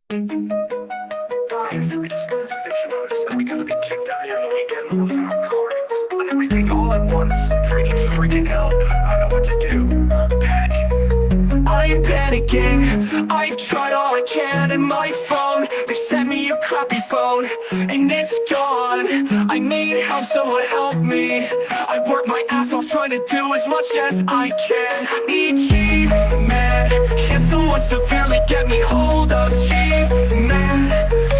Guys, we just got some fiction notice and we gotta be kicked out here on the weekend with our cards and everything all at once. Freaking hell, I don't know what to do. Panicking. I'm panicking. I've tried all I can and my phone. They sent me a crappy phone and it's gone. I need help, someone help me. I work my ass off trying to do as much as I can. I need G-Man. Can someone severely get me hold of G-Man?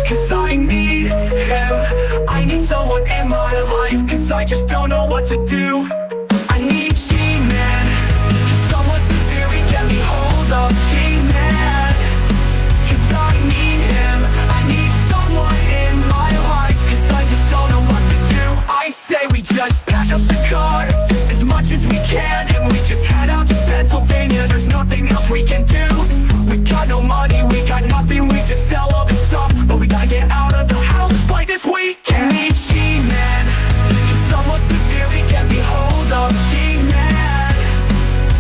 Cause I need him. I need someone in my life, cause I just don't know what to do. I need G-Man. Can someone severely get me hold of G-Man? Cause I need him. I need someone in my life, cause I just don't know what to do. I say we just pack up the car as much as we can and we just head out to Pennsylvania. There's nothing else we can do. We got no money, we got nothing, we just sell all this stuff. But we gotta get out of the house by this weekend. I need G-Man. Can someone severely get me hold of G-Man?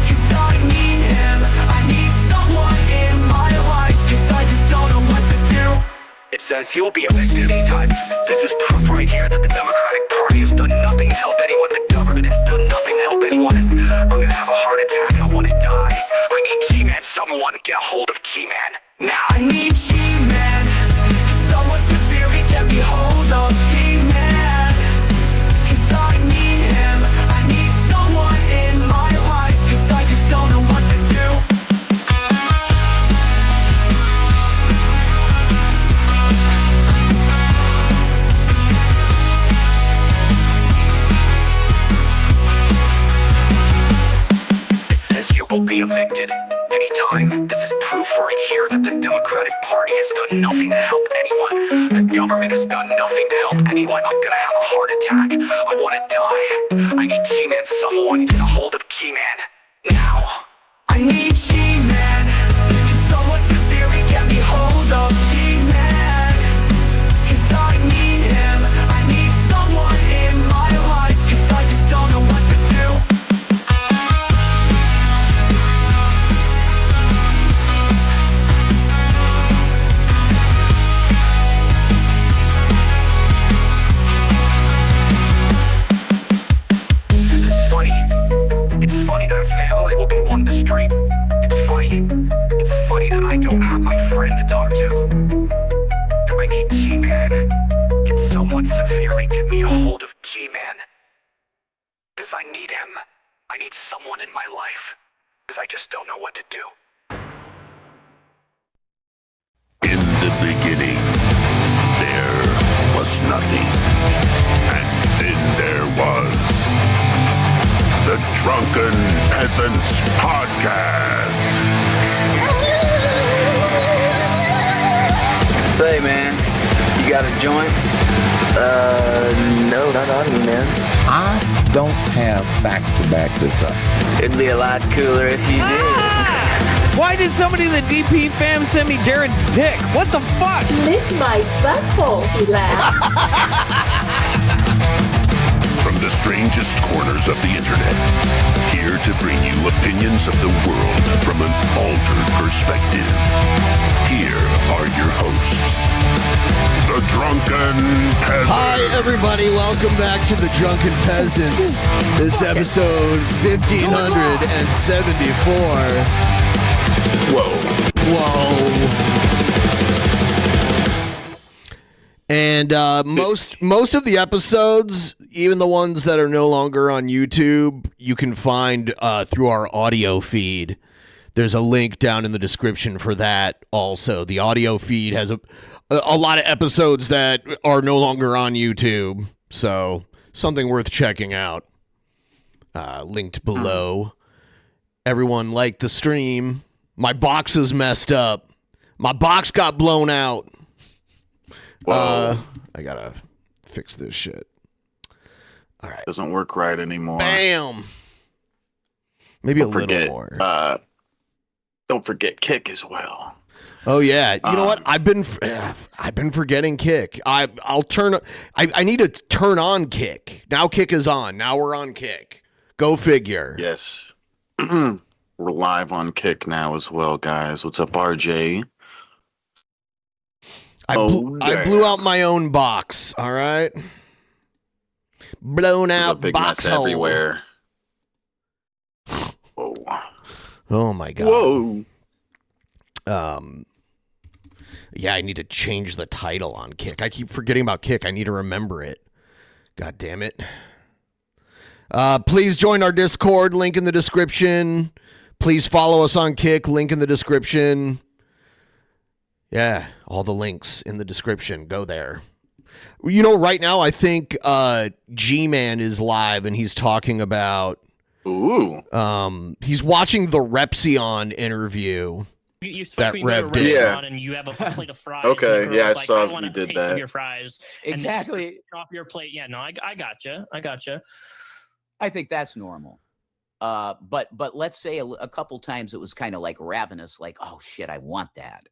Cause I need him. I need someone in my life, cause I just don't know what to do. It says he will be elected anytime. This is proof right here that the Democratic Party has done nothing to help anyone. The government has done nothing to help anyone. I'm gonna have a heart attack, I wanna die. I need G-Man, someone get a hold of G-Man. Now I need G-Man. Someone severely get me hold of G-Man. Cause I need him. I need someone in my life, cause I just don't know what to do. It says you will be evicted anytime. This is proof right here that the Democratic Party has done nothing to help anyone. The government has done nothing to help anyone. I'm gonna have a heart attack. I wanna die. I need G-Man, someone get a hold of G-Man. Now. I need G-Man. Can someone severely get me hold of G-Man? Cause I need him. I need someone in my life, cause I just don't know what to do. It's funny that a family will be on the street. It's funny that I don't have my friend to talk to. Do I need G-Man? Can someone severely get me a hold of G-Man? Cause I need him. I need someone in my life. Cause I just don't know what to do. In the beginning, there was nothing. And then there was the Drunken Peasants Podcast. Say, man, you got a joint? No, not on me, man. I don't have facts to back this up. It'd be a lot cooler if you did. Why did somebody in the DP fam send me Jared's dick? What the fuck? Lick my butthole, he laughed. From the strangest corners of the internet, here to bring you opinions of the world from an altered perspective. Here are your hosts, the Drunken Peasants. Hi, everybody. Welcome back to the Drunken Peasants. This episode 1574. Whoa. And most of the episodes, even the ones that are no longer on YouTube, you can find through our audio feed. There's a link down in the description for that also. The audio feed has a lot of episodes that are no longer on YouTube. So something worth checking out. Linked below. Everyone liked the stream. My box is messed up. My box got blown out. I gotta fix this shit. All right. Doesn't work right anymore. Bam. Maybe Don't a little forget, more. Don't forget Kick as well. Oh yeah. You know what? I've been forgetting Kick. I need to turn on Kick. Now Kick is on. Now we're on Kick. Go figure. Yes. We're live on Kick now as well, guys. What's up, RJ? I blew out my own box. All right. Blown There's a out big box mess hole. everywhere. Whoa. Oh my god. Whoa. Yeah, I need to change the title on Kick. I keep forgetting about Kick. I need to remember it. God damn it. Please join our Discord, link in the description. Please follow us on Kick, link in the description. Yeah, all the links in the description. Go there. You know, right now I think G-Man is live and he's talking about Ooh. He's watching the Repsion interview. You spoke That when you Rev were did. Yeah. and you have a plate of fries. Okay, and the yeah, I girl's saw like, I want you a did taste that. of your fries. Exactly. And off your plate. Yeah, no, I gotcha. I gotcha. I think that's normal. But let's say a couple times it was kind of like ravenous, like, oh shit, I want that.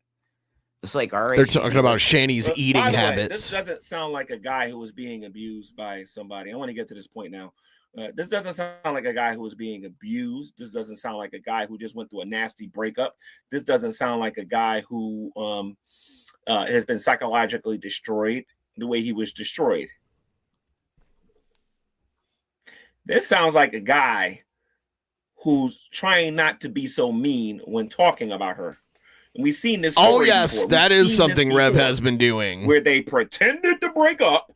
It's like, all right. They're talking about Shani's But eating by the way, habits. this doesn't sound like a guy who was being abused by somebody. I want to get to this point now. This doesn't sound like a guy who was being abused. This doesn't sound like a guy who just went through a nasty breakup. This doesn't sound like a guy who has been psychologically destroyed the way he was destroyed. This sounds like a guy who's trying not to be so mean when talking about her. And we've seen this. Oh, story yes, before. that We've is seen something this Rev before, has been doing. where they pretended to break up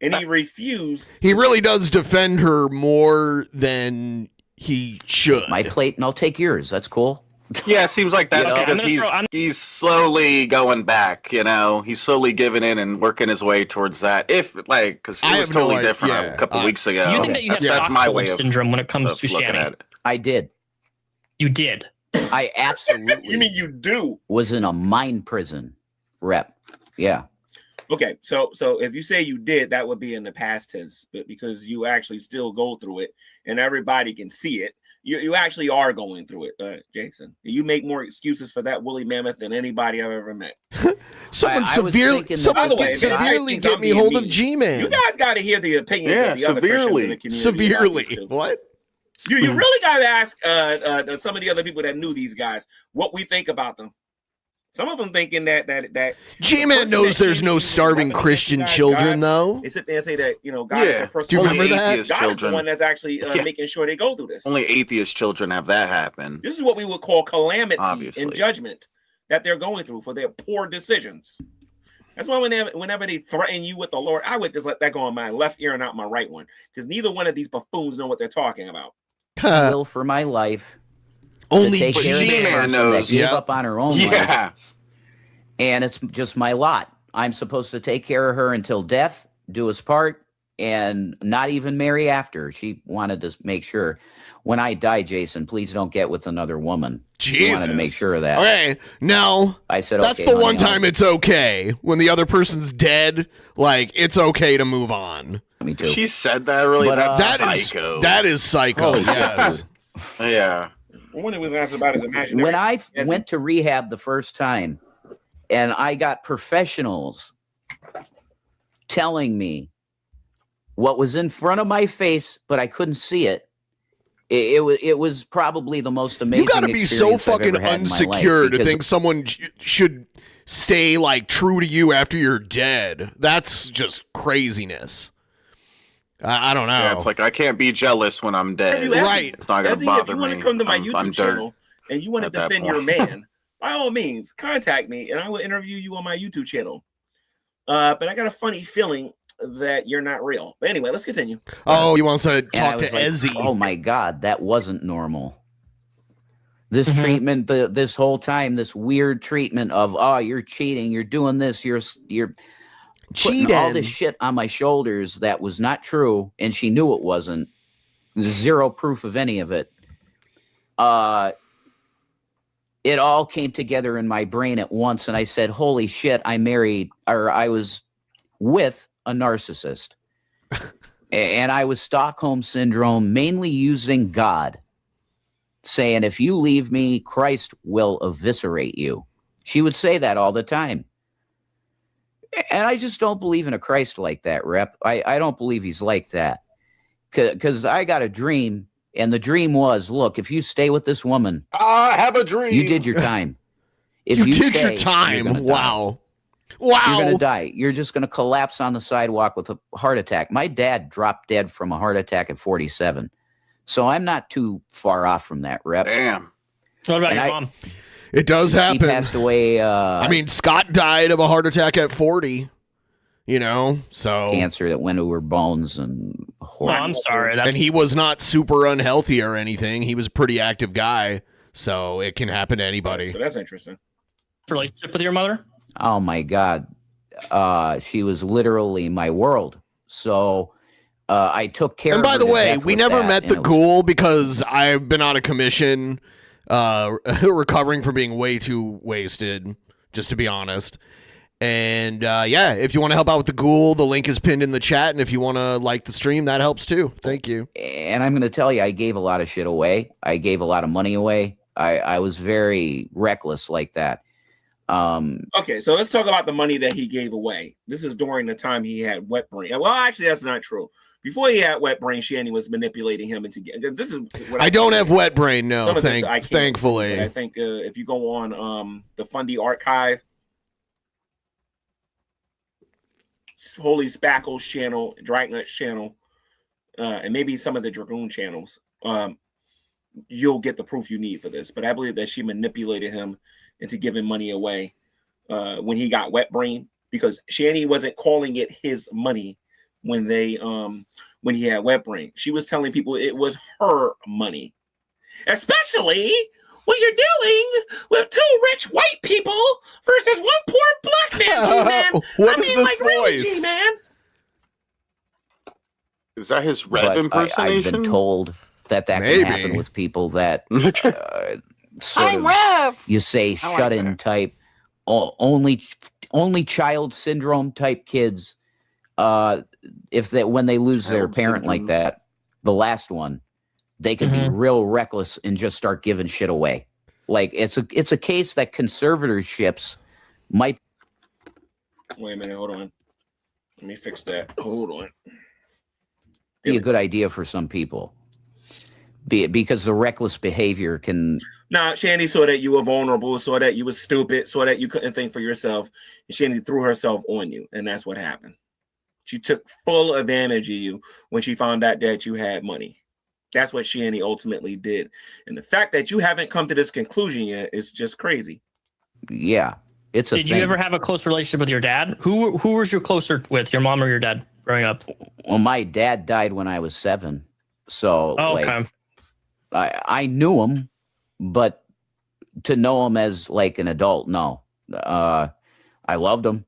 and he refused. He really does defend her more than he should. My plate and I'll take yours. That's cool. Yeah, it seems like that's You know, because he's slowly going back, you know. He's slowly giving in and working his way towards that. If like, because it was totally different a couple weeks ago. Do you think that you have that's my way of syndrome when it comes to looking Shani? at it. I did. You did. I absolutely. You mean you do? Was in a mine prison, Rep. Yeah. Okay, so if you say you did, that would be in the past tense, but because you actually still go through it and everybody can see it, you actually are going through it, Jason. You make more excuses for that woolly mammoth than anybody I've ever met. Someone I was thinking that- By the way, can if anybody severely thinks get I'm me being hold of mean, G-Man. You guys got to hear the opinions Yeah, of the other Christians in the community. Severely. about these two. What? You really got to ask some of the other people that knew these guys what we think about them. Some of them thinking that G-Man knows there's no starving Christian children, though. They sit there and say that, God is a person. Do you remember that? Atheist God is the children. one that's actually making sure they go through this. Only atheist children have that happen. This is what we would call calamity Obviously. and judgment that they're going through for their poor decisions. That's why whenever they threaten you with the Lord, I would just let that go on my left ear and not my right one, because neither one of these buffoons know what they're talking about. Will for my life. Only to take care of the G-Man person knows. that gave Yep. up on her own Yeah. life. And it's just my lot. I'm supposed to take care of her until death, do us part, and not even marry after. She wanted to make sure when I die, Jason, please don't get with another woman. She wanted to make Jesus. sure of that. Okay, now I said, that's okay, the one honey, time it's okay. When the other person's dead, like, it's okay to move on. Me too. She said that really? But, That's uh, That is psycho, Holy yes. yeah. One that was asked about his imaginary. When I went to rehab the first time, and I got professionals telling me what was in front of my face, but I couldn't see it. It was probably the most amazing. You gotta be so experience I've fucking ever had in my life, unsecure to because think someone should stay like true to you after you're dead. That's just craziness. I don't know. Yeah, it's like I can't be jealous when I'm dead. Right. It's not gonna Ezzy, bother if you want me. to come to my I'm YouTube dirt channel and you want to at that defend your point. man, by all means, contact me and I will interview you on my YouTube channel. But I got a funny feeling that you're not real. But anyway, let's continue. Oh, he wants to and I talk was to like, Ezzy. oh my God, that wasn't normal. This treatment, this whole time, this weird treatment of, oh, you're cheating, you're doing this, you're putting all this shit on my shoulders that was not true, and she knew it wasn't. Zero proof of any of it. It all came together in my brain at once, and I said, holy shit, I was with a narcissist. And I was Stockholm Syndrome, mainly using God, saying, if you leave me, Christ will eviscerate you. She would say that all the time. And I just don't believe in a Christ like that, Rep. I don't believe he's like that. Because I got a dream, and the dream was, look, if you stay with this woman, I have a dream. you did your time. If you did stay, your you're time. gonna die. Wow. Wow. You're going to die. You're just going to collapse on the sidewalk with a heart attack. My dad dropped dead from a heart attack at 47. So I'm not too far off from that, Rep. Damn. What about your mom? It does happen. She passed away. I mean, Scott died of a heart attack at 40. You know, so cancer that went to her bones and horrible. Oh, I'm sorry. And he was not super unhealthy or anything. He was a pretty active guy, so it can happen to anybody. So that's interesting. Relationship with your mother? Oh my God, she was literally my world. So I took care. And by of her the to way, death we with never that, met and the it was- ghoul because I've been out of commission, recovering from being way too wasted. Just to be honest. And yeah, if you want to help out with the ghoul, the link is pinned in the chat. And if you want to like the stream, that helps too. Thank you. And I'm going to tell you, I gave a lot of shit away. I gave a lot of money away. I was very reckless like that. Okay, so let's talk about the money that he gave away. This is during the time he had wet brain. Well, actually, that's not true. Before he had wet brain, Shanny was manipulating him into. This is. What I don't have wet brain, no. Some of this I can't, Thankfully, but I think if you go on the Fundy archive. Holy Spackle's channel, Dragnut's channel, and maybe some of the Dragoon channels, you'll get the proof you need for this. But I believe that she manipulated him into giving money away when he got wet brain, because Shanny wasn't calling it his money when he had wet brain. She was telling people it was her money, especially what you're doing with two rich white people versus one poor black man, G-Man. What is this really, voice? G-Man. Is that his Rev But impersonation? I've been told that Maybe. can happen with people that sort I'm of, Rev. you say I like shut in that. type, only child syndrome type kids. If they when they lose their Child parent like syndrome. that, the last one, they can be real reckless and just start giving shit away. Like it's a case that conservatorships might. Wait a minute, hold on. Let me fix that. Hold on. be a good idea for some people. Because the reckless behavior can. Nah, Shandy saw that you were vulnerable, saw that you were stupid, saw that you couldn't think for yourself, and Shandy threw herself on you, and that's what happened. She took full advantage of you when she found out that you had money. That's what Shandy ultimately did. And the fact that you haven't come to this conclusion yet is just crazy. Yeah, it's a Did thing. you ever have a close relationship with your dad? Who was you closer with, your mom or your dad growing up? Well, my dad died when I was 7. So Okay. I knew him, but to know him as like an adult, no. I loved him.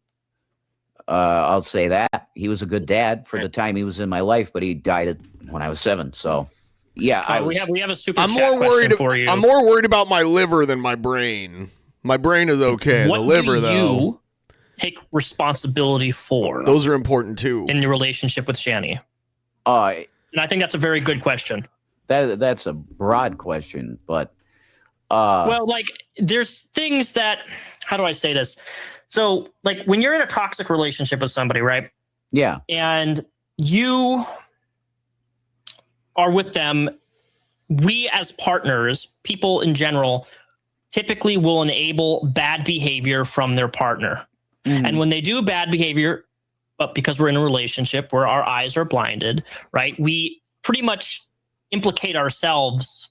I'll say that. He was a good dad for the time he was in my life, but he died when I was 7. So yeah, we have a super I'm chat more worried. question for you. I'm more worried about my liver than my brain. My brain is okay. What the liver, do though, you take responsibility for those are important too. in your relationship with Shani? And I think that's a very good question. That's a broad question, but well, like there's things that, how do I say this? So like when you're in a toxic relationship with somebody, right? yeah, And you are with them, we as partners, people in general, typically will enable bad behavior from their partner. And when they do bad behavior, but because we're in a relationship where our eyes are blinded, right? We pretty much implicate ourselves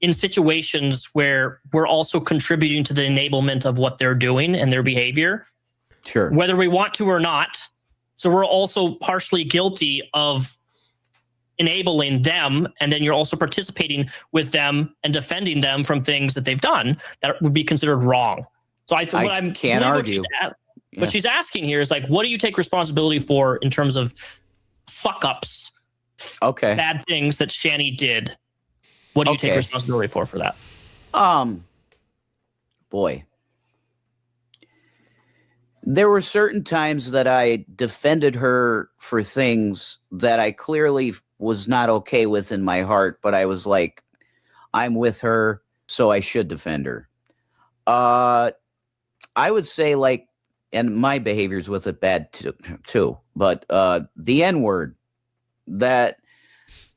in situations where we're also contributing to the enablement of what they're doing and their behavior, sure. whether we want to or not. So we're also partially guilty of enabling them, and then you're also participating with them and defending them from things that they've done that would be considered wrong. So I think what I'm can't argue. What she's asking here is like, what do you take responsibility for in terms of fuck ups, Okay. bad things that Shani did? What do you take Okay. responsibility for that? Boy. There were certain times that I defended her for things that I clearly was not okay with in my heart, but I was like, I'm with her, so I should defend her. I would say like, and my behavior's with it bad too, but the N-word, that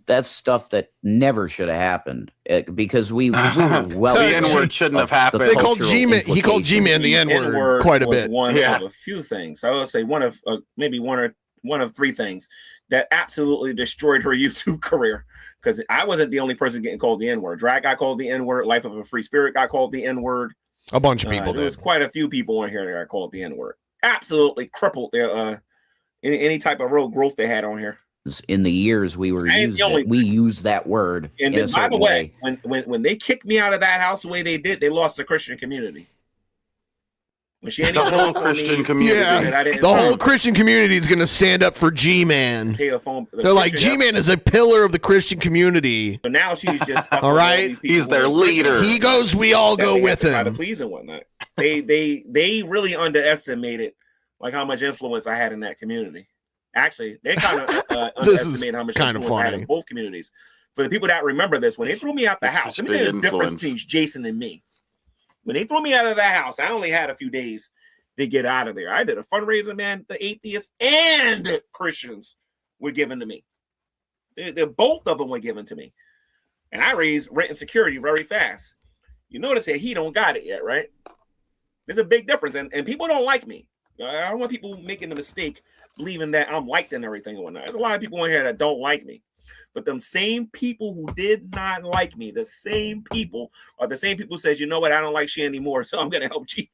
that's stuff that never should have happened because we were well. The N-word shouldn't have happened. They called G-Man. He called G-Man the N-word quite a bit. One of a few things. I would say one of maybe one of three things that absolutely destroyed her YouTube career. Because I wasn't the only person getting called the N-word. Drag got called the N-word. Life of a Free Spirit got called the N-word. A bunch of people did. There was quite a few people on here that got called the N-word. Absolutely crippled their any type of real growth they had on here. In the years we were we used that word. And then, by the way, when they kicked me out of that house the way they did, they lost the Christian community. When she the whole Christian community, the whole Christian community is going to stand up for G-Man. They're like, G-Man is a pillar of the Christian community. But now she's just all right. He's their leader. He goes, we all go with him. Try to please and whatnot. They really underestimated like how much influence I had in that community. Actually, they kind of underestimated how much influence I had in both communities. For the people that remember this, when they threw me out the house, let me tell you the difference between Jason and me. When they threw me out of that house, I only had a few days to get out of there. I did a fundraiser, man. The atheists and Christians were given to me. They're both of them were given to me. And I raised rent and security very fast. You notice that he don't got it yet, right? There's a big difference. And people don't like me. I don't want people making the mistake believing that I'm liked and everything and whatnot. There's a lot of people in here that don't like me. But them same people who did not like me, the same people are the same people who says, you know what, I don't like she anymore, so I'm going to help you.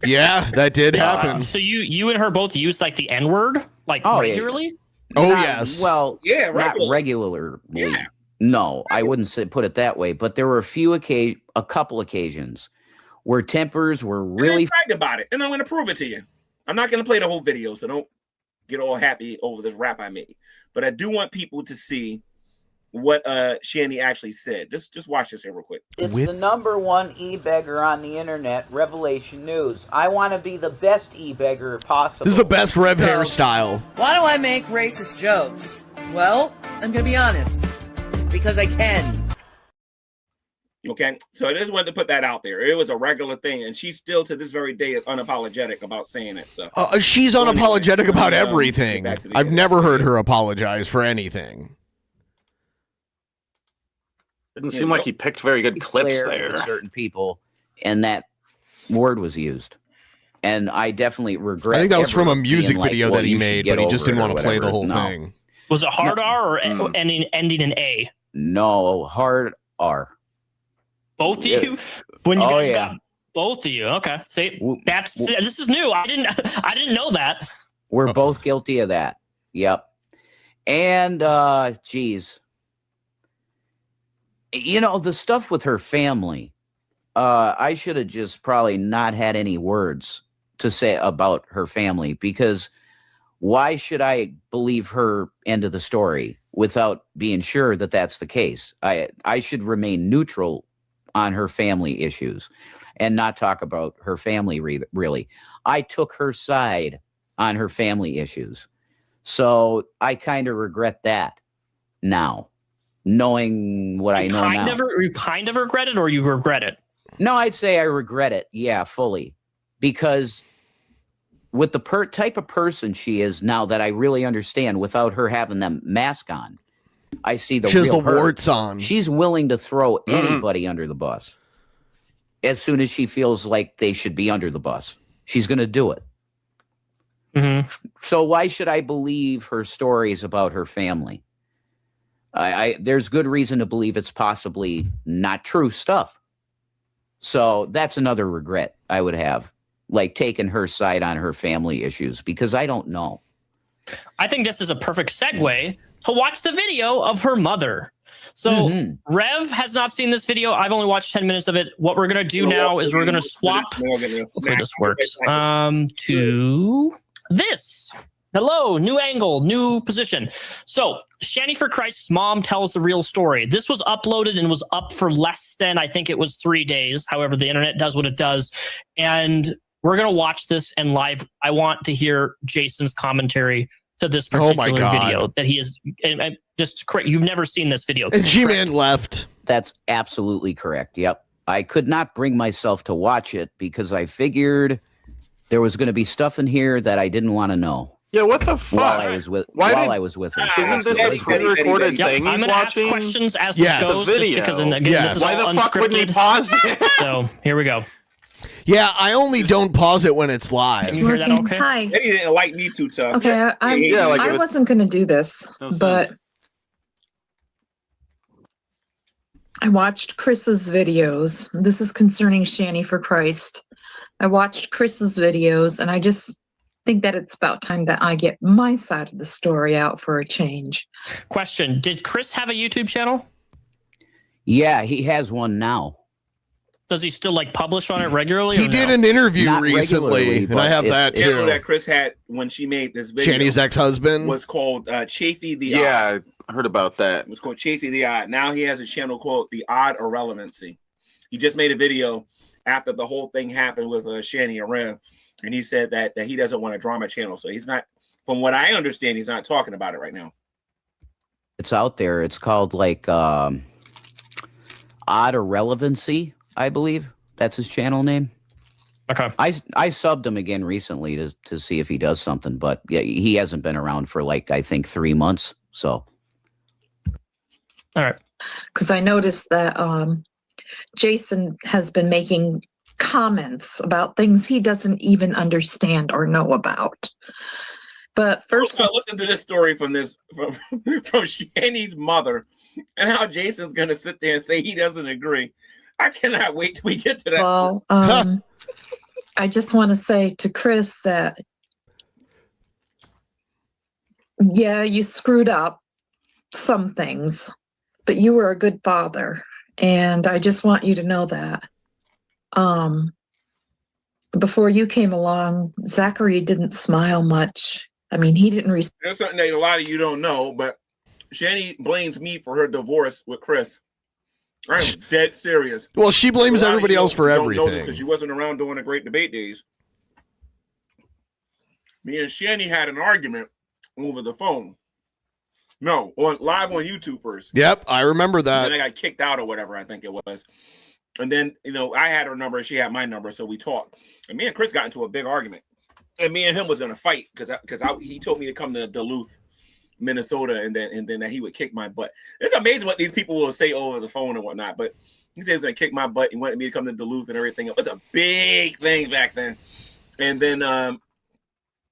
Yeah, that did happen. So you and her both used like the N-word, like regularly? Yeah. Oh, yes. Well, yeah, not regularly. Yeah. No, I wouldn't put it that way. But there were a couple occasions where tempers were really bragged about it, and I'm going to prove it to you. I'm not going to play the whole video, so don't get all happy over this rap I made. But I do want people to see what Shanny actually said. Just watch this here real quick. It's the #1 e-beggar on the internet, Revelation News. I want to be the best e-beggar possible. This is the best Rev hairstyle. Why do I make racist jokes? Well, I'm going to be honest. Because I can. Okay, so I just wanted to put that out there. It was a regular thing, and she still to this very day is unapologetic about saying that stuff. She's unapologetic about everything. I've never heard her apologize for anything. Didn't seem like he picked very good clips there. With certain people, and that word was used. And I definitely regret. I think that was from a music video that he made, but he just didn't want to play the whole thing. Was it hard R or ending in A? No, hard R. Both of you? When you guys got both of you, okay. See, this is new. I didn't know that. We're both guilty of that. Yep. And geez. You know, the stuff with her family, I should have just probably not had any words to say about her family, because why should I believe her end of the story without being sure that that's the case? I should remain neutral on her family issues and not talk about her family really. I took her side on her family issues. So I kind of regret that now, knowing what I know now. You kind of regret it, or you regret it? No, I'd say I regret it. Yeah, fully. Because with the type of person she is now that I really understand without her having that mask on, I see the she has real the warts on. She's willing to throw anybody under the bus as soon as she feels like they should be under the bus. She's going to do it. Mm-hmm. So why should I believe her stories about her family? There's good reason to believe it's possibly not true stuff. So that's another regret I would have, like taking her side on her family issues, because I don't know. I think this is a perfect segue to watch the video of her mother. So Rev has not seen this video. I've only watched 10 minutes of it. What we're going to do now is we're going to swap, hopefully this works, to this. Hello, new angle, new position. So Shanny for Christ's mom tells the real story. This was uploaded and was up for less than, I think it was 3 days. However, the internet does what it does. And we're going to watch this in live. I want to hear Jason's commentary to this particular video that he is just correct. You've never seen this video. And G-Man left. That's absolutely correct. Yep. I could not bring myself to watch it because I figured there was going to be stuff in here that I didn't want to know. Yeah, what the fuck? While I was with her. Isn't this a pre-recorded thing I'm he's going to ask watching? questions as this goes, The just video. because again, this is Why all the fuck wouldn't he unscripted. pause it? So here we go. Yeah, I only don't pause it when it's live. Can you hear that okay? Hi. Eddie didn't like me too tough. Okay, I wasn't going to do this, but I watched Chris's videos. This is concerning Shanny for Christ. I watched Chris's videos, and I just think that it's about time that I get my side of the story out for a change. Question: did Chris have a YouTube channel? Yeah, he has one now. Does he still like publish on it regularly? He did an interview recently, and I have that The channel too. that Chris had when she made this video. Shanny's ex-husband was called Chafee the Yeah, Odd. I heard about that. It was called Chafee the Odd. Now he has a channel called The Odd Irrelevancy. He just made a video after the whole thing happened with Shanny and Rev, and he said that he doesn't want a drama channel. So he's not, from what I understand, he's not talking about it right now. It's out there. It's called like Odd Irrelevancy, I believe. That's his channel name. Okay. I subbed him again recently to see if he does something, but yeah, he hasn't been around for like I think 3 months. So. All right. Because I noticed that Jason has been making comments about things he doesn't even understand or know about. But first, listen to this story from Shanny's mother, and how Jason's going to sit there and say he doesn't agree. I cannot wait till we get to that. Well, I just want to say to Chris that, yeah, you screwed up some things, but you were a good father. And I just want you to know that. Before you came along, Zachary didn't smile much. I mean, he didn't. There's something that a lot of you don't know, but Shanny blames me for her divorce with Chris. I'm dead serious. Well, she blames everybody else for everything. Because she wasn't around during the Great Debate days. Me and Shanny had an argument over the phone. No, live on YouTube first. Yep, I remember that. Then I got kicked out or whatever, I think it was. And then, I had her number and she had my number, so we talked. And me and Chris got into a big argument. And me and him was going to fight because he told me to come to Duluth, Minnesota, and then that he would kick my butt. It's amazing what these people will say over the phone and whatnot. But he said he was going to kick my butt and wanted me to come to Duluth and everything. It was a big thing back then. And then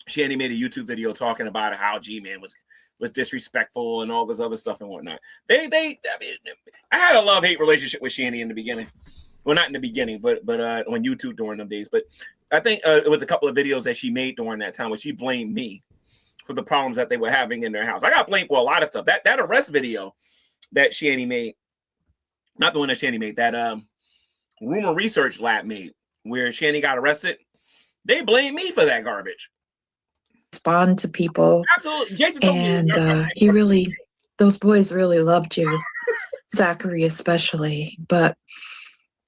Shanny made a YouTube video talking about how G-Man was disrespectful and all this other stuff and whatnot. I had a love-hate relationship with Shanny in the beginning. Well, not in the beginning, but on YouTube during them days. But I think it was a couple of videos that she made during that time where she blamed me for the problems that they were having in their house. I got blamed for a lot of stuff. That arrest video that Shanny made, not the one that Shanny made, that Rumor Research Lab made, where Shanny got arrested, they blamed me for that garbage. Respond to people. Absolutely. Jason told and those boys really loved you, Zachary especially, but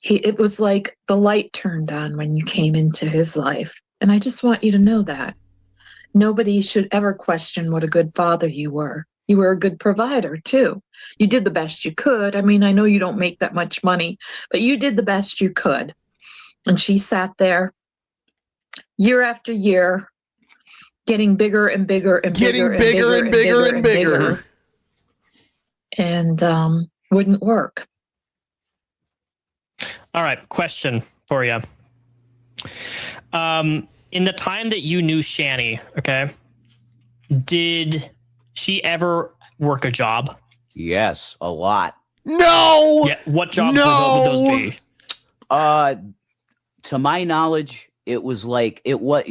it was like the light turned on when you came into his life. And I just want you to know that nobody should ever question what a good father you were. You were a good provider too. You did the best you could. I mean, I know you don't make that much money, but you did the best you could. And she sat there year after year, getting bigger and bigger and bigger and bigger and bigger and bigger, and wouldn't work. All right, question for you. In the time that you knew Shanny, okay, did she ever work a job? Yes, a lot. No. Yeah, what jobs would those be? To my knowledge, it was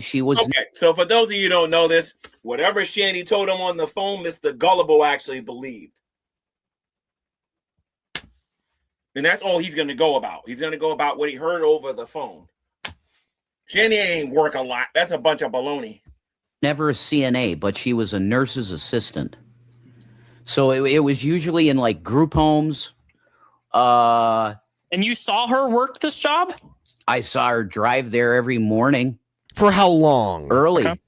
she was. Okay, so for those of you who don't know this, whatever Shanny told him on the phone, Mr. Gullible actually believed. And that's all he's going to go about. He's going to go about what he heard over the phone. Shanny ain't work a lot. That's a bunch of baloney. Never a CNA, but she was a nurse's assistant. So it was usually in like group homes. And you saw her work this job? I saw her drive there every morning. For how long? Early. Okay.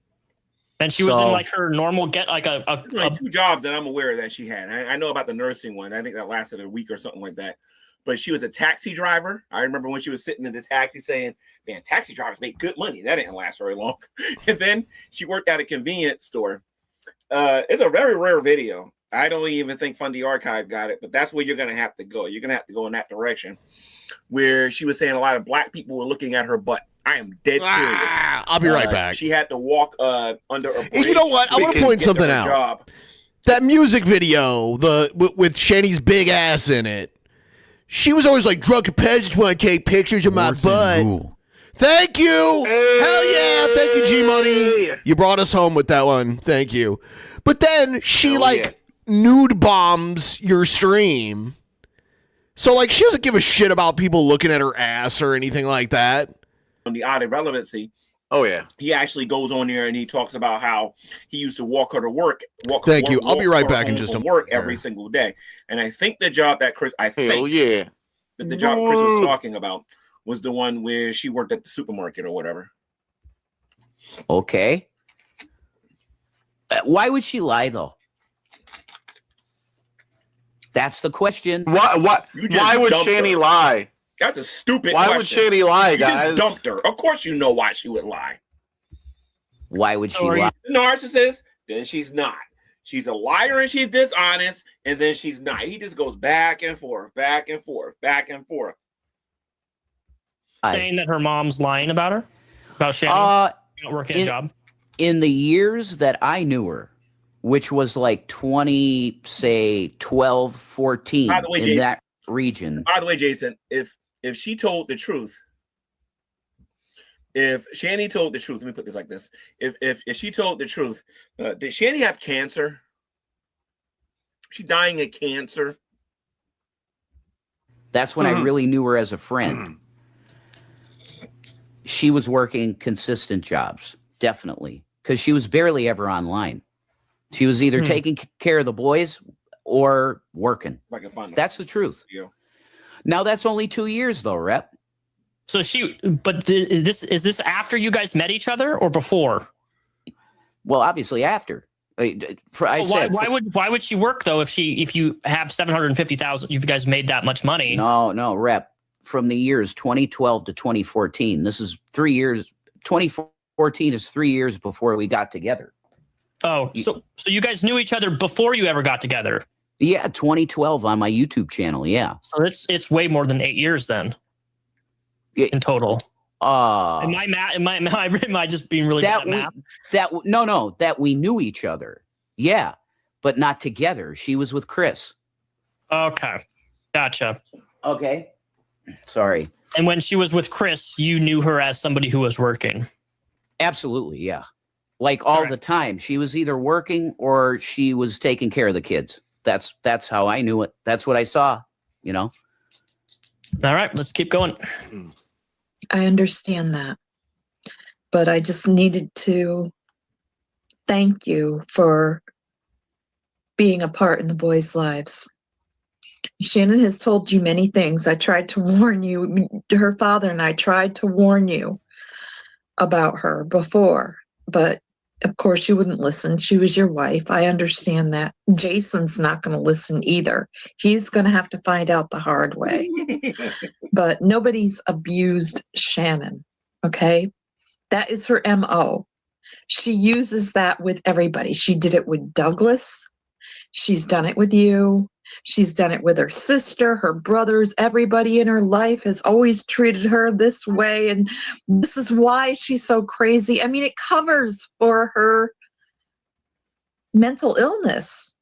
And she was in like her normal two jobs that I'm aware of that she had. I know about the nursing one. I think that lasted a week or something like that. but she was a taxi driver. I remember when she was sitting in the taxi saying, man, taxi drivers make good money. That didn't last very long. And then she worked at a convenience store. It's a very rare video. I don't even think Fundy Archive got it, but that's where you're going to have to go. You're going to have to go in that direction, where she was saying a lot of black people were looking at her butt. I am dead serious. I'll be right back. She had to walk under a bridge. You know what? I want to point something out. Job. That music video, with Shani's big ass in it, she was always like, drunken peasants want to take pictures of my butt. Thank you. Hey. Hell yeah. Thank you, G-Money. You brought us home with that one. Thank you. But then she nude bombs your stream. So like she doesn't give a shit about people looking at her ass or anything like that. On the odd irrelevancy. Oh yeah. He actually goes on there and he talks about how he used to walk her to work. Thank you. I'll be right back in just a work every single day. And I think the job that Chris the job Chris was talking about was the one where she worked at the supermarket or whatever. Okay. Why would she lie though? That's the question. Why would Shani lie? That's a stupid question. Why would Shani lie, guys? You just dumped her. Of course you know why she would lie. Why would she lie? Narcissist, then she's not. She's a liar and she's dishonest, and then she's not. He just goes back and forth, back and forth, back and forth. Saying that her mom's lying about her? About Shani not working a job? In the years that I knew her, which was like 12, 14 by the way, in Jason, that region. By the way, Jason, if she told the truth, if Shani told the truth, let me put this like this. If she told the truth, did Shani have cancer? She dying of cancer? That's when I really knew her as a friend. She was working consistent jobs, definitely, because she was barely ever online. She was either taking care of the boys or working. That's the truth. Yeah. Now that's only 2 years though, Rep. So is this after you guys met each other or before? Well, obviously after. Why would she work though if you have 750,000? You guys made that much money? No, Rep. From the years 2012 to 2014. This is 3 years. 2014 is 3 years before we got together. Oh, so you guys knew each other before you ever got together? Yeah, 2012 on my YouTube channel. Yeah. So it's way more than 8 years then. In total. Am I just being really bad at math? That we knew each other. Yeah, but not together. She was with Chris. Okay, gotcha. Okay. Sorry. And when she was with Chris, you knew her as somebody who was working. Absolutely, yeah. Like all the time. She was either working or she was taking care of the kids. That's how I knew it. That's what I saw, you know. All right, let's keep going. I understand that. But I just needed to thank you for being a part in the boys' lives. Shannon has told you many things. I tried to warn you. Her father and I tried to warn you about her before, but of course you wouldn't listen. She was your wife. I understand that. Jason's not going to listen either. He's going to have to find out the hard way. But nobody's abused Shannon, okay? That is her MO. She uses that with everybody. She did it with Douglas. She's done it with you. She's done it with her sister, her brothers. Everybody in her life has always treated her this way. And this is why she's so crazy. I mean, it covers for her mental illness.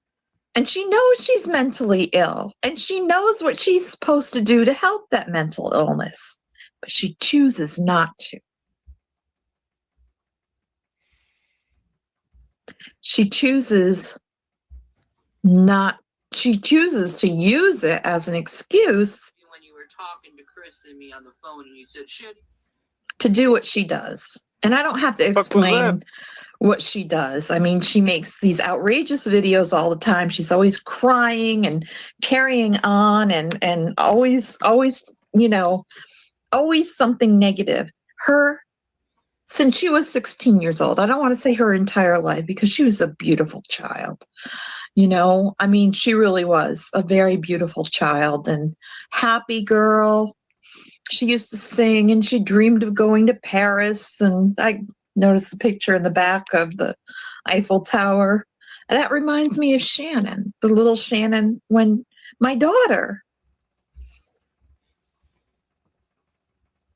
And she knows she's mentally ill. And she knows what she's supposed to do to help that mental illness. But she chooses not to. She chooses to use it as an excuse when you were talking to Chris and me on the phone and you said shit to do what she does. And I don't have to explain what she does. I mean, she makes these outrageous videos all the time. She's always crying and carrying on and always, you know, always something negative. Her since she was 16 years old. I don't want to say her entire life because she was a beautiful child. You know, I mean, she really was a very beautiful child and happy girl. She used to sing and she dreamed of going to Paris. And I noticed the picture in the back of the Eiffel Tower. And that reminds me of Shannon, the little Shannon, when my daughter.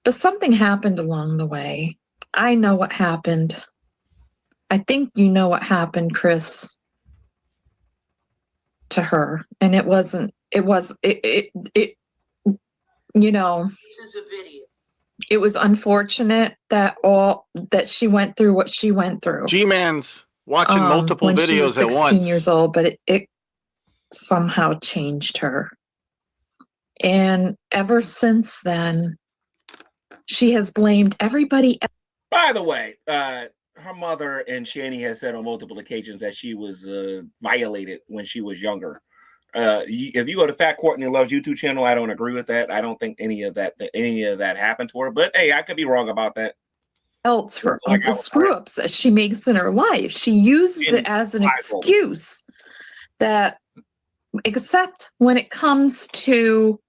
But something happened along the way. I know what happened. I think you know what happened, Chris, to her. And it wasn't, it you know, This is a video. it was unfortunate that she went through what she went through. G-Man's watching multiple when she was videos at 16 once. years old, but it somehow changed her. And ever since then, she has blamed everybody. By the way, her mother and Shani has said on multiple occasions that she was violated when she was younger. If you go to Fat Courtney Love's YouTube channel, I don't agree with that. I don't think any of that happened to her. But hey, I could be wrong about that. Else for all the screw ups that she makes in her life, she uses it as an excuse. That, except when it comes to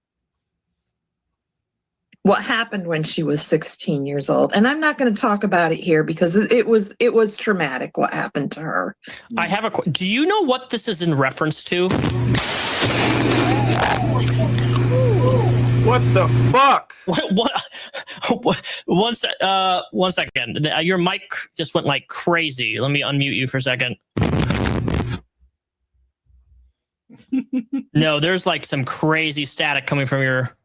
what happened when she was 16 years old, and I'm not going to talk about it here because it was traumatic what happened to her. I have do you know what this is in reference to? What the fuck? One second. Your mic just went like crazy. Let me unmute you for a second. No, there's like some crazy static coming from your.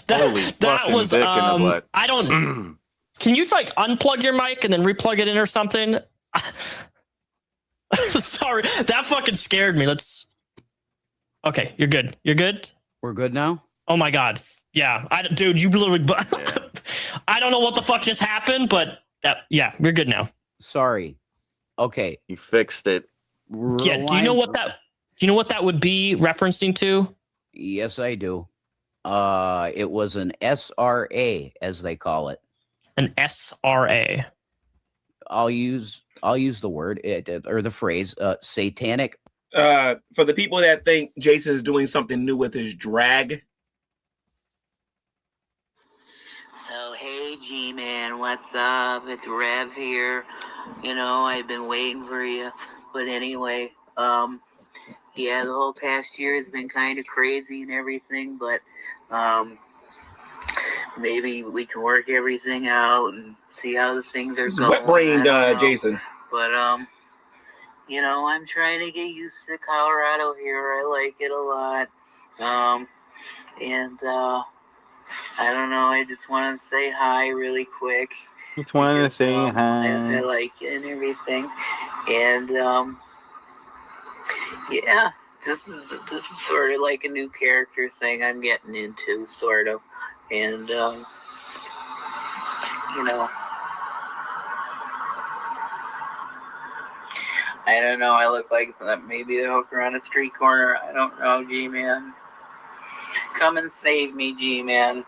that was dick in the butt. I don't. Can you like unplug your mic and then replug it in or something? Sorry, that fucking scared me. Okay, you're good. You're good. We're good now. Oh my god, yeah, dude, you literally. I don't know what the fuck just happened, but yeah, we're good now. Sorry. Okay, he fixed it. Yeah. Do you know what that? Do you know what that would be referencing to? Yes, I do. It was an SRA, as they call it. An SRA. I'll use the word or the phrase satanic. For the people that think Jason is doing something new with his drag. So hey G-Man, what's up? It's Rev here. You know, I've been waiting for you. But anyway, yeah, the whole past year has been kind of crazy and everything, but maybe we can work everything out and see how the things are going. Wet-brained Jason. But you know, I'm trying to get used to Colorado here. I like it a lot. And I don't know, I just want to say hi really quick. Just want to say hi. I like it and everything. And yeah, this is sort of like a new character thing I'm getting into, sort of. And you know, I don't know, I look like maybe the hooker on a street corner. I don't know, G-Man. Come and save me, G-Man.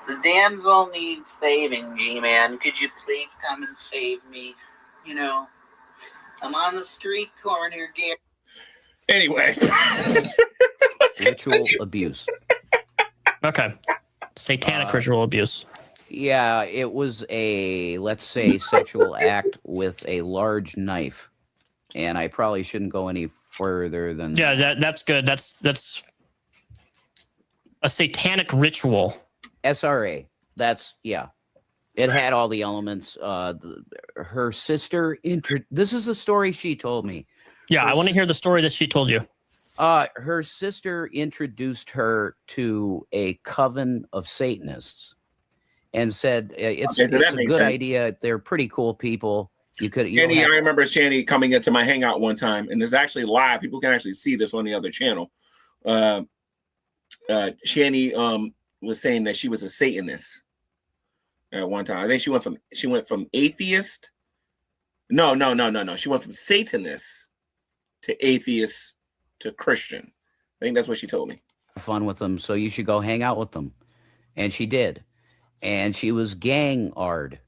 The damsel needs saving, G-Man. Could you please come and save me? You know, I'm on the street corner, Gary. Anyway. Ritual abuse. Okay. Satanic ritual abuse. Yeah, it was a, let's say, sexual act with a large knife. And I probably shouldn't go any further than... Yeah, that's good. That's a satanic ritual. SRA. That's, yeah. It had all the elements. Her sister... This is the story she told me. Yeah, I want to hear the story that she told you. Her sister introduced her to a coven of Satanists and said it's a good idea. They're pretty cool people. I remember Shani coming into my hangout one time, and there's actually live. People can actually see this on the other channel. Shani was saying that she was a Satanist at one time. I think she went from atheist. No. She went from Satanist to atheist to Christian. I think that's what she told me. fun with them, so you should go hang out with them. And she did. And she was gang-ard.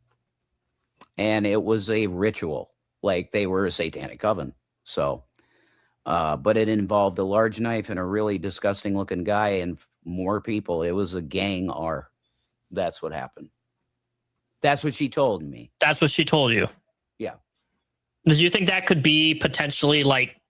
And it was a ritual. Like they were a satanic coven. So, but it involved a large knife and a really disgusting looking guy and more people. It was a gang-R. That's what happened. That's what she told me. That's what she told you. Yeah. Do you think that could be potentially like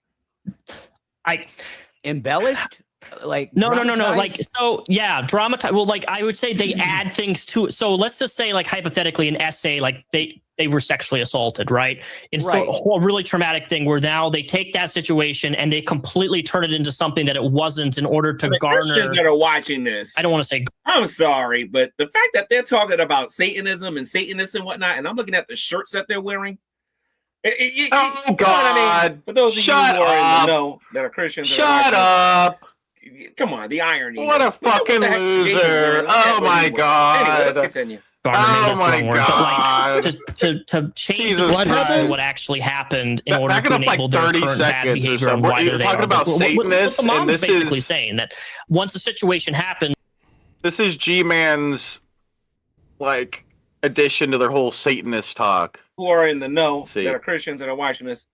embellished? Like no. Like so, yeah, dramatized. Well, like I would say they add things to it. So let's just say, like hypothetically, an essay, like they were sexually assaulted, right? It's a whole really traumatic thing where now they take that situation and they completely turn it into something that it wasn't in order to garner. Christians that are watching this, I don't want to say. I'm sorry, but the fact that they're talking about Satanism and Satanists and whatnot, and I'm looking at the shirts that they're wearing. Oh God! I mean, for those of you who are in the know that are Christians, shut up. Come on, the irony. What a fucking loser. Oh my God. Anyway, let's continue. Oh my God. Like, to change what actually happened in order to enable their current bad behavior and why they're talking about Satanists, the mom's and this basically is saying that once a situation happened. This is G-Man's like addition to their whole Satanist talk. Who are in the know that are Christians that are watching this.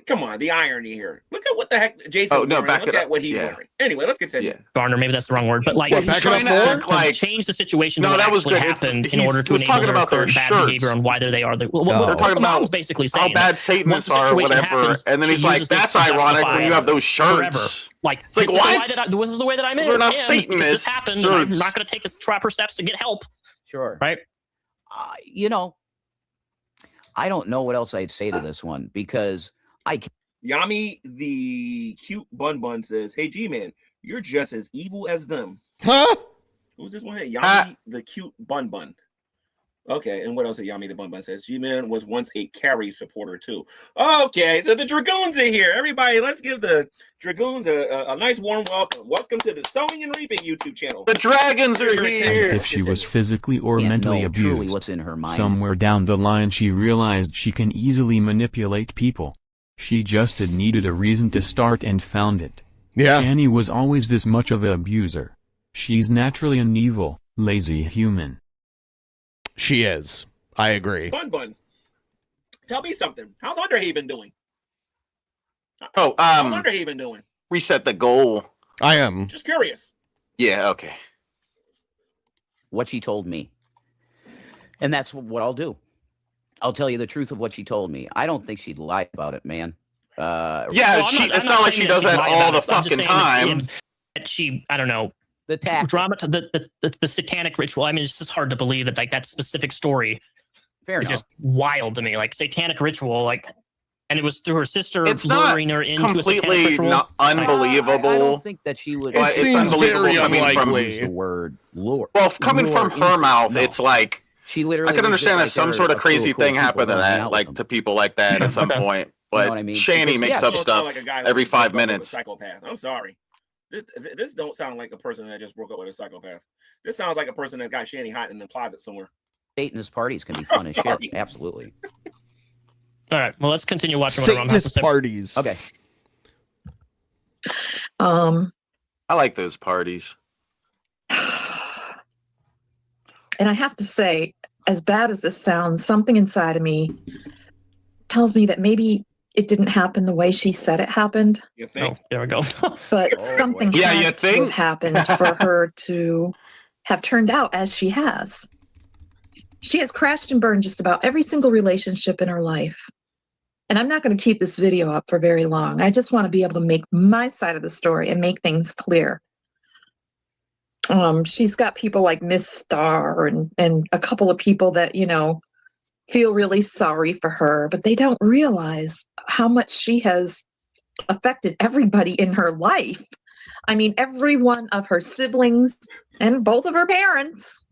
Come on, the irony here. Look at what the heck Jason's wearing. Look at what he's wearing. Anyway, let's continue. Garner, maybe that's the wrong word, but like he's trying to change the situation to what actually happened in order to enable their current bad behavior and why they are. They're talking about basically saying how bad Satanists are or whatever, and then he's like, "That's ironic when you have those shirts." Like, it's like what? This is the way that I'm in. They're not Satanists. This happened. I'm not going to take proper steps to get help. Sure. Right. You know, I don't know what else I'd say to this one because Yami, the cute bun says, "Hey G-Man, you're just as evil as them." Huh? Who's this one here? Yami, the cute bun. Okay, and what else? Yami, the bun says, "G-Man was once a Carrie supporter too." Okay, so the Dragoons are here. Everybody, let's give the Dragoons a nice warm welcome. Welcome to the Sowing and Reaping YouTube channel. The Dragons are here. If she was physically or mentally abused, what's in her mind. Somewhere down the line she realized she can easily manipulate people. She just needed a reason to start and found it. Yeah. Annie was always this much of an abuser. She's naturally an evil, lazy human. She is. I agree. Bun. Tell me something. How's Underhaven doing? Oh, how's Underhaven doing? Reset the goal. I am. Just curious. Yeah, okay. What she told me. And that's what I'll do. I'll tell you the truth of what she told me. I don't think she'd lie about it, man. It's not like she does that all the fucking time. That she, I don't know, the drama, the satanic ritual. I mean, it's just hard to believe that like that specific story is just wild to me. Like satanic ritual, like, and it was through her sister luring her into completely a satanic ritual. unbelievable. I don't think that she would. It seems very unlikely. The word lure. Well, coming from her mouth, it's like. She literally. I could understand that some sort of crazy thing happened to that, like to people like that at some point. But Shani makes up stuff like every 5 minutes. Psychopath. I'm sorry. This don't sound like a person that just broke up with a psychopath. This sounds like a person that got Shani hot in the closet somewhere. Satanist parties can be fun as shit. Absolutely. All right. Well, let's continue watching. Satanist parties. Okay. I like those parties. And I have to say, as bad as this sounds, something inside of me tells me that maybe it didn't happen the way she said it happened. You think? Oh, there we go. But something had to have happened for her to have turned out as she has. She has crashed and burned just about every single relationship in her life. And I'm not going to keep this video up for very long. I just want to be able to make my side of the story and make things clear. She's got people like Miss Star and a couple of people that, you know, feel really sorry for her, but they don't realize how much she has affected everybody in her life. I mean, every one of her siblings and both of her parents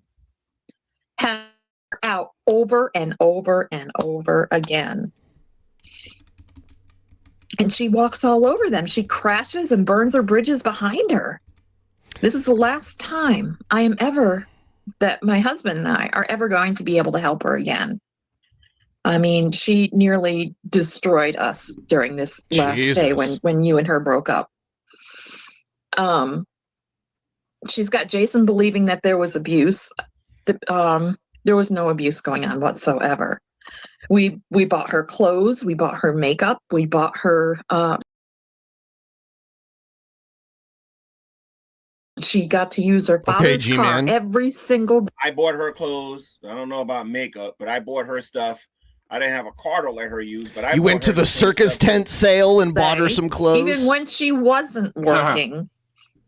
have her out over and over and over again. And she walks all over them. She crashes and burns her bridges behind her. This is the last time that my husband and I are ever going to be able to help her again. I mean, she nearly destroyed us during this last day when you and her broke up. she's got Jason believing that there was abuse. There was no abuse going on whatsoever. We bought her clothes, we bought her makeup, we bought her she got to use her father's car every single day. I bought her clothes. I don't know about makeup, but I bought her stuff. I didn't have a car to let her use, but you went to the circus tent sale and bought her some clothes. Even when she wasn't working,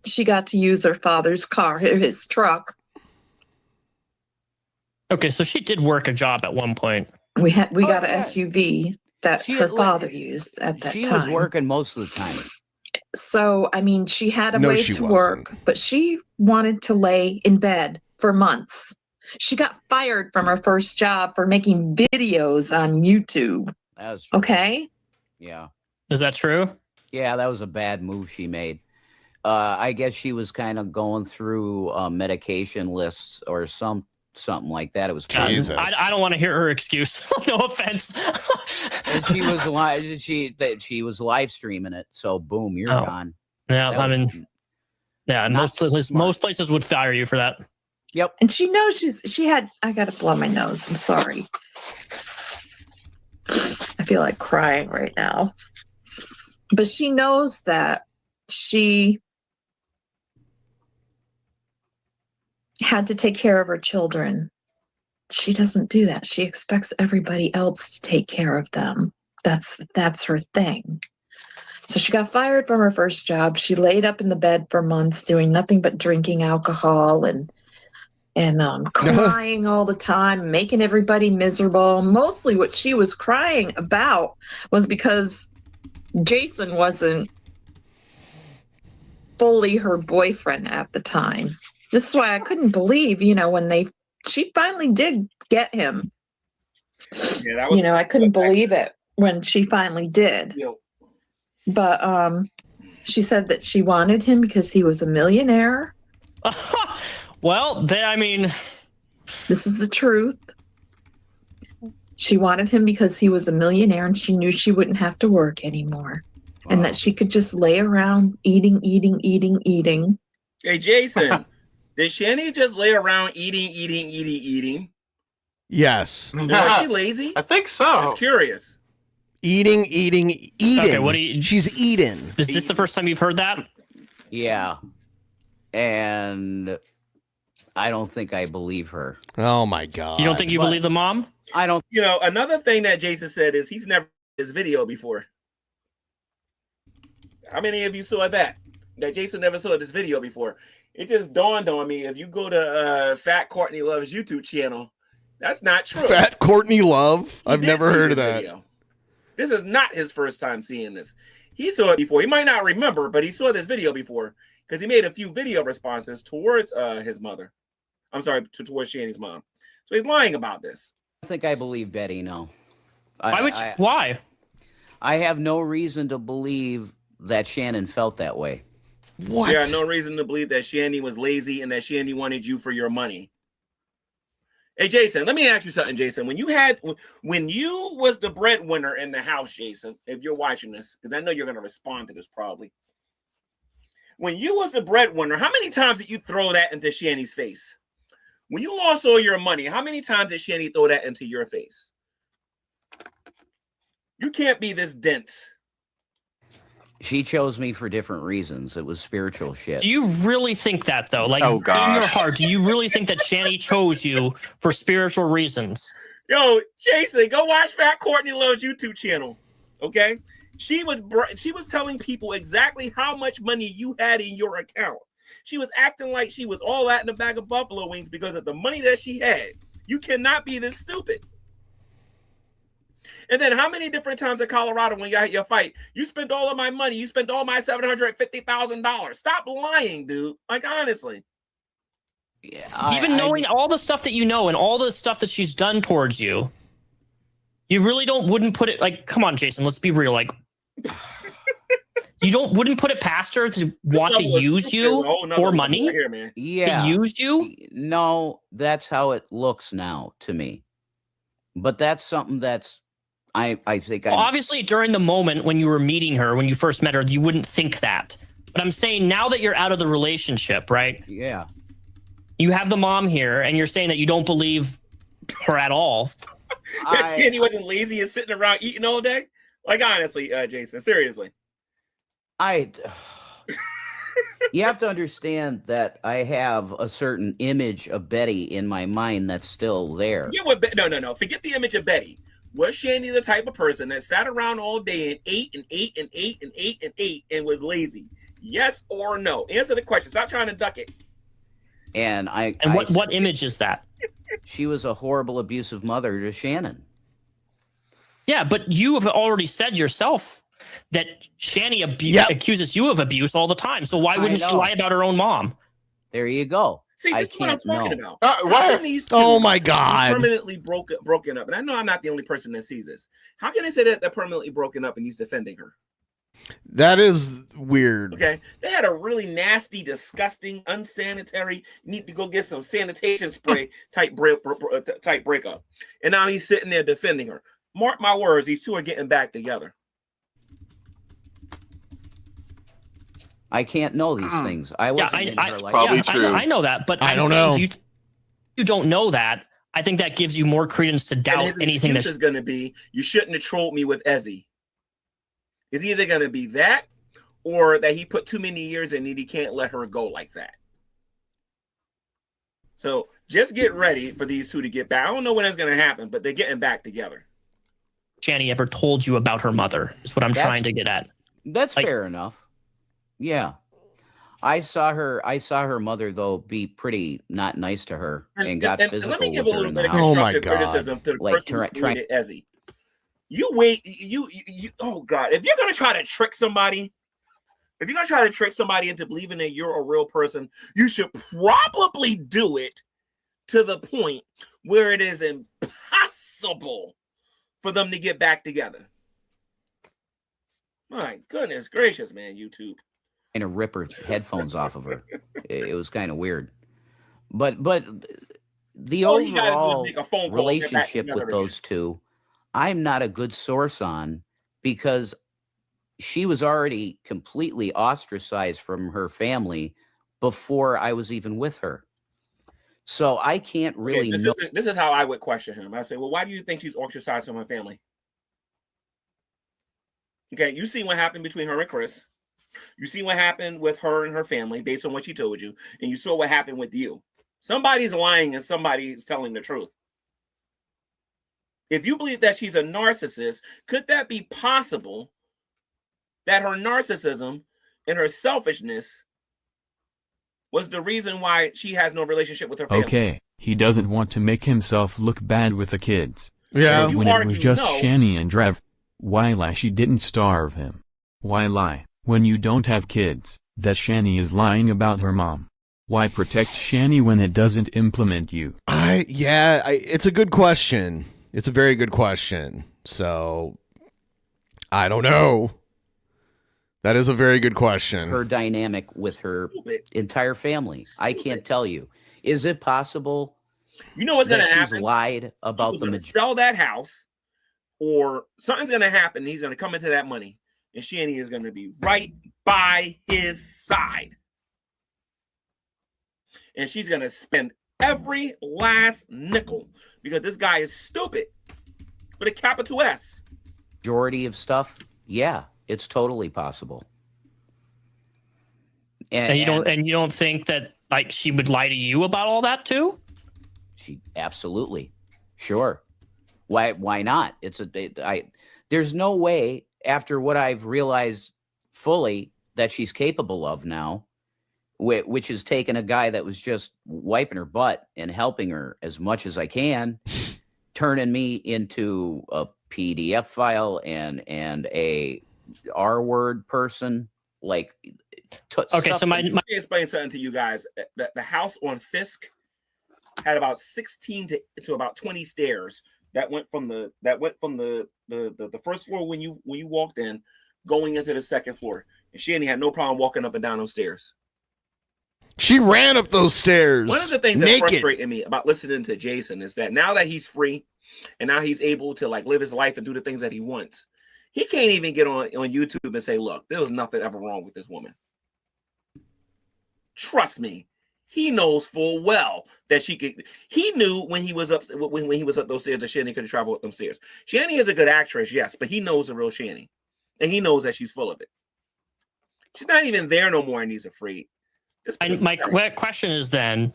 she got to use her father's car, his truck. Okay, so she did work a job at one point. We got an SUV that her father used at that time. She was working most of the time. So, I mean, she had a way to work, but she wanted to lay in bed for months. She got fired from her first job for making videos on YouTube. That was true. Okay? Yeah. Is that true? Yeah, that was a bad move she made. I guess she was kind of going through medication lists or something like that. It was Jesus. I don't want to hear her excuse. No offense. And she was live streaming it, so boom, you're gone. Yeah, I mean, yeah, and most places would fire you for that. Yep. And she knows she had. I gotta blow my nose. I'm sorry. I feel like crying right now. But she knows that she had to take care of her children. She doesn't do that. She expects everybody else to take care of them. That's her thing. So she got fired from her first job. She laid up in the bed for months doing nothing but drinking alcohol and crying all the time, making everybody miserable. Mostly what she was crying about was because Jason wasn't fully her boyfriend at the time. This is why I couldn't believe, when she finally did get him. Yeah, that was, I couldn't believe it when she finally did. Yeah. But she said that she wanted him because he was a millionaire. Well, this is the truth. She wanted him because he was a millionaire and she knew she wouldn't have to work anymore. Wow. And that she could just lay around eating. Hey, Jason, did Shani just lay around eating? Yes. Was she lazy? I think so. I was curious. Eating. Okay, she's eating. Is this the first time you've heard that? Yeah. And I don't think I believe her. Oh my God. You don't think you believe the mom? I don't. Another thing that Jason said is he's never seen this video before. How many of you saw that Jason never saw this video before? It just dawned on me. If you go to Fat Courtney Love's YouTube channel, that's not true. Fat Courtney Love? I've never heard of that. Video. This is not his first time seeing this. He saw it before. He might not remember, but he saw this video before because he made a few video responses towards his mother. I'm sorry, towards Shani's mom. So he's lying about this. I think I believe Betty. No. Why? I have no reason to believe that Shannon felt that way. What? Yeah, no reason to believe that Shani was lazy and that Shani wanted you for your money. Hey, Jason, let me ask you something, Jason. When you was the breadwinner in the house, Jason, if you're watching this, because I know you're going to respond to this probably. When you was the breadwinner, how many times did you throw that into Shani's face? When you lost all your money, how many times did Shani throw that into your face? You can't be this dense. She chose me for different reasons. It was spiritual shit. Do you really think that, though? Like, in your heart, do you really think that Shani chose you for spiritual reasons? Yo, Jason, go watch Fat Courtney Love's YouTube channel, okay? She was telling people exactly how much money you had in your account. She was acting like she was all that in a bag of buffalo wings because of the money that she had. You cannot be this stupid. And then how many different times in Colorado when you had your fight, you spent all of my money, you spent all my $750,000. Stop lying, dude. Like, honestly. Yeah, Even knowing all the stuff that you know and all the stuff that she's done towards you, you really wouldn't put it, like, come on, Jason, let's be real. Like, wouldn't put it past her to want to use you for money? Right here, man. Yeah. To use you? No, that's how it looks now to me. But that's something that's, I think obviously during the moment when you were meeting her, when you first met her, you wouldn't think that. But I'm saying now that you're out of the relationship, right? Yeah. You have the mom here, and you're saying that you don't believe her at all. That Shanny wasn't lazy and sitting around eating all day. Like honestly, Jason, seriously. You have to understand that I have a certain image of Betty in my mind that's still there. Yeah, no. Forget the image of Betty. Was Shandy the type of person that sat around all day and ate and ate and ate and ate and ate and was lazy? Yes or no? Answer the question. Stop trying to duck it. And what image is that? She was a horrible, abusive mother to Shannon. Yeah, but you have already said yourself that Shanny accuses you of abuse all the time. So why wouldn't she lie about her own mom? There you go. See, this is what I'm talking about. Oh my God! Permanently broken up, and I know I'm not the only person that sees this. How can they say that they're permanently broken up and he's defending her? That is weird. Okay, they had a really nasty, disgusting, unsanitary. Need to go get some sanitation spray type breakup, and now he's sitting there defending her. Mark my words, these two are getting back together. I can't know these things. I wasn't in her life. Probably true. I know that, but I don't know. You don't know that. I think that gives you more credence to doubt anything. His excuse is going to be, you shouldn't have trolled me with Ezzy. It's either going to be that, or that he put too many years in and he can't let her go like that. So just get ready for these two to get back. I don't know when it's going to happen, but they're getting back together. Shanny ever told you about her mother? Is what I'm trying to get at. That's fair enough. Yeah, I saw her mother though be pretty not nice to her and got physical. Let me give a with her little in bit the of house. constructive criticism to the person who created Ezzy. You wait, you. Oh God! If you're gonna try to trick somebody, into believing that you're a real person, you should probably do it to the point where it is impossible for them to get back together. My goodness gracious, man! YouTube. And to rip her headphones off of her. It was kind of weird. But the overall relationship with those two, I'm not a good source on, because she was already completely ostracized from her family before I was even with her. So I can't really know. This is how I would question him. I say, well, why do you think she's ostracized from her family? Okay, you see what happened between her and Chris. You see what happened with her and her family based on what she told you, and you saw what happened with you. Somebody's lying and somebody's telling the truth. If you believe that she's a narcissist, could that be possible that her narcissism and her selfishness was the reason why she has no relationship with her family? Okay, he doesn't want to make himself look bad with the kids. Yeah. But when it was just Shanny and Drev, why lie she didn't starve him? Why lie? When you don't have kids, that Shanny is lying about her mom. Why protect Shanny when it doesn't implement you? It's a good question. It's a very good question. So, I don't know. That is a very good question. Her dynamic with her entire family. I can't tell you. Is it possible? You know what's going to happen? She's lied about the sell that house, or something's going to happen. He's going to come into that money. And Shanny is going to be right by his side. And she's going to spend every last nickel because this guy is stupid with a capital S. Majority of stuff, yeah, it's totally possible. And you don't think that like she would lie to you about all that too? She absolutely, sure. Why not? There's no way, after what I've realized fully that she's capable of now, which is taking a guy that was just wiping her butt and helping her as much as I can, turning me into a PDF file and a R-word person. Like, okay, so let me explain something to you guys. The house on Fisk had about 16 to about 20 stairs that went from the first floor when you walked in, going into the second floor. And Shanny had no problem walking up and down those stairs. She ran up those stairs. One of the things that frustrated me about listening to Jason is that now that he's free and now he's able to like live his life and do the things that he wants, he can't even get on YouTube and say, look, there was nothing ever wrong with this woman. Trust me, he knows full well that she could. He knew when he was up when he was up those stairs that Shanny could travel up them stairs. Shanny is a good actress, yes, but he knows the real Shanny, and he knows that she's full of it. She's not even there no more, and he's afraid. My question is then,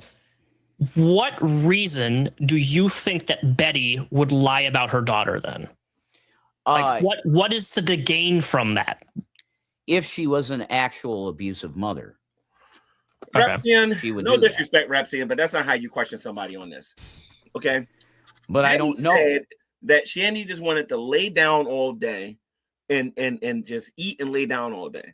what reason do you think that Betty would lie about her daughter then? Like, what is to gain from that? If she was an actual abusive mother. Repsian, she would no do that. disrespect, Repsian, but that's not how you question somebody on this. Okay? But Betty I don't know. said that Shanny just wanted to lay down all day and just eat and lay down all day.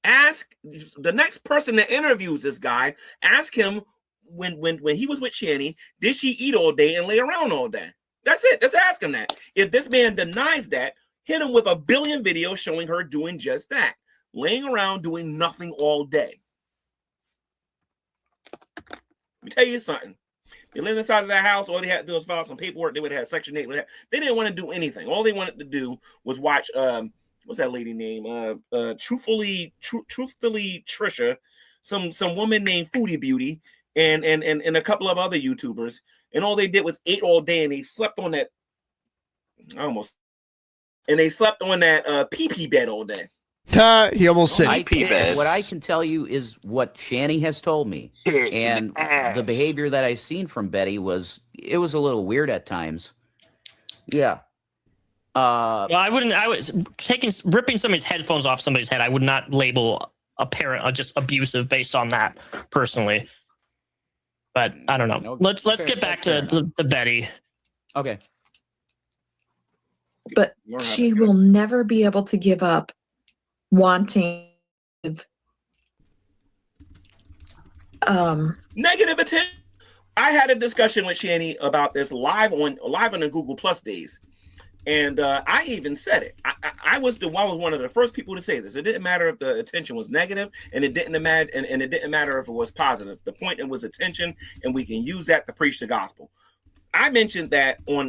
Ask the next person that interviews this guy, ask him when he was with Shanny, did she eat all day and lay around all day? That's it. Just ask him that. If this man denies that, hit him with a billion videos showing her doing just that. Laying around doing nothing all day. Let me tell you something. They lived inside of that house. All they had to do was file some paperwork. They would have had Section 8. They didn't want to do anything. All they wanted to do was watch, what's that lady name? Truthfully Trisha, some woman named Foodie Beauty, and a couple of other YouTubers. And all they did was ate all day, and they slept on that, they slept on that pee-pee bed all day. He almost said what I can tell you is what Shanny has told me, and the behavior that I've seen from Betty was a little weird at times. Yeah. Well, I was ripping somebody's headphones off somebody's head. I would not label a parent just abusive based on that personally. But I don't know. Let's get back to the Betty. Okay. But she will never be able to give up wanting negative attention. I had a discussion with Shanny about this live on the Google Plus days, and I even said it. I was one of the first people to say this. It didn't matter if the attention was negative, and it didn't matter, and it didn't matter if it was positive. The point it was attention, and we can use that to preach the gospel. I mentioned that on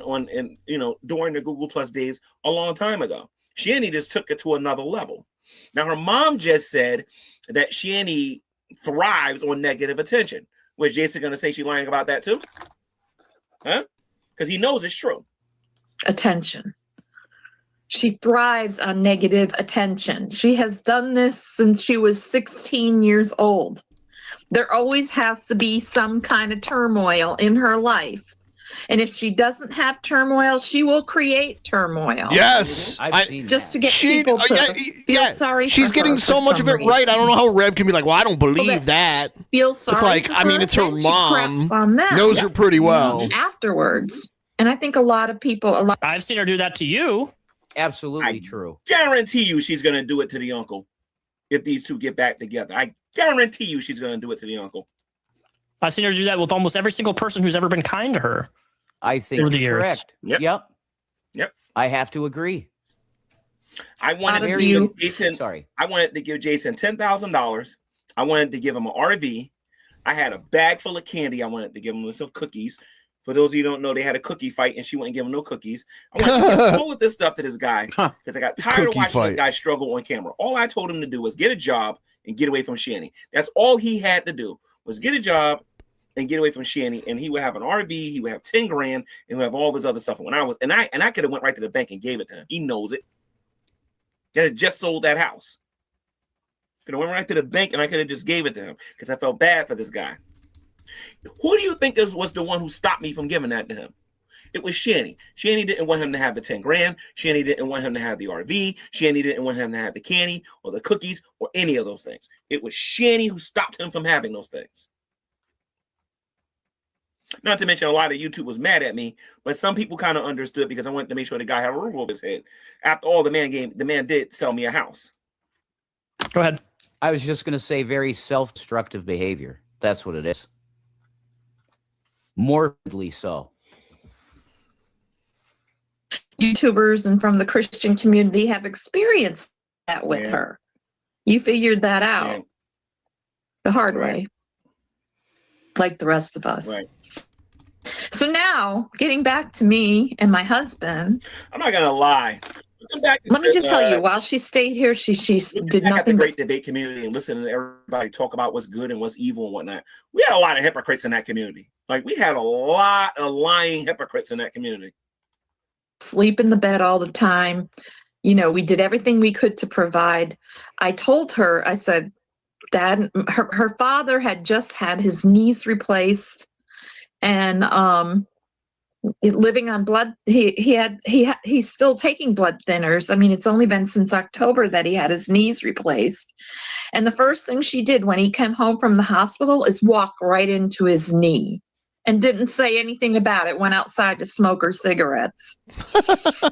during the Google Plus days a long time ago. Shanny just took it to another level. Now, her mom just said that Shanny thrives on negative attention. Was Jason going to say she's lying about that too? Huh? Because he knows it's true. Attention. She thrives on negative attention. She has done this since she was 16 years old. There always has to be some kind of turmoil in her life. And if she doesn't have turmoil, she will create turmoil. Yes. Just to get people to feel sorry for she's getting her so for much some of it reason. right. I don't know how Rev can be like, well, I don't believe that. Feel sorry It's like, for I mean, her, it's her then she mom. craps on them. Knows her pretty well. Afterwards. And I think a lot of people... I've seen her do that to you. Absolutely true. Guarantee you she's going to do it to the uncle if these two get back together. I guarantee you she's going to do it to the uncle. I've seen her do that with almost every single person who's ever been kind to her. I think over the you're years. correct. Yep. I have to agree. I wanted to give Jason. I wanted to give Jason $10,000. I wanted to give him an RV. I had a bag full of candy. I wanted to give him some cookies. For those of you who don't know, they had a cookie fight, and she wouldn't give him no cookies. I wanted to give all of this stuff to this guy because I got tired of watching this guy struggle on camera. All I told him to do was get a job and get away from Shanny. That's all he had to do was get a job and get away from Shanny, and he would have an RV, he would have 10 grand, and he would have all this other stuff. And I could have went right to the bank and gave it to him. He knows it. He had just sold that house. Could have went right to the bank, and I could have just gave it to him because I felt bad for this guy. Who do you think was the one who stopped me from giving that to him? It was Shanny. Shanny didn't want him to have the 10 grand. Shanny didn't want him to have the RV. Shanny didn't want him to have the candy or the cookies or any of those things. It was Shanny who stopped him from having those things. Not to mention a lot of YouTube was mad at me, but some people kind of understood because I wanted to make sure the guy had a roof over his head. After all, the man did sell me a house. Go ahead. I was just going to say very self-destructive behavior. That's what it is. Morbidly so. YouTubers and from the Christian community have experienced that with her. You figured that out the hard way, like the rest of us. Right. So now, getting back to me and my husband. I'm not going to lie. Let me just tell you, while she stayed here, she did I got the nothing great but debate community and listening to everybody talk about what's good and what's evil and whatnot. We had a lot of hypocrites in that community. Like we had a lot of lying hypocrites in that community. sleep in the bed all the time. You know, we did everything we could to provide. I told her, I said, Dad, her father had just had his knees replaced, and living on blood. He's still taking blood thinners. I mean, it's only been since October that he had his knees replaced. And the first thing she did when he came home from the hospital is walk right into his knee and didn't say anything about it. Went outside to smoke her cigarettes.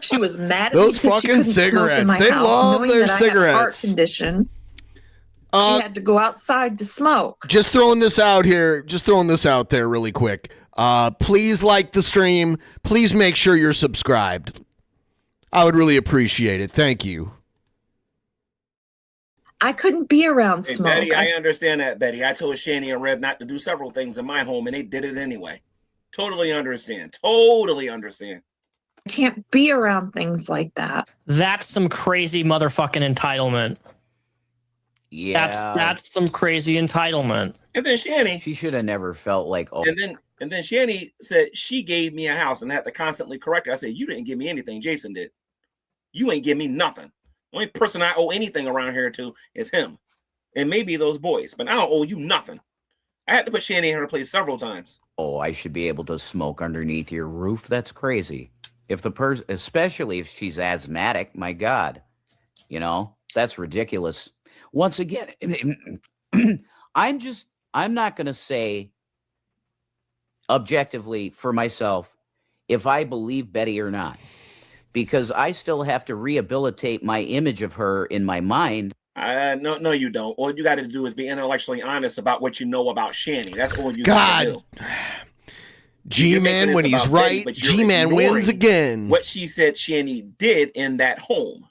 She was mad at me Those because she fucking couldn't smoke in cigarettes. my They house, love knowing their that I had a heart cigarettes. condition. She had to go outside to smoke. Just throwing this out here. Just throwing this out there really quick. Please like the stream. Please make sure you're subscribed. I would really appreciate it. Thank you. I couldn't be around Hey, smoke. Betty, I understand that, Betty. I told Shani and Rev not to do several things in my home, and they did it anyway. Totally understand. Totally understand. I can't be around things like that. That's some crazy motherfucking entitlement. Yeah. That's some crazy entitlement. And then Shani, she should have never felt like, oh, and then Shani said she gave me a house and had to constantly correct her. I said, you didn't give me anything. Jason did. You ain't give me nothing. The only person I owe anything around here to is him, and maybe those boys. But I don't owe you nothing. I had to put Shani in her place several times. oh, I should be able to smoke underneath your roof. That's crazy. If the person, especially if she's asthmatic, my God, you know, that's ridiculous. Once again, I'm not going to say objectively for myself if I believe Betty or not, because I still have to rehabilitate my image of her in my mind. No, you don't. All you got to do is be intellectually honest about what you know about Shani. That's all you got to do. G-Man, when he's right, G-Man wins again. What she said Shani did in that home.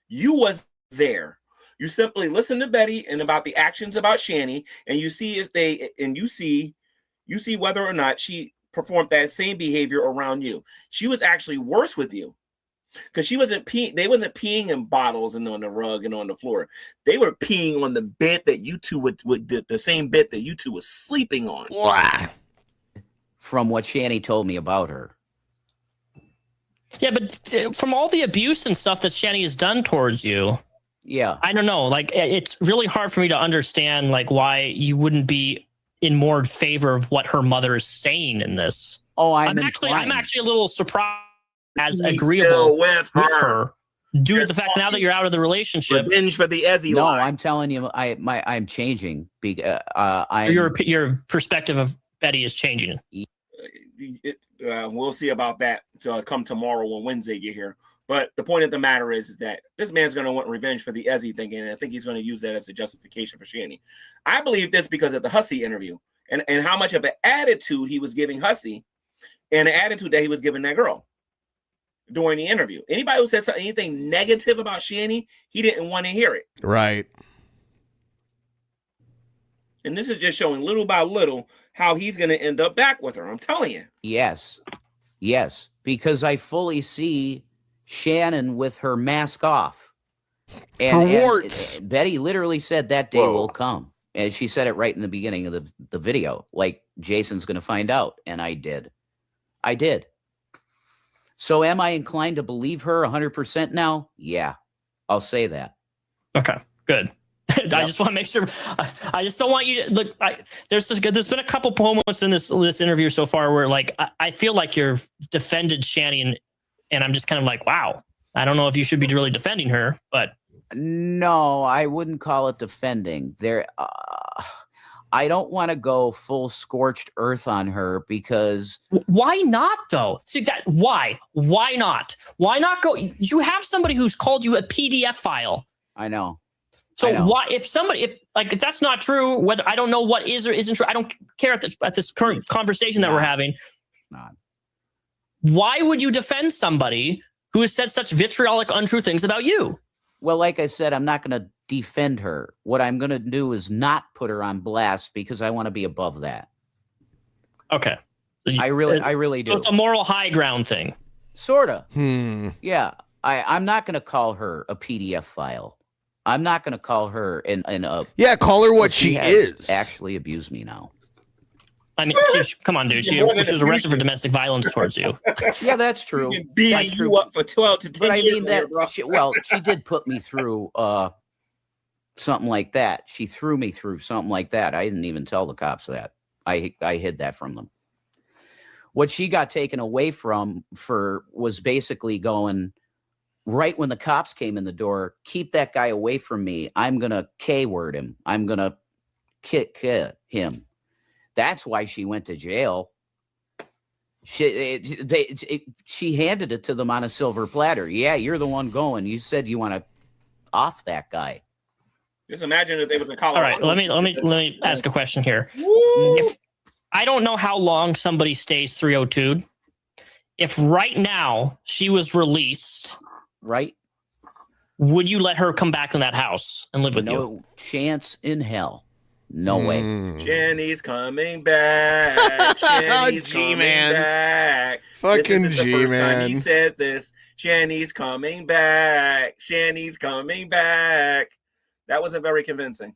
You was there. You simply listen to Betty and about the actions about Shani, and you see if they, and you see whether or not she performed that same behavior around you. She was actually worse with you, because she wasn't peeing. They wasn't peeing in bottles and on the rug and on the floor. They were peeing on the bed that you two would the same bed that you two was sleeping on. Wow. From what Shani told me about her. Yeah, but from all the abuse and stuff that Shani has done towards you, yeah, I don't know. Like, it's really hard for me to understand, like, why you wouldn't be in more favor of what her mother is saying in this. Oh, I'm actually a little surprised as agreeable with her due to the fact now that you're out of the relationship. Revenge for the Ezzy No, lie. I'm telling you, I'm changing. Your perspective of Betty is changing. We'll see about that come tomorrow when Wednesday get here. But the point of the matter is that this man's going to want revenge for the Ezzy thing, and I think he's going to use that as a justification for Shani. I believe this because of the Hussey interview and how much of an attitude he was giving Hussey and the attitude that he was giving that girl during the interview. Anybody who says anything negative about Shani, he didn't want to hear it. Right. And this is just showing little by little how he's going to end up back with her. I'm telling you. Yes, because I fully see Shannon with her mask off. And Betty literally said that day will come. And she said it right in the beginning of the video. Like, Jason's going to find out. And I did. So am I inclined to believe her 100% now? Yeah, I'll say that. Okay, good. I just want to make sure. I just don't want you to look. There's been a couple moments in this interview so far where, like, I feel like you've defended Shani, and I'm just kind of like, wow. I don't know if you should be really defending her, but no, I wouldn't call it defending. I don't want to go full scorched earth on her because why not though? See that why not? Why not go? You have somebody who's called you a PDF file. I know. So why, if that's not true, whether I don't know what is or isn't true, I don't care at this current conversation that we're having. Why would you defend somebody who has said such vitriolic, untrue things about you? Well, like I said, I'm not going to defend her. What I'm going to do is not put her on blast because I want to be above that. Okay. I really do. It's a moral high ground thing. Sorta. Hmm. Yeah. I'm not going to call her a PDF file. I'm not going to call her call her what she is. Actually abused me now. I mean, come on, dude. She was arrested for domestic violence towards you. Yeah, that's true. Beating you up for 12 to 10 but I years mean later, bro. she did put me through something like that. She threw me through something like that. I didn't even tell the cops that. I hid that from them. What she got taken away from was basically going right when the cops came in the door, keep that guy away from me. I'm going to K-word him. I'm going to kick him. That's why she went to jail. She handed it to them on a silver platter. Yeah, you're the one going. You said you want to off that guy. Just imagine if they was in Colorado. All right, let me ask a question here. If I don't know how long somebody stays 302. If right now she was released, right, would you let her come back in that house and live with you? No chance in hell. No way. Jenny's coming back. Jenny's coming back. Fucking this isn't the first time G-Man. he said this. Jenny's coming back. Jenny's coming back. That wasn't very convincing.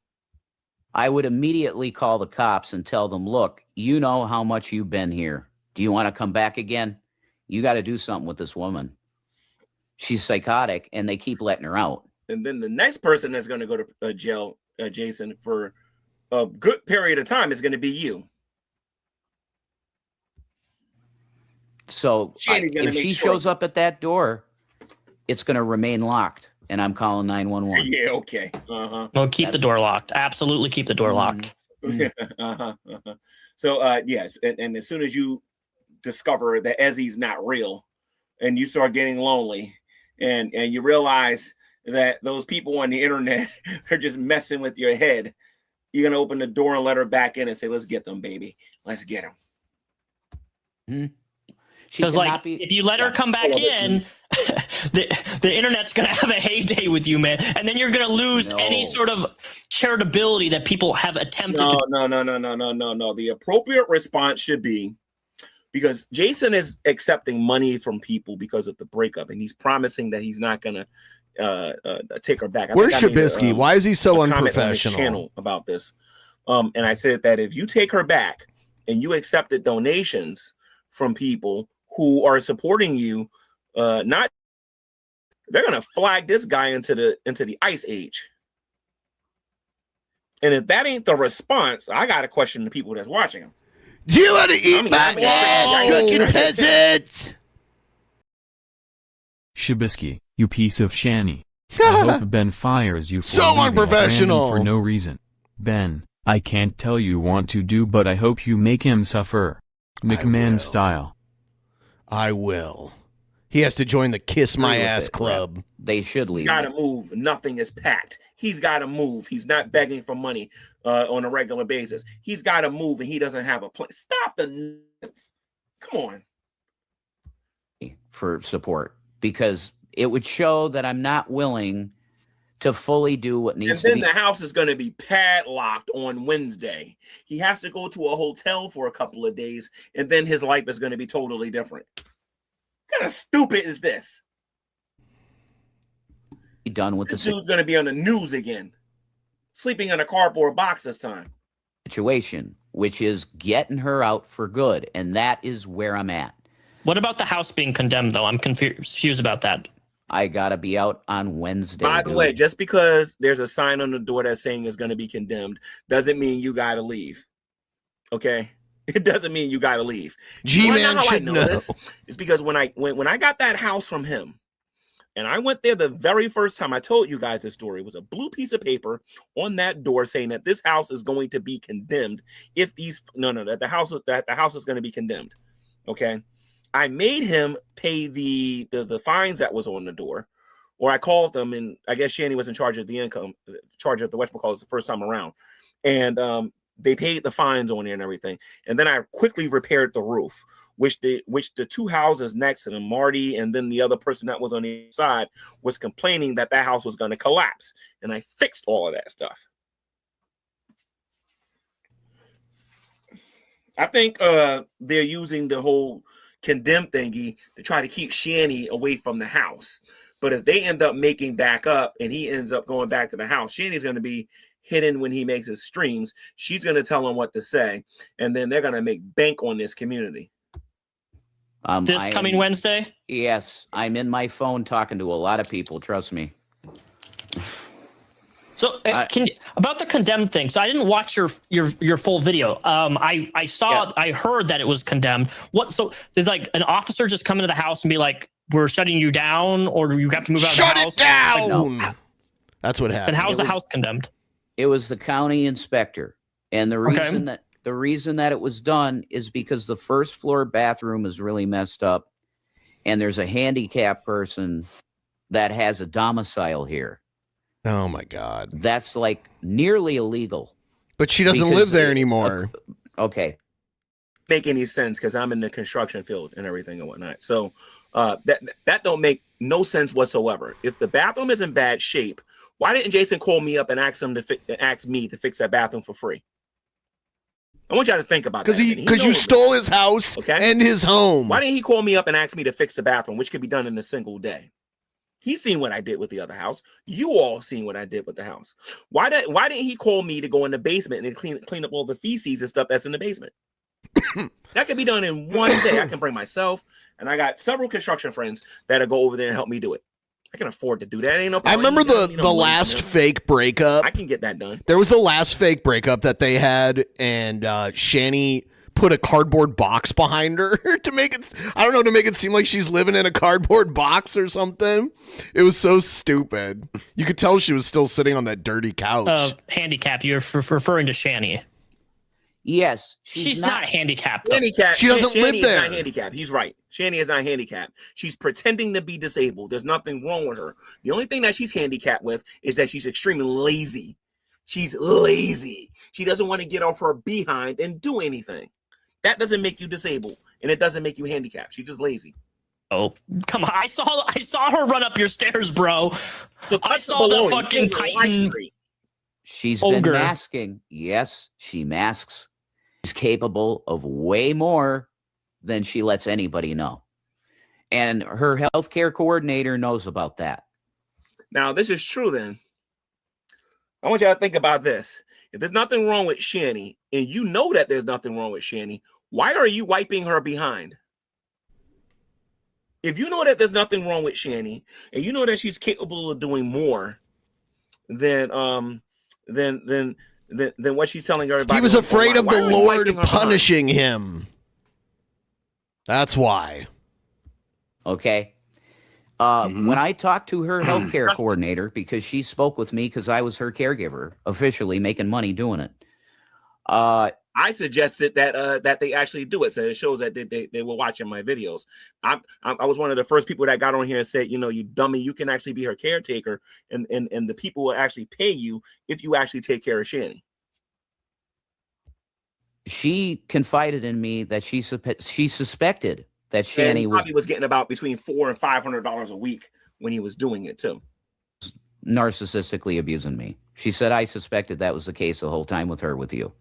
I would immediately call the cops and tell them, look, you know how much you've been here. Do you want to come back again? You got to do something with this woman. She's psychotic, and they keep letting her out. And then the next person that's going to go to jail, Jason, for a good period of time is going to be you. So if she shows up at that door, it's going to remain locked, and I'm calling 911. Yeah, okay. Well, keep the door locked. Absolutely keep the door locked. So, yes, and as soon as you discover that Ezzy's not real, and you start getting lonely, and you realize that those people on the internet are just messing with your head, you're going to open the door and let her back in and say, let's get them, baby. Let's get them. Mm-hmm. Because, like, if you let her come back in, the internet's going to have a heyday with you, man. And then you're going to lose any sort of charitability that people have attempted to. No. The appropriate response should be, because Jason is accepting money from people because of the breakup, and he's promising that he's not going to take her back. Where's Shabisky? Why is he so unprofessional? Channel about this. And I said that if you take her back and you accepted donations from people who are supporting you, they're gonna flag this guy into the ice age. And if that ain't the response, I gotta question the people that's watching him. Do you want to eat my Drunken Peasants? Shabisky, you piece of Shani. I hope Ben fires you for So leaving unprofessional. for no reason. Ben, I can't tell you what to do, but I hope you make him suffer. McMahon style. I will. He has to join the Kiss My Ass Club. They should leave. He's got to move. Nothing is packed. He's got to move. He's not begging for money on a regular basis. He's got to move, and he doesn't have a plan. Stop the nuts. Come on. For support, because it would show that I'm not willing to fully do what needs to be. And then the house is going to be padlocked on Wednesday. He has to go to a hotel for a couple of days, and then his life is going to be totally different. What kind of stupid is this? Be done with this dude's going to be on the news again, sleeping in a cardboard box this time. Situation, which is getting her out for good, and that is where I'm at. What about the house being condemned, though? I'm confused about that. I gotta be out on Wednesday. By the way, just because there's a sign on the door that's saying it's going to be condemned doesn't mean you got to leave. Okay, it doesn't mean you got to leave. G-Man should know. This? It's because when I got that house from him, and I went there the very first time, I told you guys this story. It was a blue piece of paper on that door saying that this house is going to be condemned if these that the house is going to be condemned. Okay. I made him pay the fines that was on the door, or I called them, and I guess Shani was in charge of the whatchamacallit the first time around, and they paid the fines on there and everything. And then I quickly repaired the roof, which the two houses next to them, Marty and then the other person that was on the side, was complaining that house was going to collapse, and I fixed all of that stuff. I think they're using the whole condemn thingy to try to keep Shani away from the house. But if they end up making back up and he ends up going back to the house, Shanny's going to be hidden when he makes his streams. She's going to tell him what to say, and then they're going to make bank on this community. This coming Wednesday? Yes, I'm in my phone talking to a lot of people. Trust me. So about the condemned thing. So I didn't watch your full video. I saw, I heard that it was condemned. What? So there's like an officer just come into the house and be like, "We're shutting you down," or you have to move out of the house. Shut it down. Like, no. That's what happened. And how's the house condemned? It was the county inspector, and the reason that it was done is because the first floor bathroom is really messed up, and there's a handicapped person that has a domicile here. Oh my God. That's like nearly illegal. But she doesn't live there anymore. Okay. Make any sense because I'm in the construction field and everything and whatnot. So that don't make no sense whatsoever. If the bathroom is in bad shape, why didn't Jason call me up and ask me to fix that bathroom for free? I want y'all to think about that. Because you stole his house and his home. Why didn't he call me up and ask me to fix the bathroom, which could be done in a single day? He's seen what I did with the other house. You all seen what I did with the house. Why didn't he call me to go in the basement and clean up all the feces and stuff that's in the basement? That could be done in one day. I can bring myself, and I got several construction friends that'll go over there and help me do it. I can afford to do that. Ain't no problem. I remember the last fake breakup. I can get that done. There was the last fake breakup that they had, and Shanny put a cardboard box behind her to make it seem like she's living in a cardboard box or something. It was so stupid. You could tell she was still sitting on that dirty couch. Handicap, you're referring to Shanny. Yes. She's not handicapped. Handicapped. She doesn't Shanny live there. Is not handicapped. He's right. Shanny is not handicapped. She's pretending to be disabled. There's nothing wrong with her. The only thing that she's handicapped with is that she's extremely lazy. She's lazy. She doesn't want to get off her behind and do anything. That doesn't make you disabled, and it doesn't make you handicapped. She's just lazy. Oh, come on. I saw her run up your stairs, bro. So I saw the fucking Titan. She's ogre. been masking. Yes, she masks. She's capable of way more than she lets anybody know. And her healthcare coordinator knows about that. Now, this is true then. I want y'all to think about this. If there's nothing wrong with Shanny, and you know that there's nothing wrong with Shanny, why are you wiping her behind? If you know that there's nothing wrong with Shanny, and you know that she's capable of doing more than what she's telling everybody. He was afraid of the Lord punishing behind? him. That's why. Okay. When I talked to her healthcare coordinator, because she spoke with me because I was her caregiver, officially making money doing it. I suggested that they actually do it, so it shows that they were watching my videos. I was one of the first people that got on here and said, you dummy, you can actually be her caretaker, and the people will actually pay you if you actually take care of Shanny. She confided in me that she suspected that Shanny was getting about between $400 and $500 a week when he was doing it too. Narcissistically abusing me. She said, I suspected that was the case the whole time with you.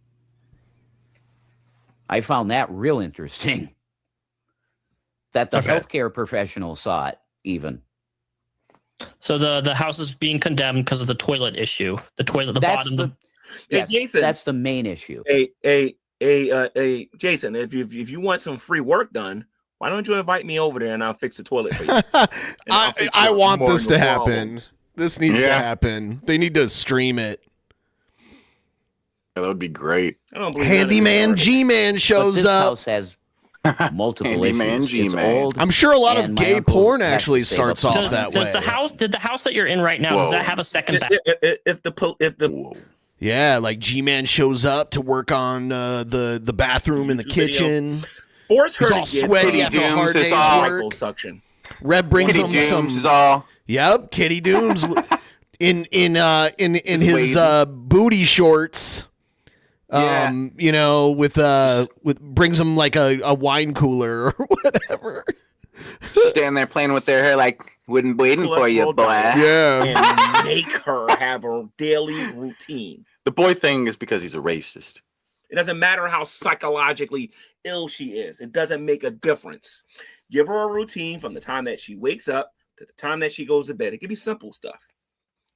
I found that real interesting. That the healthcare professional saw it even. So the house is being condemned because of the toilet issue. The toilet, Yes, Jason, that's the main issue. Jason, if you want some free work done, why don't you invite me over there and I'll fix the toilet for you? I want this to happen. This needs to happen. They need to stream it. Yeah, that would be great. I don't believe Handyman G-Man shows up. House has multiple Handyman issues. It's G-Man. old, I'm sure a lot of and my gay uncle porn has to actually save starts up off that way. Did the house that you're in right now, does that have a second bath? Yeah, like G-Man shows up to work on the bathroom in the kitchen. Force her He's all sweaty after a hard day's work. Suction. Red brings Kitty him Dooms some. Yep, Kitty Dooms in his booty shorts. With brings him like a wine cooler or whatever. Stand there playing with their hair like waiting for you, boy. Yeah. And make her have a daily routine. The boy thing is because he's a racist. It doesn't matter how psychologically ill she is. It doesn't make a difference. Give her a routine from the time that she wakes up, to the time that she goes to bed. It can be simple stuff.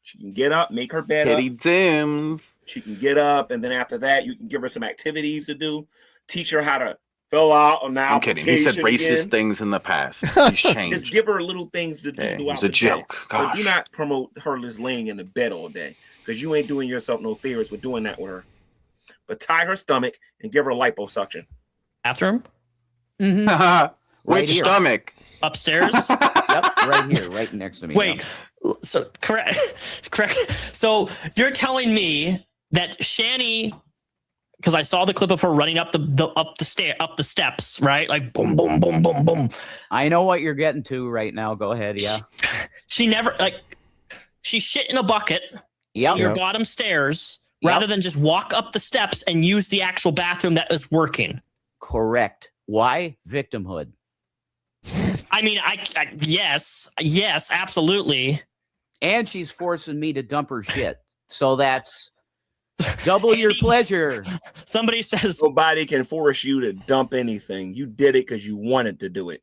She can get up, make her bed Kitty up. dim. She can get up, and then after that, you can give her some activities to do. Teach her how to fill out an I'm kidding. He said racist again. things in the past. He's changed. Just give her little things to do. It throughout was a the joke. day. Gosh. But do not promote her just laying in the bed all day, because you ain't doing yourself no favors with doing that with her. But tie her stomach and give her liposuction. Bathroom? Right Which here. stomach? Upstairs? Yep, right here, right next to me. Wait, so correct. So you're telling me that Shani, because I saw the clip of her running up the steps, right? Like boom, boom, boom, boom, boom. I know what you're getting to right now. Go ahead, yeah. She never she shit in a bucket. Yep. Your bottom stairs, rather than just walk up the steps and use the actual bathroom that is working. Correct. Why? Victimhood. I mean, yes, absolutely. And she's forcing me to dump her shit. So that's double your pleasure. Somebody says nobody can force you to dump anything. You did it because you wanted to do it.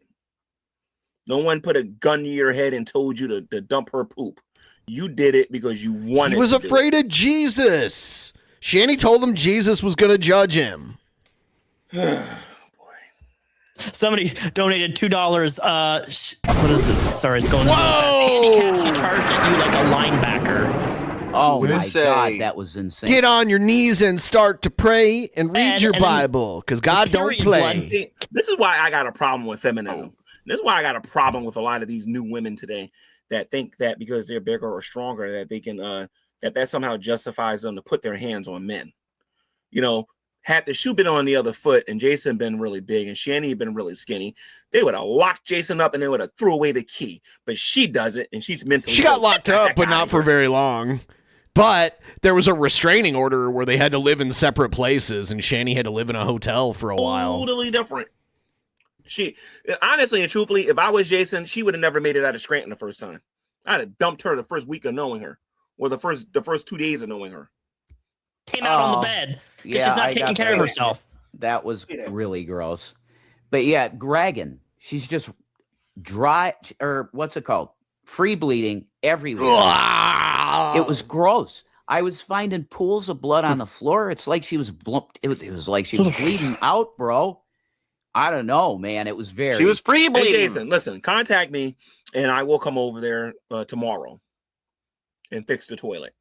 No one put a gun to your head and told you to dump her poop. You did it because you wanted. He was to afraid of Jesus. Shani told him Jesus was going to judge him. Somebody donated $2. What is it? Sorry, it's going. Whoa! Handicap. She charged at you like a linebacker. Oh my God, that was insane. Get on your knees and start to pray and read your Bible, because God don't play. This is why I got a problem with feminism. This is why I got a problem with a lot of these new women today that think that because they're bigger or stronger that they can that somehow justifies them to put their hands on men. You know, had the shoe been on the other foot and Jason been really big and Shani had been really skinny, they would have locked Jason up and they would have threw away the key. But she does it, and she's mentally. She got locked up, but not for very long. But there was a restraining order where they had to live in separate places, and Shani had to live in a hotel for a while. Totally different. She honestly and truthfully, if I was Jason, she would have never made it out of Scranton the first time. I'd have dumped her the first week of knowing her, or the first 2 days of knowing her. Came out on the bed because she's not taking care of herself. That was really gross. But yeah, Gragan, she's just dry, or what's it called? Free bleeding everywhere. It was gross. I was finding pools of blood on the floor. It's like she was it was like she was bleeding out, bro. I don't know, man. It was very. She was free bleeding. Hey, Jason, listen, contact me, and I will come over there tomorrow and fix the toilet.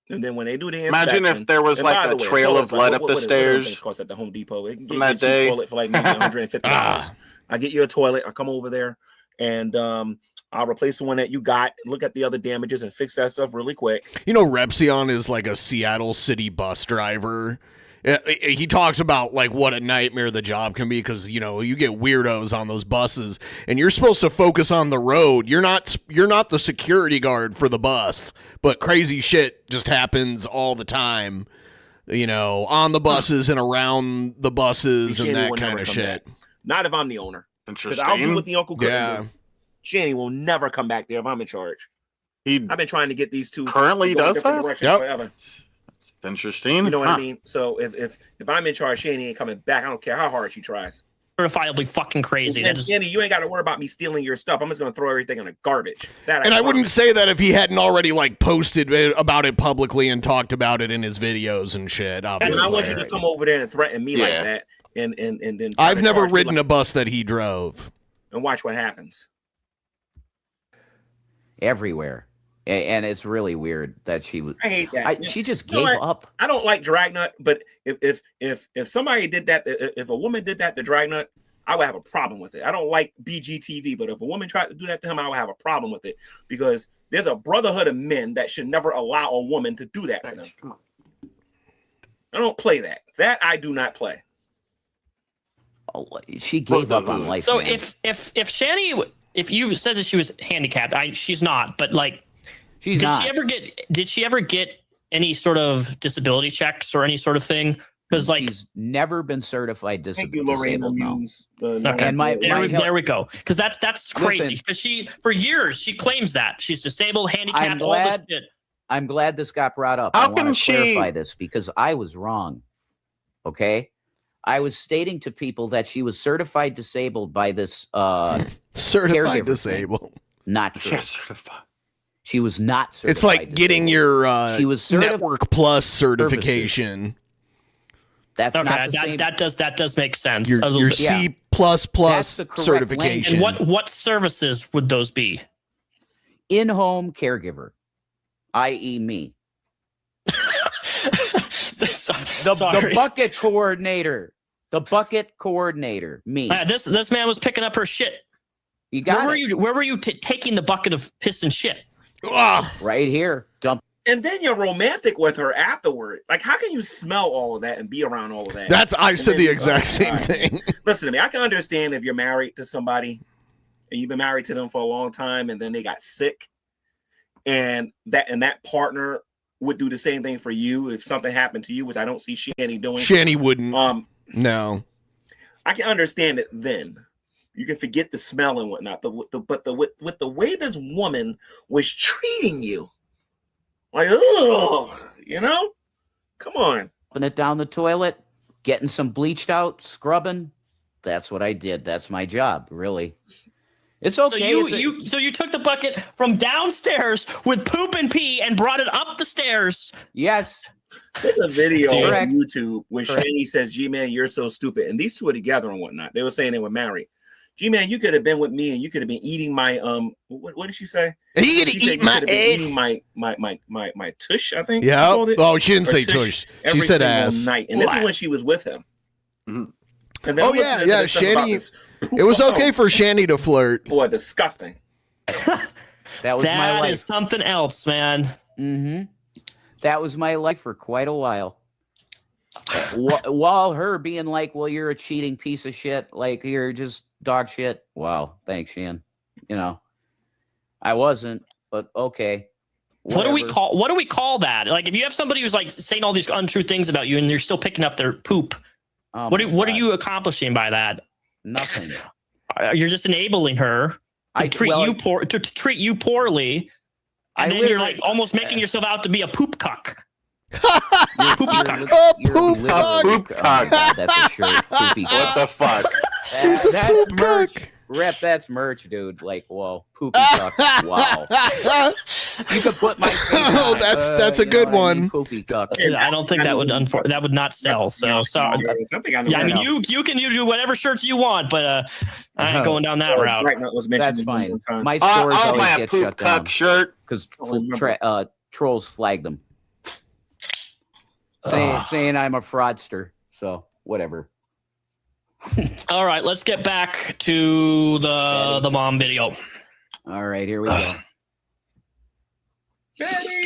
And then when they do the inspection, imagine if there was like a trail of blood up the stairs. Cost at the Home Depot. It can get that you a day. toilet for like maybe $150. I get you a toilet. I come over there, and I'll replace the one that you got. Look at the other damages and fix that stuff really quick. You know, Repsion is like a Seattle city bus driver. He talks about like what a nightmare the job can be because, you know, you get weirdos on those buses and you're supposed to focus on the road. You're not the security guard for the bus, but crazy shit just happens all the time, you know, on the buses and around the buses and that kind of shit. Back. Not if I'm the owner. Interesting. I'll do what the uncle couldn't Yeah. do. Shani will never come back there if I'm in charge. I've been trying to get these two currently does that. Forever. Interesting. You know what I mean? So if I'm in charge, Shani ain't coming back. I don't care how hard she tries. Certifiably fucking crazy. And Shani, you ain't got to worry about me stealing your stuff. I'm just going to throw everything in the garbage. And I wouldn't say that if he hadn't already like posted about it publicly and talked about it in his videos and shit. Obviously. And I want you to come over there and threaten me like that. And then I've never ridden a bus that he drove. And watch what happens. Everywhere. And it's really weird that she was. I hate that. She just gave up. I don't like Dragnet, but if somebody did that, if a woman did that to Dragnet, I would have a problem with it. I don't like BGTV, but if a woman tried to do that to him, I would have a problem with it because there's a brotherhood of men that should never allow a woman to do that to them. I don't play that. That I do not play. Oh, she gave up on life. So man. if Shani, if you said that she was handicapped, she's not, but like. She's not. Did she ever get any sort of disability checks or any sort of thing? Because like she's never been certified disabled. Okay, And there we go. Because that's crazy. Because she for years she claims that she's disabled, handicapped, all this shit. I'm glad this got brought up. How I want can to she clarify this because I was wrong. Okay, I was stating to people that she was certified disabled by this certified caregiver disabled. thing. Not true. Yes, certified. She was not certified. It's like getting your she was Network Plus certification. That's okay, not the same. That does make sense. Your C++ certification. And what services would those be? In-home caregiver, i.e. me. The bucket coordinator. The bucket coordinator, me. This man was picking up her shit. You got Where were you taking the bucket of piss and shit? Right here. Dump. And then you're romantic with her afterward. Like, how can you smell all of that and be around all of that? I said the exact same thing. Listen to me. I can understand if you're married to somebody and you've been married to them for a long time and then they got sick, and that partner would do the same thing for you if something happened to you, which I don't see Shani doing. Shani wouldn't. No. I can understand it then. You can forget the smell and whatnot, but with the way this woman was treating you, like, come on. Putting it down the toilet, getting some bleached out, scrubbing. That's what I did. That's my job, really. It's okay. So you took the bucket from downstairs with poop and pee and brought it up the stairs. Yes. There's a video on YouTube when Shani says, G-Man, you're so stupid. And these two are together and whatnot. They were saying they were married. G-Man, you could have been with me and you could have been eating my what did she say? He could have eaten my egg. Eating my tush, I think. Yeah. Oh, she didn't say tush. She said ass. Night. And this is when she was with him. Mm-hmm. And then yeah. Shani. It was okay for Shani to flirt. Boy, disgusting. That was my life. That is something else, man. Mm-hmm. That was my life for quite a while. While her being like, well, you're a cheating piece of shit. Like, you're just dog shit. Wow. Thanks, Shan. I wasn't, but okay. Whatever. What do we call that? Like, if you have somebody who's like saying all these untrue things about you and you're still picking up their poop, what are you accomplishing by that? Nothing. You're just enabling her to treat you poorly, and then you're like almost making yourself out to be a poop cuck. Poopy cuck. Poop cuck. That's a shirt. Poopy cuck. What the fuck? That's merch. Rep, that's merch, dude. Like, whoa, poopy cuck. Wow. You could put my face on it. That's a good one. I mean? Poopy cuck. I don't think that would not sell. So sorry. You can do whatever shirts you want, but I ain't going down that route. That's fine. My stores always get shut down shirt because trolls flagged them, saying I'm a fraudster. So whatever. All right, let's get back to the mom video. All right, here we go.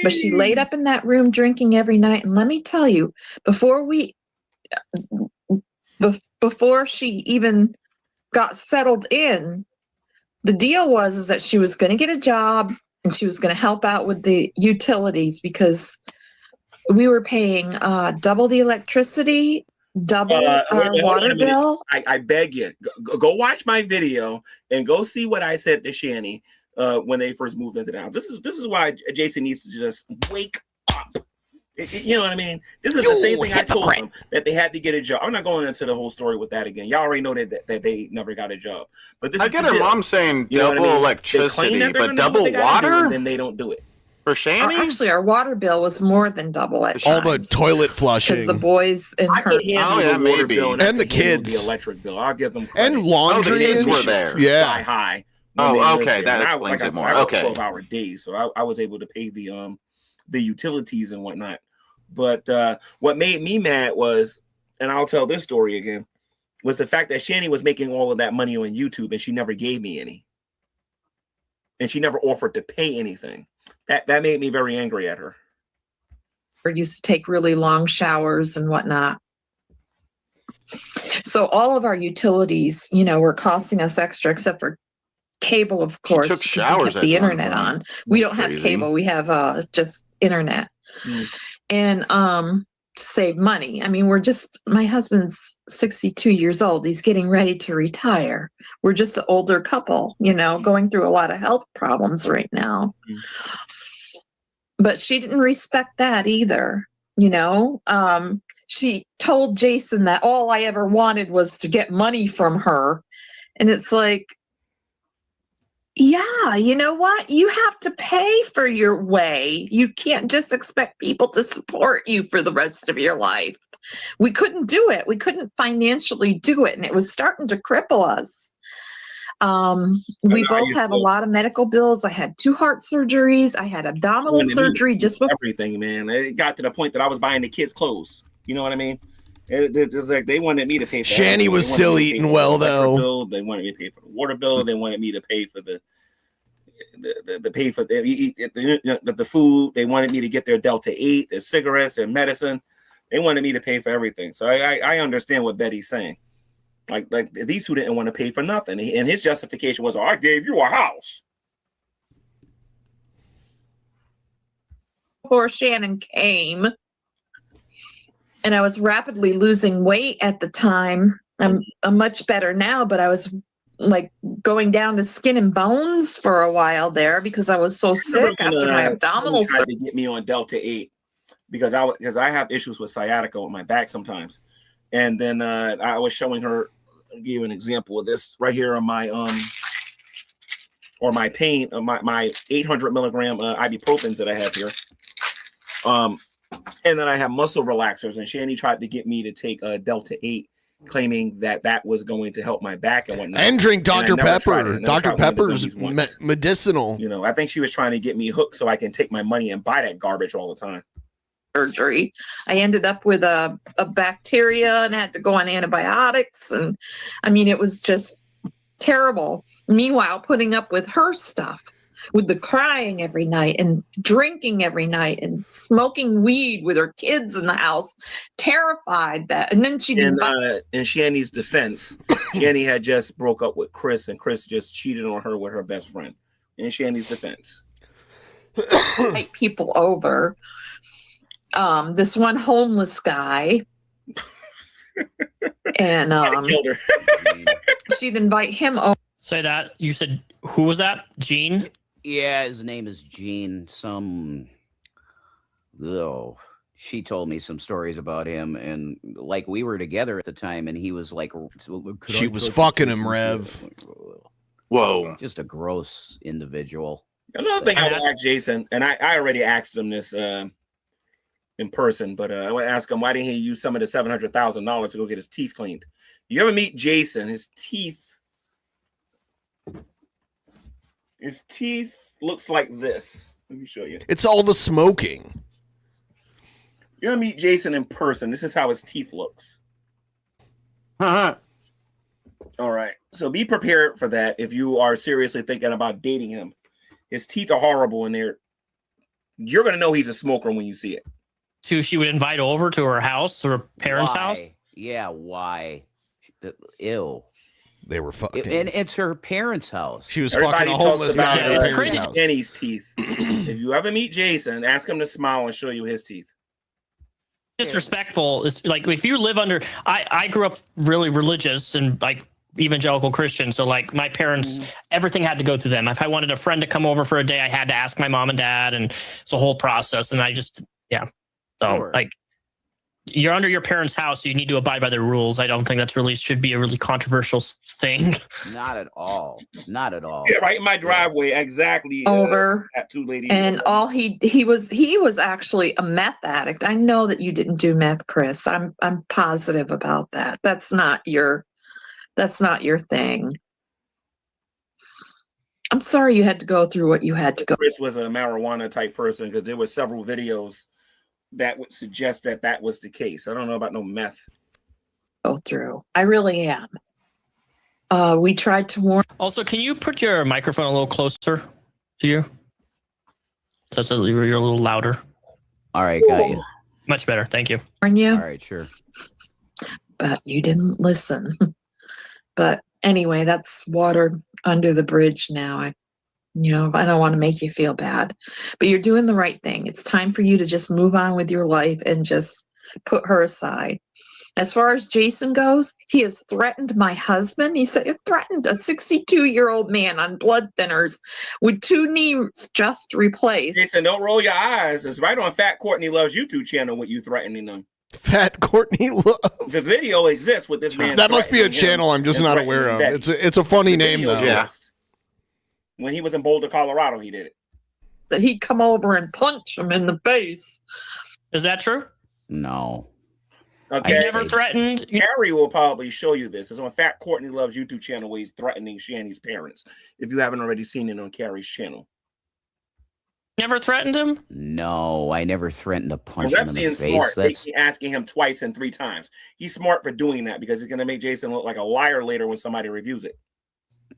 But she laid up in that room drinking every night, and let me tell you, before she even got settled in, the deal was that she was going to get a job and she was going to help out with the utilities because we were paying double the electricity, double our water bill. I beg you, go watch my video and go see what I said to Shani when they first moved into the house. This is why Jason needs to just wake up. You know what I mean? This is the same thing I told them, that they had to get a job. I'm not going into the whole story with that again. Y'all already know that they never got a job. But this I get her mom saying double electricity, but double water? Then they don't do it. For Shani? Actually, our water bill was more than double at all the toilet flushing. Because the boys and her, maybe, and the kids, the electric bill. I'll give them credit. And laundry. The kids were there. Yeah, sky high. Oh, okay, that explains it more. Okay, 12-hour days, so I was able to pay the utilities and whatnot. But what made me mad was, and I'll tell this story again, was the fact that Shani was making all of that money on YouTube and she never gave me any, and she never offered to pay anything. That made me very angry at her. or used to take really long showers and whatnot. So all of our utilities, were costing us extra, except for cable, of course. Took showers. We kept the internet on. We don't have cable. We have just internet. And to save money. I mean, my husband's 62 years old. He's getting ready to retire. We're just an older couple, going through a lot of health problems right now. But she didn't respect that either. She told Jason that all I ever wanted was to get money from her. And it's like, Yeah, you know what? You have to pay for your way. You can't just expect people to support you for the rest of your life. We couldn't do it. We couldn't financially do it, and it was starting to cripple us. We both have a lot of medical bills. I had 2 heart surgeries. I had abdominal surgery just before everything, man. It got to the point that I was buying the kids clothes. You know what I mean? It was like they wanted me to pay for Shanny was still eating well, though. Bill. They wanted me to pay for the water bill. They wanted me to pay for the pay for the food. They wanted me to get their Delta 8, their cigarettes, their medicine. They wanted me to pay for everything. So I understand what Betty's saying. Like these two didn't want to pay for nothing. And his justification was, I gave you a house. Before Shannon came, and I was rapidly losing weight at the time. I'm much better now, but I was like going down to skin and bones for a while there because I was so sick after my abdominal surgery. Tried to get me on Delta 8 because I have issues with sciatica with my back sometimes. And then I was showing her, I'll give you an example of this right here on my or my pain, my 800 milligram ibuprofens that I have here. And then I have muscle relaxers, and Shanny tried to get me to take Delta 8, claiming that was going to help my back and whatnot. And drink Dr. Pepper. Dr. Pepper's medicinal. You know, I think she was trying to get me hooked so I can take my money and buy that garbage all the time. Surgery. I ended up with a bacteria and had to go on antibiotics. And I mean, it was just terrible. Meanwhile, putting up with her stuff, with the crying every night and drinking every night and smoking weed with her kids in the house, terrified that. And then she didn't. In Shanny's defense, Shanny had just broke up with Chris, and Chris just cheated on her with her best friend. In Shanny's defense, invite people over. This one homeless guy, and killed her. She'd invite him over. Say that. You said, who was that? Gene? Yeah, his name is Gene. She told me some stories about him, and like we were together at the time, and he was like, she was fucking him, Rev. Whoa. Just a gross individual. Another thing I would ask Jason, and I already asked him this in person, but I would ask him, why didn't he use some of the $700,000 to go get his teeth cleaned? You ever meet Jason? His teeth looks like this. Let me show you. It's all the smoking. You're gonna meet Jason in person. This is how his teeth looks. All right. So be prepared for that if you are seriously thinking about dating him. His teeth are horrible, and you're gonna know he's a smoker when you see it. So she would invite over to her house or her parents' house? Yeah, why? Ew. They were fucking. And it's her parents' house. She was fucking a homeless guy at her parents' house. Jenny's teeth. If you ever meet Jason, ask him to smile and show you his teeth. Disrespectful. It's like if you live under. I grew up really religious and like evangelical Christian, so like my parents, everything had to go through them. If I wanted a friend to come over for a day, I had to ask my mom and dad, and it's a whole process. And I just, yeah. So Sure. like, you're under your parents' house, so you need to abide by their rules. I don't think that's really should be a really controversial thing. Not at all. Not at all. Yeah, right in my driveway, exactly. Over at two ladies. And all he was actually a meth addict. I know that you didn't do meth, Chris. I'm positive about that. That's not your thing. I'm sorry you had to go through what you had to go. Chris was a marijuana type person because there were several videos that would suggest that was the case. I don't know about no meth. Go through. I really am. We tried to warn. Also, can you put your microphone a little closer to you? So you're a little louder. All right, got you. Much better. Thank you. Warn you. All right, sure. But you didn't listen. But anyway, that's water under the bridge now. I don't want to make you feel bad, but you're doing the right thing. It's time for you to just move on with your life and just put her aside. As far as Jason goes, he has threatened my husband. He said he threatened a 62-year-old man on blood thinners with 2 knees just replaced. Jason, don't roll your eyes. It's right on Fat Courtney Loves YouTube channel with you threatening them. Fat Courtney Love. The video exists with this man. That must be a channel I'm just not aware of. It's a funny name though. Yeah. When he was in Boulder, Colorado, he did it. That he'd come over and punch him in the face. Is that true? No. Okay. I never threatened. Harry will probably show you this. It's on Fat Courtney Loves YouTube channel where he's threatening Shanny's parents. If you haven't already seen it on Carrie's channel. Never threatened him? No, I never threatened to punch him in the face. Smart. They keep asking him twice and 3 times. He's smart for doing that because it's going to make Jason look like a liar later when somebody reviews it.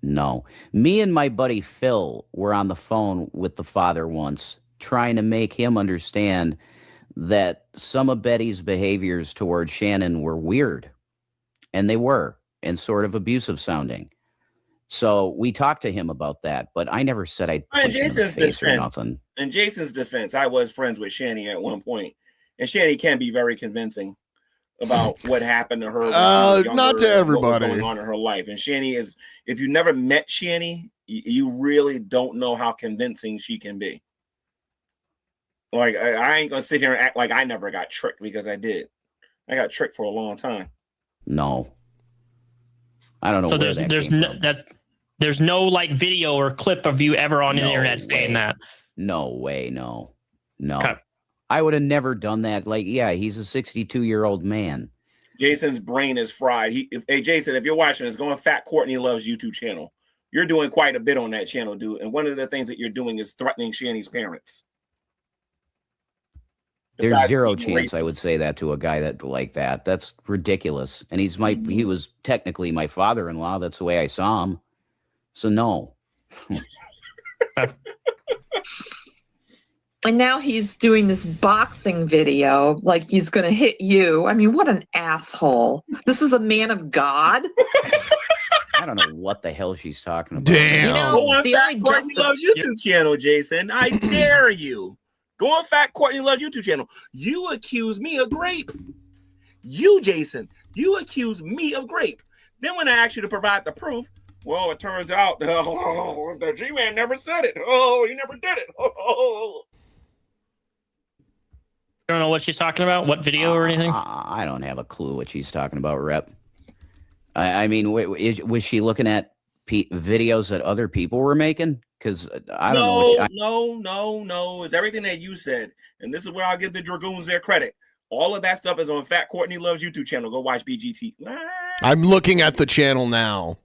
No. Me and my buddy Phil were on the phone with the father once, trying to make him understand that some of Betty's behaviors towards Shannon were weird. And they were, and sort of abusive sounding. So we talked to him about that, but I never said I'd punch him in the face or nothing. In Jason's defense, I was friends with Shanny at one point, and Shanny can be very convincing about what happened to her. Not to everybody. What was going on in her life, and Shanny is. If you never met Shanny, you really don't know how convincing she can be. Like I ain't gonna sit here and act like I never got tricked because I did. I got tricked for a long time. No. I don't know. So where there's no like video or clip of you ever on the internet saying that. No way, no. Okay. I would have never done that. Like, yeah, he's a 62-year-old man. Jason's brain is fried. Hey, Jason, if you're watching this, go on Fat Courtney Loves YouTube channel. You're doing quite a bit on that channel, dude. And one of the things that you're doing is threatening Shanny's parents. There's Besides zero being chance I would say that to a guy that like that. That's ridiculous. And he was technically my father-in-law. That's the way I saw him. So no. And now he's doing this boxing video, like he's going to hit you. I mean, what an asshole. This is a man of God. I don't know what the hell she's talking about. Damn. You know, Go on the Fat only Courtney Loves YouTube channel, Jason. I dare you. Go on Fat Courtney Loves YouTube channel. You accuse me of grape. You, Jason, you accuse me of grape. Then when I ask you to provide the proof, well, it turns out the G-Man never said it. Oh, he never did it. Oh. I don't know what she's talking about. What video or anything? I don't have a clue what she's talking about, Rep. I mean, was she looking at videos that other people were making? Because I don't know. No. It's everything that you said. And this is where I'll give the Dragoons their credit. All of that stuff is on Fat Courtney Loves YouTube channel. Go watch BGT. I'm looking at the channel now.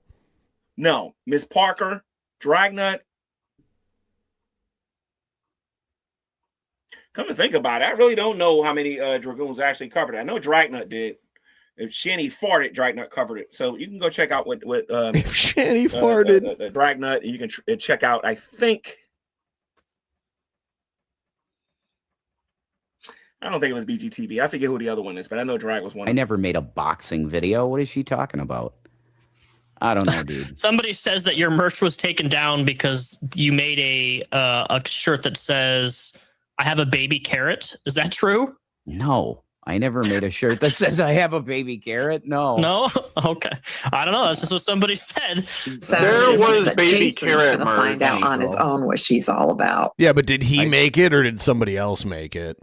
No. Miss Parker, Dragnut. Come to think about it, I really don't know how many Dragoons actually covered it. I know Dragnut did. If Shanny farted, Dragnut covered it. So you can go check out what if Shanny farted, Dragnut, you can check out. I think I don't think it was BGTV. I forget who the other one is, but I know Drag was one. I never made a boxing video. What is she talking about? I don't know, dude. Somebody says that your merch was taken down because you made a shirt that says "I have a baby carrot." Is that true? No. I never made a shirt that says I have a baby carrot. No. No? Okay. I don't know. That's just what somebody said. There was baby Jason's carrot gonna find out on his own what she's all about. Yeah, but did he make it or did somebody else make it?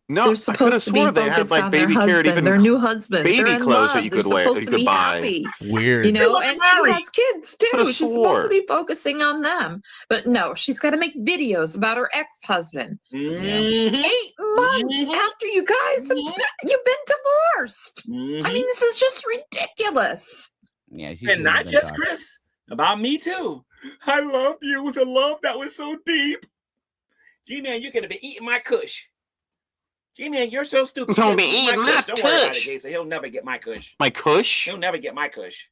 No, They're supposed to be focused on their husband, their new husband, baby they're in clothes love. that you They're could wear, supposed you to could be buy. happy. Weird. You know, and she has kids too. Could've She's swore. supposed to be focusing on them. But no, she's got to make videos about her ex-husband. 8 months after you guys have you've been divorced. I mean, this is just ridiculous. Yeah, and not just Chris, about me too. I loved you with a love that was so deep. G-Man, you're gonna be eating my kush. G-Man, you're so stupid. You're gonna be eating my Don't worry about it, kush. Jason. He'll never get my kush. My kush? He'll never get my kush.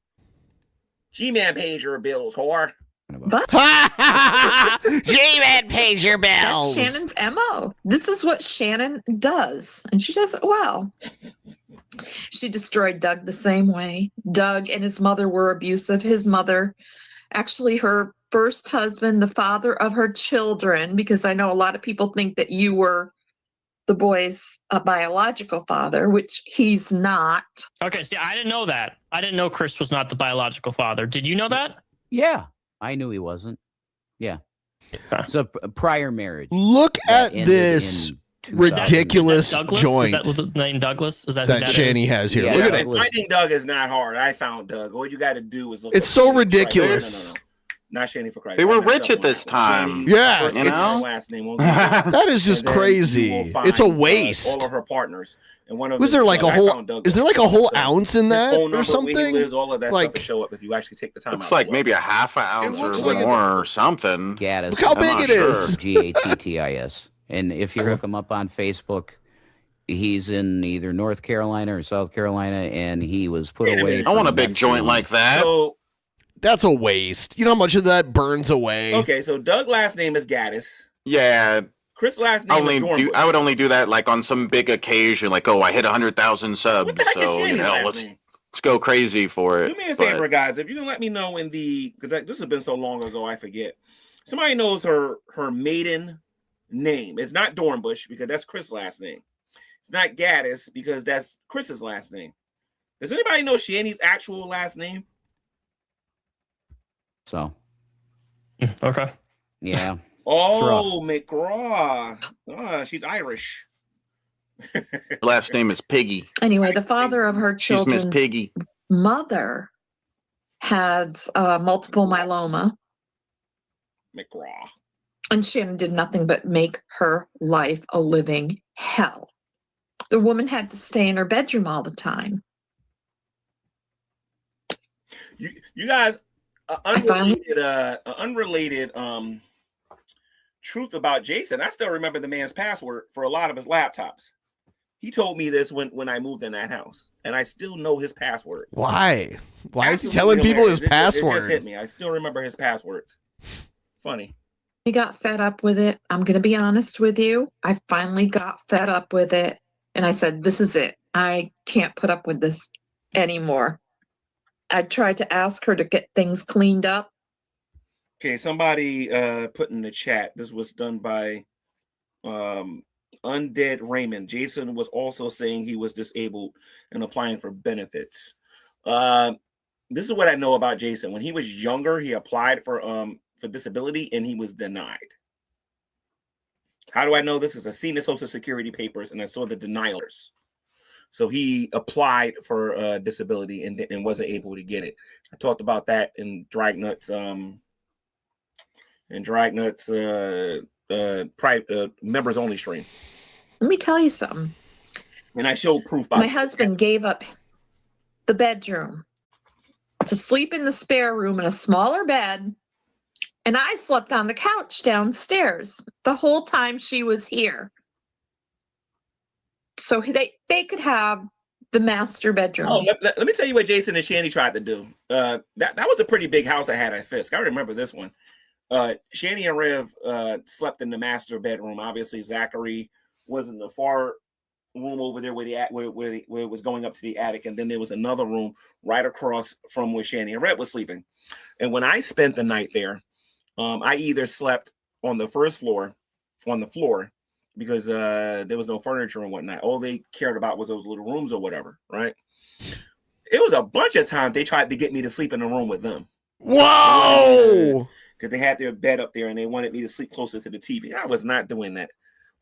G-Man pays your bills, whore. But G-Man pays your bills. that's Shannon's MO. This is what Shannon does, and she does it well. She destroyed Doug the same way. Doug and his mother were abusive. His mother, actually her first husband, the father of her children, because I know a lot of people think that you were the boy's biological father, which he's not. Okay, see, I didn't know that. I didn't know Chris was not the biological father. Did you know that? Yeah, I knew he wasn't. Yeah. It's a prior marriage. Look at this ridiculous Douglas? joint Is that the name Douglas? Is that that Shanny has here. Yeah, Look at it. Finding Doug is not hard. I found Doug. All you got to do is look. It's up so his ridiculous. price. Not Shanny for Christ. They were rich at this time. Yeah, you know, last name won't that is just crazy. It's a waste. All of her partners, and one of was there like a whole? Is there like a whole ounce in that phone number, or something? Where he lives, all of that like, stuff will show up if you actually take the time. It's like maybe a half an ounce or like more or something. Gaddis. Look how big it is. Gattis. And if you look him up on Facebook, he's in either North Carolina or South Carolina, and he was put away. I want a big joint like that. So that's a waste. You know how much of that burns away? Okay, so Doug last name is Gaddis. Yeah. Chris last name is Dornbush. I would only do that like on some big occasion, like, oh, I hit 100,000 subs. What the heck is so Shanny's last name? let's go crazy for it. Do me a favor, guys. If you can let me know in the, because this has been so long ago, I forget. Somebody knows her maiden name. It's not Dornbush because that's Chris' last name. It's not Gaddis because that's Chris's last name. Does anybody know Shanny's actual last name? So. Okay. Yeah. Oh, McGraw. Oh, she's Irish. Her last name is Piggy. Anyway, the father of her She's Miss children's Piggy. mother had multiple myeloma. McGraw. And Shannon did nothing but make her life a living hell. The woman had to stay in her bedroom all the time. You guys, unrelated truth about Jason. I still remember the man's password for a lot of his laptops. He told me this when I moved in that house, and I still know his password. Why? Why is he Absolutely telling people his hilarious. It just password? hit me. I still remember his passwords. Funny. I got fed up with it. I'm going to be honest with you. I finally got fed up with it. And I said, this is it. I can't put up with this anymore. I tried to ask her to get things cleaned up. Okay, somebody put in the chat. This was done by Undead Raymond. Jason was also saying he was disabled and applying for benefits. This is what I know about Jason. When he was younger, he applied for disability and he was denied. How do I know this? Because I seen the Social Security papers and I saw the denials. So he applied for disability and wasn't able to get it. I talked about that in Dragnut's private members only stream. Let me tell you something. And I showed proof. My husband gave up the bedroom to sleep in the spare room in a smaller bed. And I slept on the couch downstairs the whole time she was here. So they could have the master bedroom. Oh, let me tell you what Jason and Shanny tried to do. That was a pretty big house I had at Fisk. I remember this one. Shanny and Rev slept in the master bedroom. Obviously, Zachary was in the far room over there where it was going up to the attic, and then there was another room right across from where Shanny and Rev was sleeping. And when I spent the night there, I either slept on the first floor, on the floor, because there was no furniture and whatnot. All they cared about was those little rooms or whatever, right? It was a bunch of times they tried to get me to sleep in a room with them. Whoa! Because they had their bed up there and they wanted me to sleep closer to the TV. I was not doing that.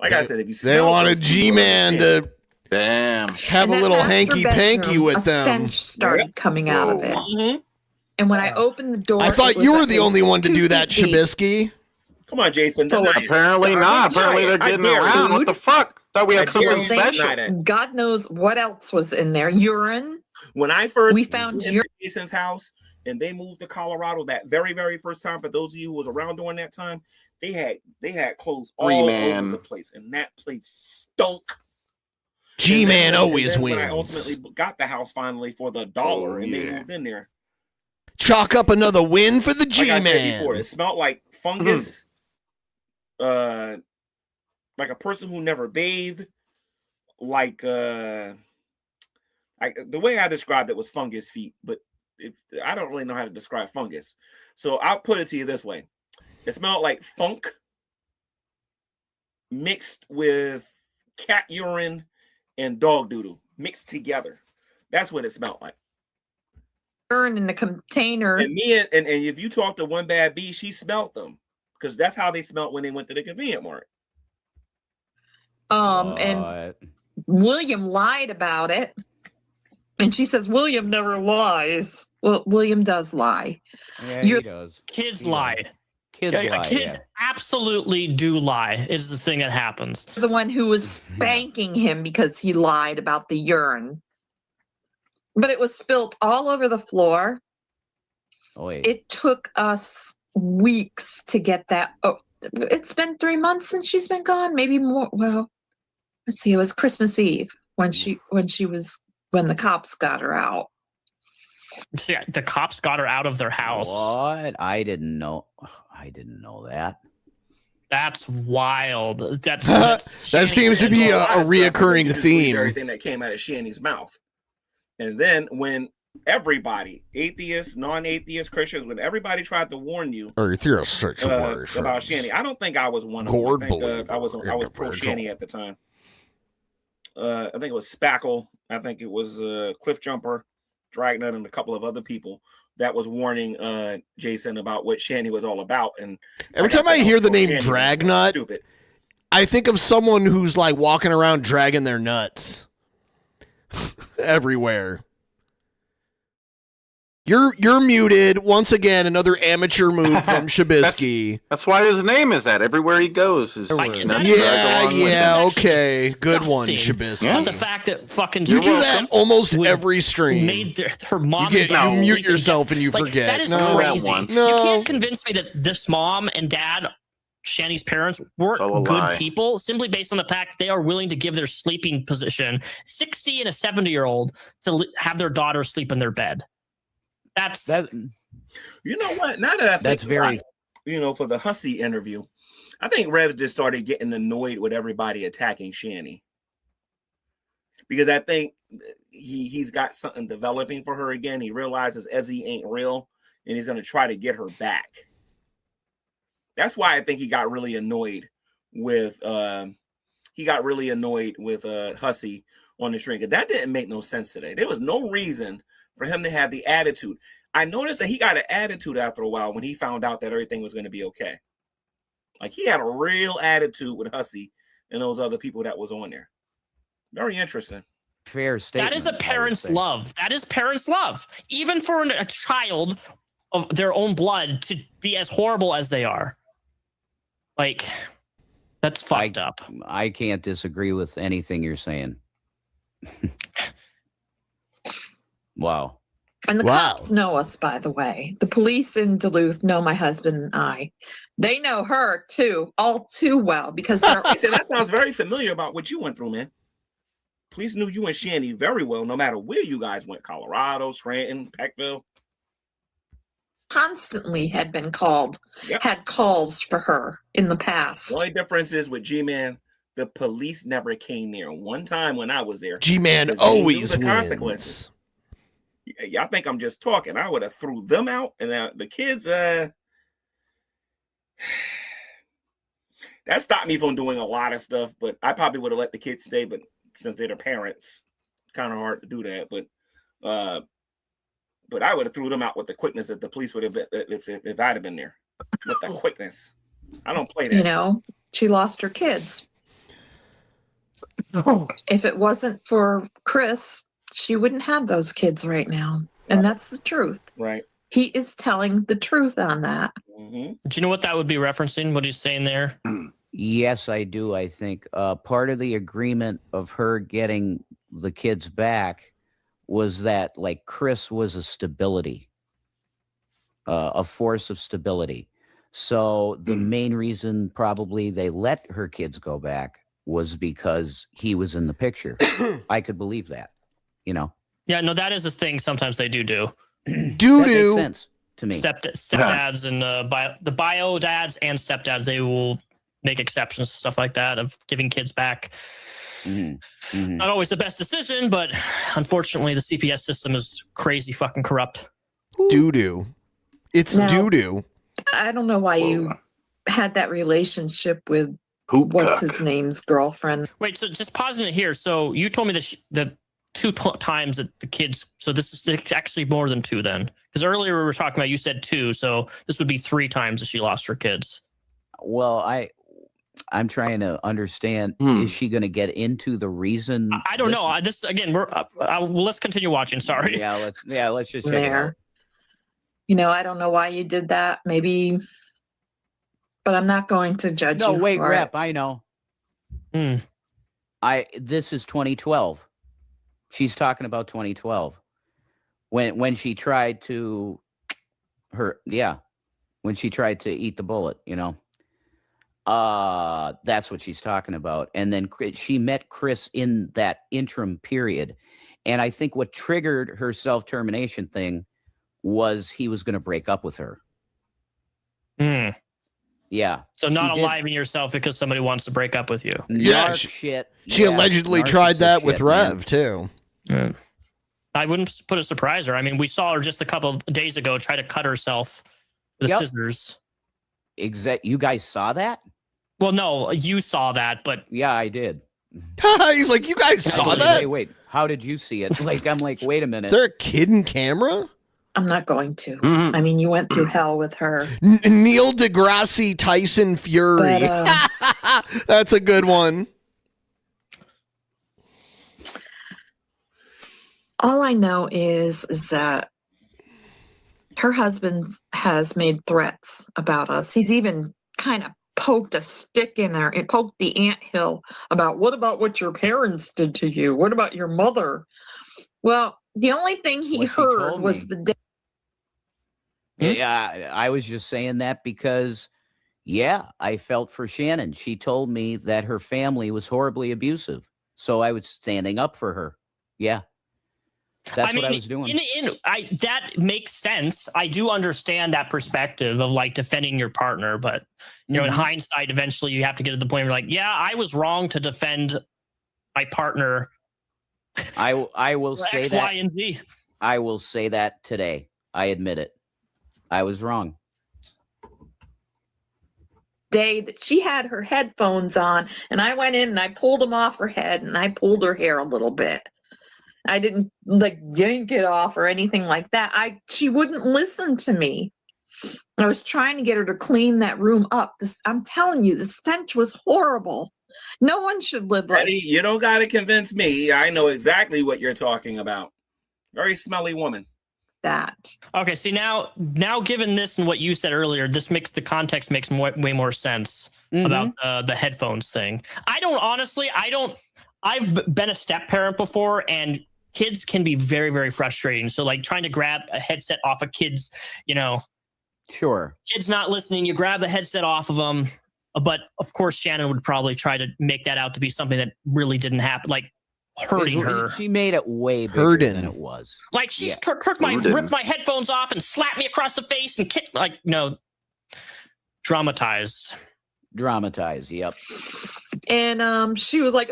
Like I said, if you they wanted G-Man to have a little hanky-panky with them. A stench started coming out of it. Mm-hmm. And when I opened the door, I thought you were the only one to do that, Shabisky. Come on, Jason. Apparently not. Apparently they're getting around. What the fuck? Thought we had something special. God knows what else was in there. Urine. When I first we found Jason's house and they moved to Colorado that very, very first time, for those of you who was around during that time, they had clothes all over the place. And that place stunk. G-Man always wins. When I ultimately got the house finally for the $1 and they moved in there. Chalk up another win for the G-Man. Like I said before, it smelled like fungus. Like a person who never bathed. Like the way I described it was fungus feet, but I don't really know how to describe fungus. So I'll put it to you this way. It smelled like funk mixed with cat urine and dog doodle mixed together. That's what it smelled like. In the container. And me and if you talk to One Bad Bee, she smelled them because that's how they smelled when they went to the convenience mart. And William lied about it And she says, William never lies. Well, William does lie. Yeah, he does. Kids lie. Kids lie. Kids absolutely do lie, is the thing that happens. The one who was spanking him because he lied about the urine. But it was spilt all over the floor. It took us weeks to get that. Oh, it's been 3 months since she's been gone, maybe more. Well, let's see. It was Christmas Eve when the cops got her out. See, the cops got her out of their house. What? I didn't know that. That's wild. That seems to be a reoccurring theme. Everything that came out of Shanny's mouth. And then when everybody, atheists, non-atheists, Christians, when everybody tried to warn you about Shanny, I don't think I was one of them. I think I was pro Shanny at the time. I think it was Spackle. I think it was Cliff Jumper, Dragnet, and a couple of other people that was warning Jason about what Shanny was all about. And every time I hear the name Dragnet, I think of someone who's like walking around dragging their nuts everywhere. You're muted once again. Another amateur move from Shabisky. That's why his name is that. Everywhere he goes, his okay, good one, Shabisky. Yeah. The fact that fucking you do that almost every stream. Made her mom. You mute yourself and you forget. That is crazy. You can't convince me that this mom and dad, Shanny's parents, weren't good people simply based on the fact they are willing to give their sleeping position, 60 and a 70-year-old, to have their daughter sleep in their bed. That's that. You know what? Now that I think that's very, for the Hussey interview, I think Rev just started getting annoyed with everybody attacking Shanny because I think he's got something developing for her again. He realizes Ezzy ain't real, and he's going to try to get her back. That's why I think he got really annoyed with Hussey on the stream. Because that didn't make no sense today. There was no reason for him to have the attitude. I noticed that he got an attitude after a while when he found out that everything was going to be okay. Like he had a real attitude with Hussey and those other people that was on there. Very interesting. Fair statement. That is a parent's love. That is parents' love. Even for a child of their own blood to be as horrible as they are. Like, that's fucked up. I can't disagree with anything you're saying. Wow. And the cops know us, by the way. The police in Duluth know my husband and I. They know her, too, all too well, because they're... He said, that sounds very familiar about what you went through, man. Police knew you and Shanny very well, no matter where you guys went. Colorado, Scranton, Peckville. Constantly had been called, had calls for her in the past. The only difference is with G-Man, the police never came near. One time when I was there, G-Man always wins. Consequences. Y'all think I'm just talking. I would have threw them out. And the kids, that stopped me from doing a lot of stuff. But I probably would have let the kids stay. But since they're the parents, kind of hard to do that. But I would have threw them out with the quickness that the police would have been if I'd have been there. With the quickness. I don't play that. She lost her kids. If it wasn't for Chris, she wouldn't have those kids right now. And that's the truth. Right. He is telling the truth on that. Mm-hmm. Do you know what that would be referencing? What he's saying there? Yes, I do. I think part of the agreement of her getting the kids back was that, like, Chris was a stability, a force of stability. So the main reason probably they let her kids go back was because he was in the picture. I could believe that. Yeah, no, that is a thing. Sometimes they do. That makes sense to me. Stepdads and the bio dads and stepdads, they will make exceptions to stuff like that of giving kids back. Mm-hmm. Mm-hmm. Not always the best decision, but unfortunately, the CPS system is crazy fucking corrupt. Doo-doo. It's doo-doo. I don't know why you had that relationship with what's his name's girlfriend. Wait, so just pausing it here. So you told me that the times that the kids, so this is actually more than 2 then, because earlier we were talking about, you said 2, so this would be 3 times that she lost her kids. Well, I'm trying to understand. Is she going to get into the reason? I don't know. This again. Let's continue watching. Sorry. Yeah, let's just check it out. You know, I don't know why you did that. Maybe, but I'm not going to judge you. No, wait, for Rep. it. I know. Mm. This is 2012. She's talking about 2012 when she tried to when she tried to eat the bullet, you know. That's what she's talking about. And then she met Chris in that interim period. And I think what triggered her self-termination thing was he was going to break up with her. Mm. Yeah. So not aliving yourself because somebody wants to break up with you. Yeah, she allegedly tried that with Rev, man. too. Yeah. I wouldn't put a surprise her. I mean, we saw her just a couple of days ago try to cut herself with scissors. You guys saw that? Well, no, you saw that, but yeah, I did. He's like, you guys saw that? Wait, how did you see it? Like, I'm like, wait a minute. Is there a kid in camera? I'm not going to. I mean, you went through hell with her. Neil deGrasse Tyson Fury. But, that's a good one. all I know is that her husband has made threats about us. He's even kind of poked a stick in her and poked the anthill about what about what your parents did to you? What about your mother? Well, the only thing he heard was the day. Yeah, I was just saying that because, I felt for Shannon. She told me that her family was horribly abusive. So I was standing up for her. Yeah. That's what I was doing. That makes sense. I do understand that perspective of like defending your partner, but you know, in hindsight, eventually you have to get to the point where like, yeah, I was wrong to defend my partner. I will say X, that. Y, and Z. I will say that today. I admit it. I was wrong. Day that she had her headphones on, and I went in and I pulled them off her head and I pulled her hair a little bit. I didn't like yank it off or anything like that. She wouldn't listen to me. I was trying to get her to clean that room up. I'm telling you, the stench was horrible. No one should live like Betty, you don't got to convince me. I know exactly what you're talking about. Very smelly woman. That. Okay, see now given this and what you said earlier, the context makes way more sense about the headphones thing. I've been a step parent before, and kids can be very, very frustrating. So like trying to grab a headset off of kids, you know, sure, kids not listening, you grab the headset off of them. But of course, Shannon would probably try to make that out to be something that really didn't happen, like hurting her. She made it way bigger than it was. Like she ripped my headphones off and slapped me across the face and kicked, like, no, dramatized. Yep. And she was like,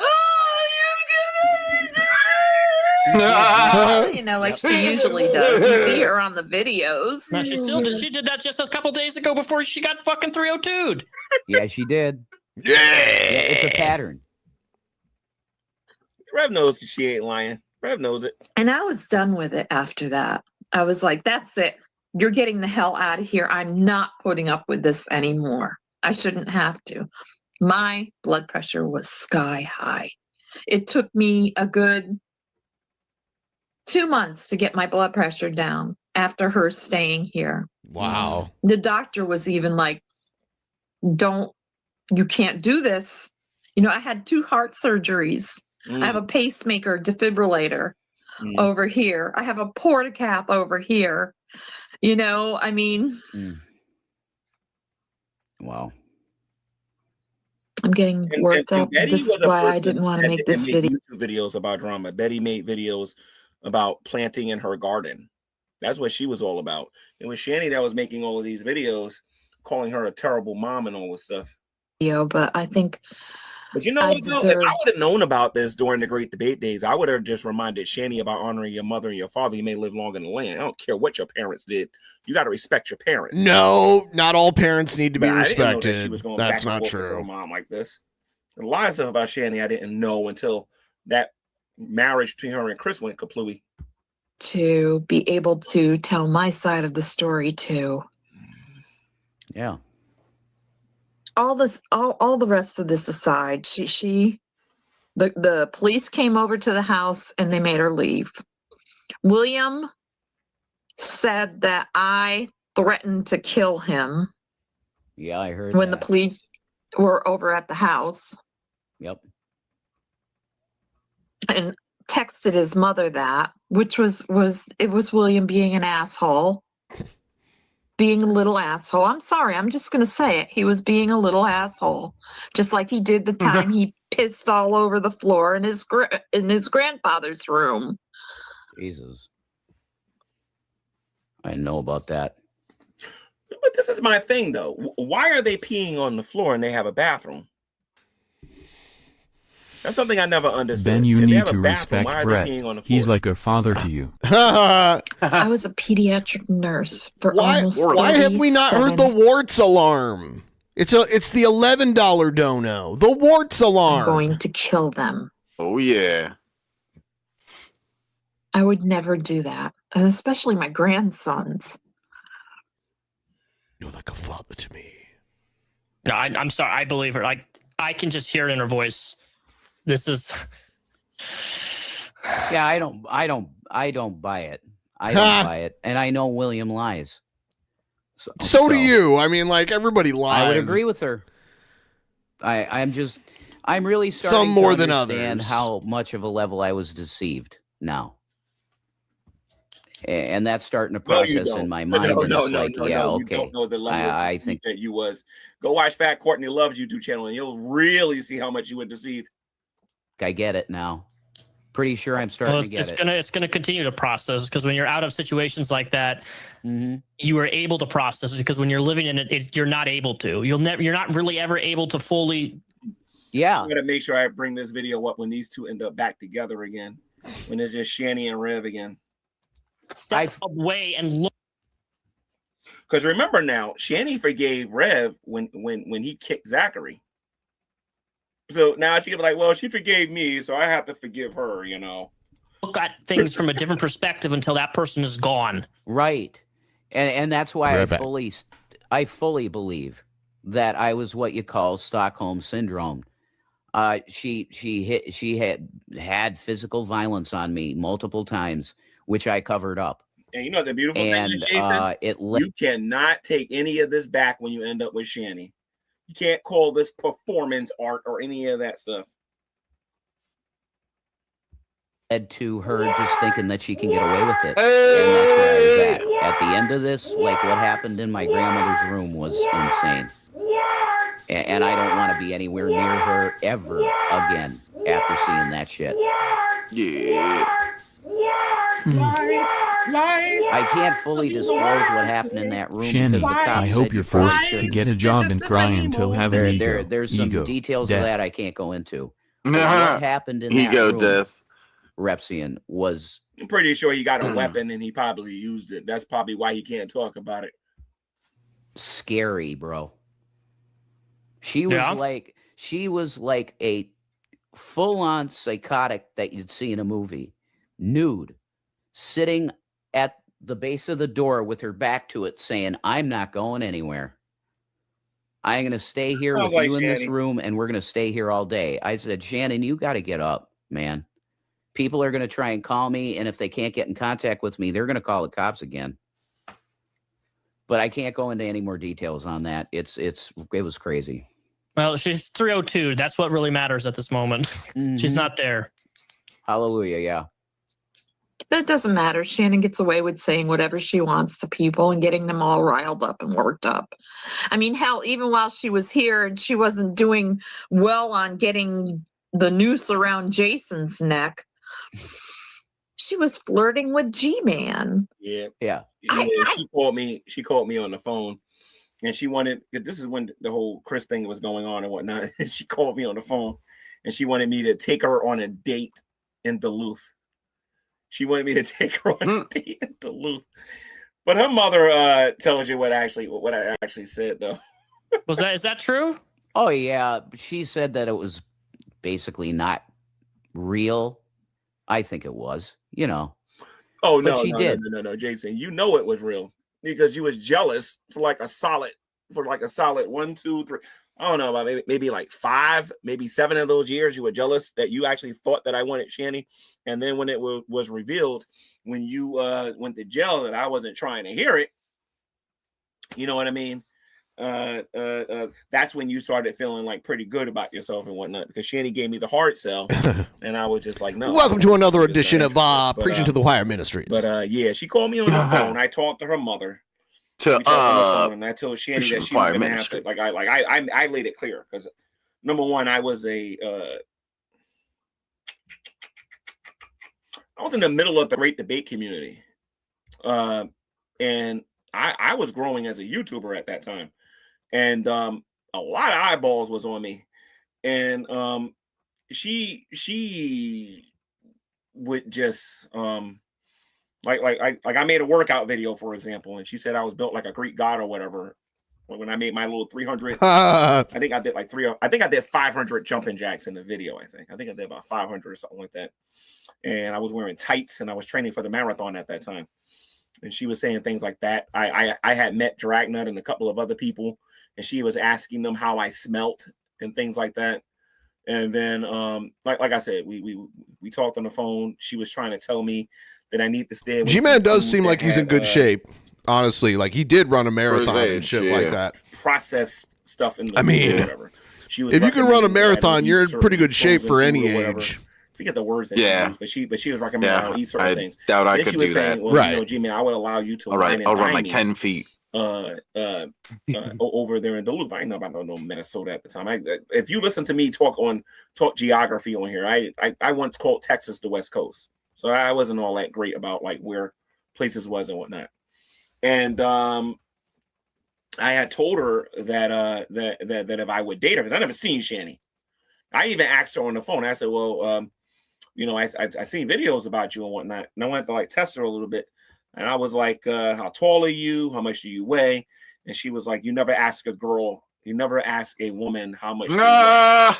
you know, like she usually does. You see her on the videos. No, she did that just a couple days ago before she got fucking 302'd. Yeah, she did. Yeah, it's a pattern. Rev knows she ain't lying. Rev knows it. And I was done with it after that. I was like, that's it. You're getting the hell out of here. I'm not putting up with this anymore. I shouldn't have to. My blood pressure was sky high. It took me a good 2 months to get my blood pressure down after her staying here. Wow. The doctor was even like, you can't do this. You know, I had 2 heart surgeries. I have a pacemaker defibrillator over here. I have a portacath over here. You know, I mean. Wow. I'm getting worked up. This is why I didn't want to make this video. YouTube videos about drama. Betty made videos about planting in her garden. That's what she was all about. It was Shanny that was making all of these videos, calling her a terrible mom and all this stuff. But I think. But you know what, though? If I would have known about this during the Great Debate days, I would have just reminded Shanny about honoring your mother and your father. You may live long in the land. I don't care what your parents did. You got to respect your parents. No, not all parents need to be respected. I didn't know that she was going That's back and not forth with her true. mom like this. A lot of stuff about Shanny I didn't know until that marriage between her and Chris went kaplooey. To be able to tell my side of the story too. Yeah. all the rest of this aside, the police came over to the house and they made her leave. William said that I threatened to kill him. Yeah, I heard when that. the police were over at the house. Yep. And texted his mother that, which was William being an asshole. Being a little asshole. I'm sorry, I'm just gonna say it. He was being a little asshole. Just like he did the time he pissed all over the floor in his grandfather's room. Jesus. I know about that. But this is my thing, though. Why are they peeing on the floor and they have a bathroom? That's something I never understood. Ben, you If they need have a to bathroom, respect why are Brett. they peeing on the floor? He's like a father to you. I was a pediatric nurse for almost 30 Why have we not heard the warts alarm? It's the $11 dono. The warts alarm. I'm going to kill them. Oh yeah. I would never do that, and especially my grandsons. You're like a father to me. No, I'm sorry. I believe her. Like, I can just hear it in her voice. This is. Yeah, I don't buy it. I don't buy it, and I know William lies. So do you. I mean, like, everybody lies. I would agree with her. I'm really starting Some more to than understand others. how much of a level I was deceived now. And that's starting to No, you process don't. in my mind. No, and no, it's no, like, no, yeah, no. okay. You don't know the level of I deceit think that you was. Go watch Fat Courtney Loves YouTube channel, and you'll really see how much you were deceived. I get it now. Pretty sure I'm starting Well, to get it. it's gonna continue to process, because when you're out of situations like that, you are able to process it, because when you're living in it, you're not able to. You're not really ever able to fully. Yeah. I'm gonna make sure I bring this video up when these two end up back together again. When it's just Shani and Rev again. Step away and look. Because remember now, Shani forgave Rev when he kicked Zachary. So now she can be like, well, she forgave me, so I have to forgive her, you know. Look at things from a different perspective until that person is gone. Right. And that's why Right back. I fully believe that I was what you call Stockholm syndrome. She had physical violence on me multiple times, which I covered up. And you know the beautiful thing is, Jason, you cannot take any of this back when you end up with Shani. You can't call this performance art or any of that stuff. Led to her just thinking that she can get away with it. And that's where I was at. At the end of this, like what happened in my grandmother's room was insane. And I don't want to be anywhere near her ever again after seeing that shit. Yeah. Lies. I can't fully disclose what happened in that room. Shanny, because the cops I hope said you're you probably forced to shouldn't. get a job and cry until having ego. There's some ego, details death. of that I can't go into. But what happened in that Ego room, death. Repsian, was I'm pretty sure he got a weapon and he probably used it. That's probably why he can't talk about it. scary, bro. She was like a full-on psychotic that you'd see in a movie, nude, sitting at the base of the door with her back to it, saying, "I'm not going anywhere. I'm going to stay here with you in this room, and we're going to stay here all day." I said, "Shannon, you got to get up, man. People are going to try and call me, and if they can't get in contact with me, they're going to call the cops again." But I can't go into any more details on that. It was crazy. Well, she's 302. That's what really matters at this moment. She's not there. Hallelujah, yeah. That doesn't matter. Shannon gets away with saying whatever she wants to people and getting them all riled up and worked up. I mean, hell, even while she was here and she wasn't doing well on getting the noose around Jason's neck, she was flirting with G-Man. Yeah. Yeah. She called me on the phone, and she wanted, this is when the whole Chris thing was going on and whatnot. She called me on the phone, and she wanted me to take her on a date in Duluth. She wanted me to take her on a date in Duluth. But her mother tells you what I actually said, though. Is that true? Oh, yeah. She said that it was basically not real. I think it was, you know. Oh, But no, she no, did. no, Jason. You know it was real because you was jealous for like a solid 1, 2, 3. I don't know, about maybe like 5, maybe 7 of those years, you were jealous that you actually thought that I wanted Shani. And then when it was revealed, when you went to jail, that I wasn't trying to hear it, you know what I mean? That's when you started feeling like pretty good about yourself and whatnot, because Shani gave me the hard sell, and I was just like, no. Welcome to another edition of Preaching to the Wire Ministries. But yeah, she called me on the phone. I talked to her mother. And I told Shani that she was going to have to, I laid it clear, because number one, I was in the middle of the great debate community, and I was growing as a YouTuber at that time, and a lot of eyeballs was on me, and she would just like I made a workout video, for example, and she said I was built like a Greek god or whatever. When I made my little 300, I think I did 500 jumping jacks in the video. I think I did about 500 or something like that. And I was wearing tights, and I was training for the marathon at that time. And she was saying things like that. I had met Dragnut and a couple of other people, and she was asking them how I smelt and things like that. And then, like I said, we talked on the phone. She was trying to tell me that I need to stay away. G-Man does seem like he's in good shape, honestly. Like, he did run a marathon and shit like that. Processed stuff in the whatever. If you can run a marathon, you're in pretty good shape for any age. Forget the words that she used, but she was recommending I don't eat certain things. Doubt I then could she was do saying, that. well, you know, G-Man, I would allow you to wine and I'll run dine like me, 10 feet. Over there in Duluth. I didn't know about no Minnesota at the time. If you listen to me talk geography on here, I once called Texas the West Coast, so I wasn't all that great about like where places was and whatnot. And I had told her that if I would date her, because I never seen Shani. I even asked her on the phone. I said, well, you know, I seen videos about you and whatnot, and I went to like test her a little bit. And I was like, how tall are you? How much do you weigh? And she was like, you never ask a woman how much do you weigh.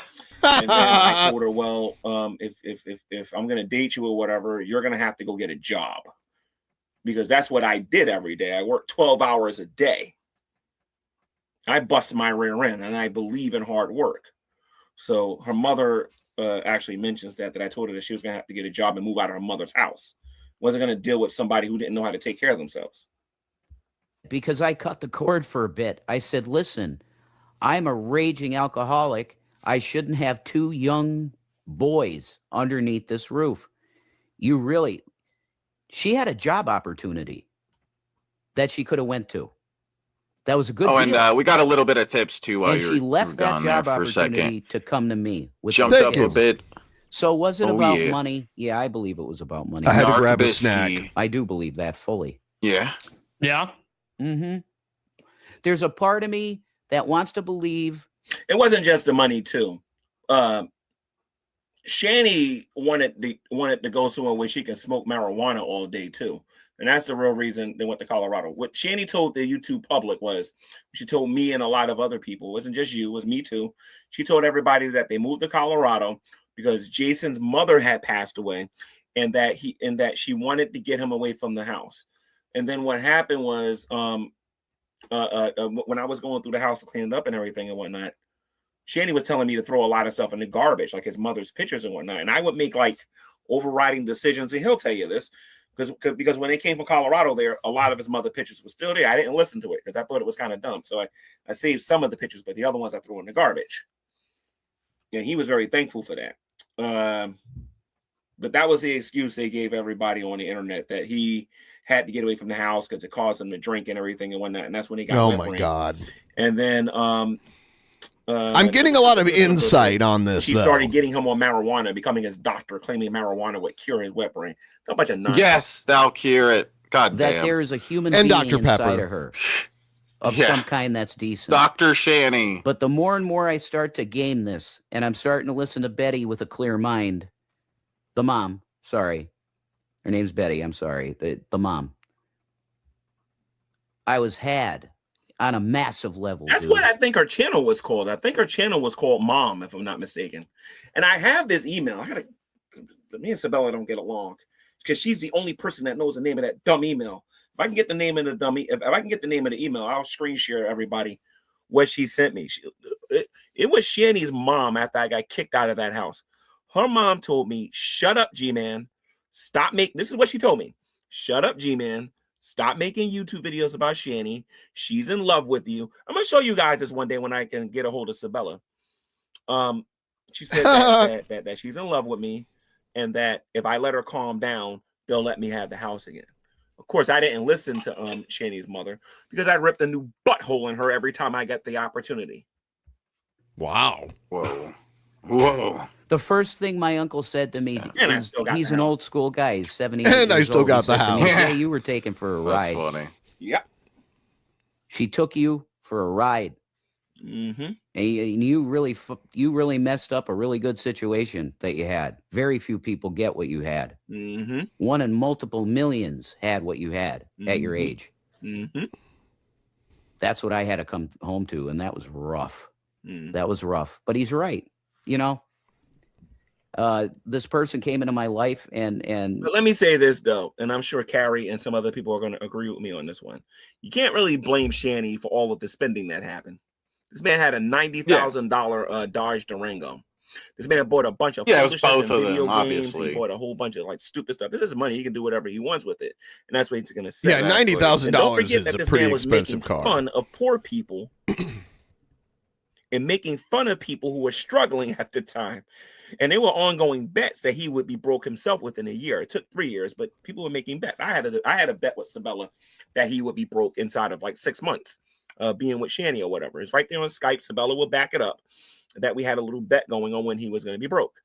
And then I told her, well, if I'm gonna date you or whatever, you're gonna have to go get a job, because that's what I did every day. I worked 12 hours a day. I bust my rear end, and I believe in hard work. So her mother actually mentions that I told her that she was gonna have to get a job and move out of her mother's house. Wasn't going to deal with somebody who didn't know how to take care of themselves. Because I cut the cord for a bit. I said, listen, I'm a raging alcoholic. I shouldn't have 2 young boys underneath this roof. She had a job opportunity that she could have went to. That was a good deal. And we got a little bit of tips too while she left that job opportunity to come to me. Jumped up a bit. So was it about money? Yeah, I believe it was about money. I had to grab a snack. I do believe that fully. Yeah. Yeah. Mm-hmm. There's a part of me that wants to believe. It wasn't just the money too. Shani wanted to go somewhere where she can smoke marijuana all day too. And that's the real reason they went to Colorado. What Shani told the YouTube public was, she told me and a lot of other people, it wasn't just you, it was me too. She told everybody that they moved to Colorado because Jason's mother had passed away, and that she wanted to get him away from the house. And then what happened was, when I was going through the house cleaning up and everything and whatnot, Shani was telling me to throw a lot of stuff in the garbage, like his mother's pictures and whatnot. And I would make like overriding decisions, and he'll tell you this, because when they came from Colorado, there a lot of his mother pictures were still there. I didn't listen to it because I thought it was kind of dumb. So I saved some of the pictures, but the other ones I threw in the garbage. And he was very thankful for that. But that was the excuse they gave everybody on the internet, that he had to get away from the house because it caused him to drink and everything and whatnot. And that's when he got. Oh my God. And then I'm getting a lot of insight on this. She started getting him on marijuana, becoming his doctor, claiming marijuana would cure his wet brain. It's a bunch of nonsense. Yes, thou cure it. God that damn. There is a human and being Dr. inside Pepper. of her of some kind that's decent. Dr. Shani. But the more and more I start to game this, and I'm starting to listen to Betty with a clear mind, the mom, sorry, her name's Betty, I'm sorry, the mom, I was had on a massive level. That's what I think her channel was called. I think her channel was called Mom, if I'm not mistaken. And I have this email. Me and Sabella don't get along because she's the only person that knows the name of that dumb email. If I can get the name of the dummy, if I can get the name of the email, I'll screen share everybody what she sent me. It was Shanny's mom after I got kicked out of that house. Her mom told me, shut up, G-Man. Stop making, this is what she told me. Shut up, G-Man. Stop making YouTube videos about Shanny. She's in love with you. I'm going to show you guys this one day when I can get a hold of Sabella. She said that she's in love with me and that if I let her calm down, they'll let me have the house again. Of course, I didn't listen to Shanny's mother because I ripped a new butthole in her every time I get the opportunity. Wow. Whoa. Whoa. The first thing my uncle said to me, he's an old school guy. He's 70 years And I still old. got He the said to me, house. "Hey, you were taken for a ride." That's funny. Yep. She took you for a ride. Mm-hmm. And you really messed up a really good situation that you had. Very few people get what you had. Mm-hmm. One in multiple millions had what you had at your age. Mm-hmm. That's what I had to come home to, and that was rough. Mm. That was rough. But he's right. You know, this person came into my life, and But let me say this though, and I'm sure Carrie and some other people are going to agree with me on this one. You can't really blame Shanny for all of the spending that happened. This man had a $90,000 Dodge Durango. This man bought a bunch of it was publishers both and of video them, games. obviously. He bought a whole bunch of like stupid stuff. This is money. He can do whatever he wants with it, and that's what he's going to say. Yeah, $90,000 is a pretty expensive car. Fun of poor people and making fun of people who were struggling at the time. And they were ongoing bets that he would be broke himself within a year. It took 3 years, but people were making bets. I had a bet with Sabella that he would be broke inside of like 6 months, being with Shanny or whatever. It's right there on Skype. Sabella will back it up that we had a little bet going on when he was going to be broke.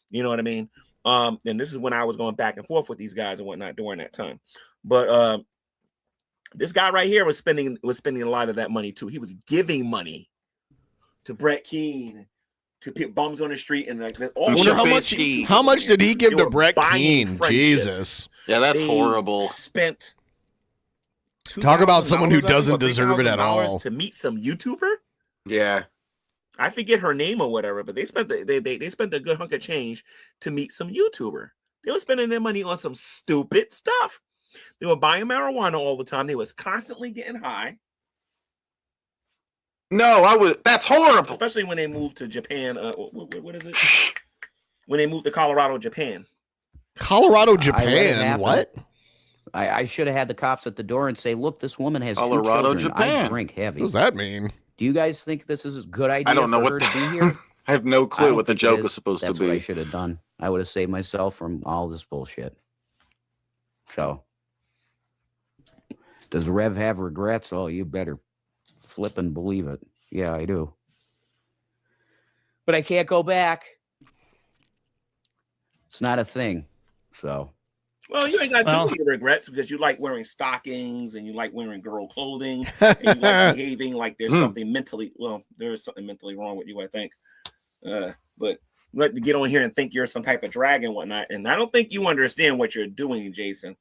You know what I mean? And this is when I was going back and forth with these guys and whatnot during that time. But this guy right here was spending a lot of that money too. He was giving money to Brett Keane, to bums on the street, and like all. I wonder how much did he give to Brett Keane? Jesus. Yeah, that's They horrible. Spent Talk about someone who $2,000, I think, doesn't or deserve it at $3,000 all. to meet some YouTuber. Yeah. I forget her name or whatever, but they spent they spent a good hunk of change to meet some YouTuber. They were spending their money on some stupid stuff. They were buying marijuana all the time. They was constantly getting high. No, that's horrible. Especially when they moved to Japan. What is it? When they moved to Colorado, Japan. Colorado, Japan? What? I should have had the cops at the door and say, "Look, this woman has Colorado, 2 children. Japan. I drink heavy." What does that mean? Do you guys think this is a good idea I don't know for what her to be here? I have no I clue don't what the think it joke is. was supposed That's to be. what I should have done. I would have saved myself from all this bullshit. So, does Rev have regrets? Oh, you better flip and believe it. Yeah, I do. But I can't go back. It's not a thing. So. Well, you ain't got too many regrets because you like wearing stockings and you like wearing girl clothing and you like behaving like there's something mentally. Well, there is something mentally wrong with you, I think. But you like to get on here and think you're some type of drag and whatnot, and I don't think you understand what you're doing, Jason.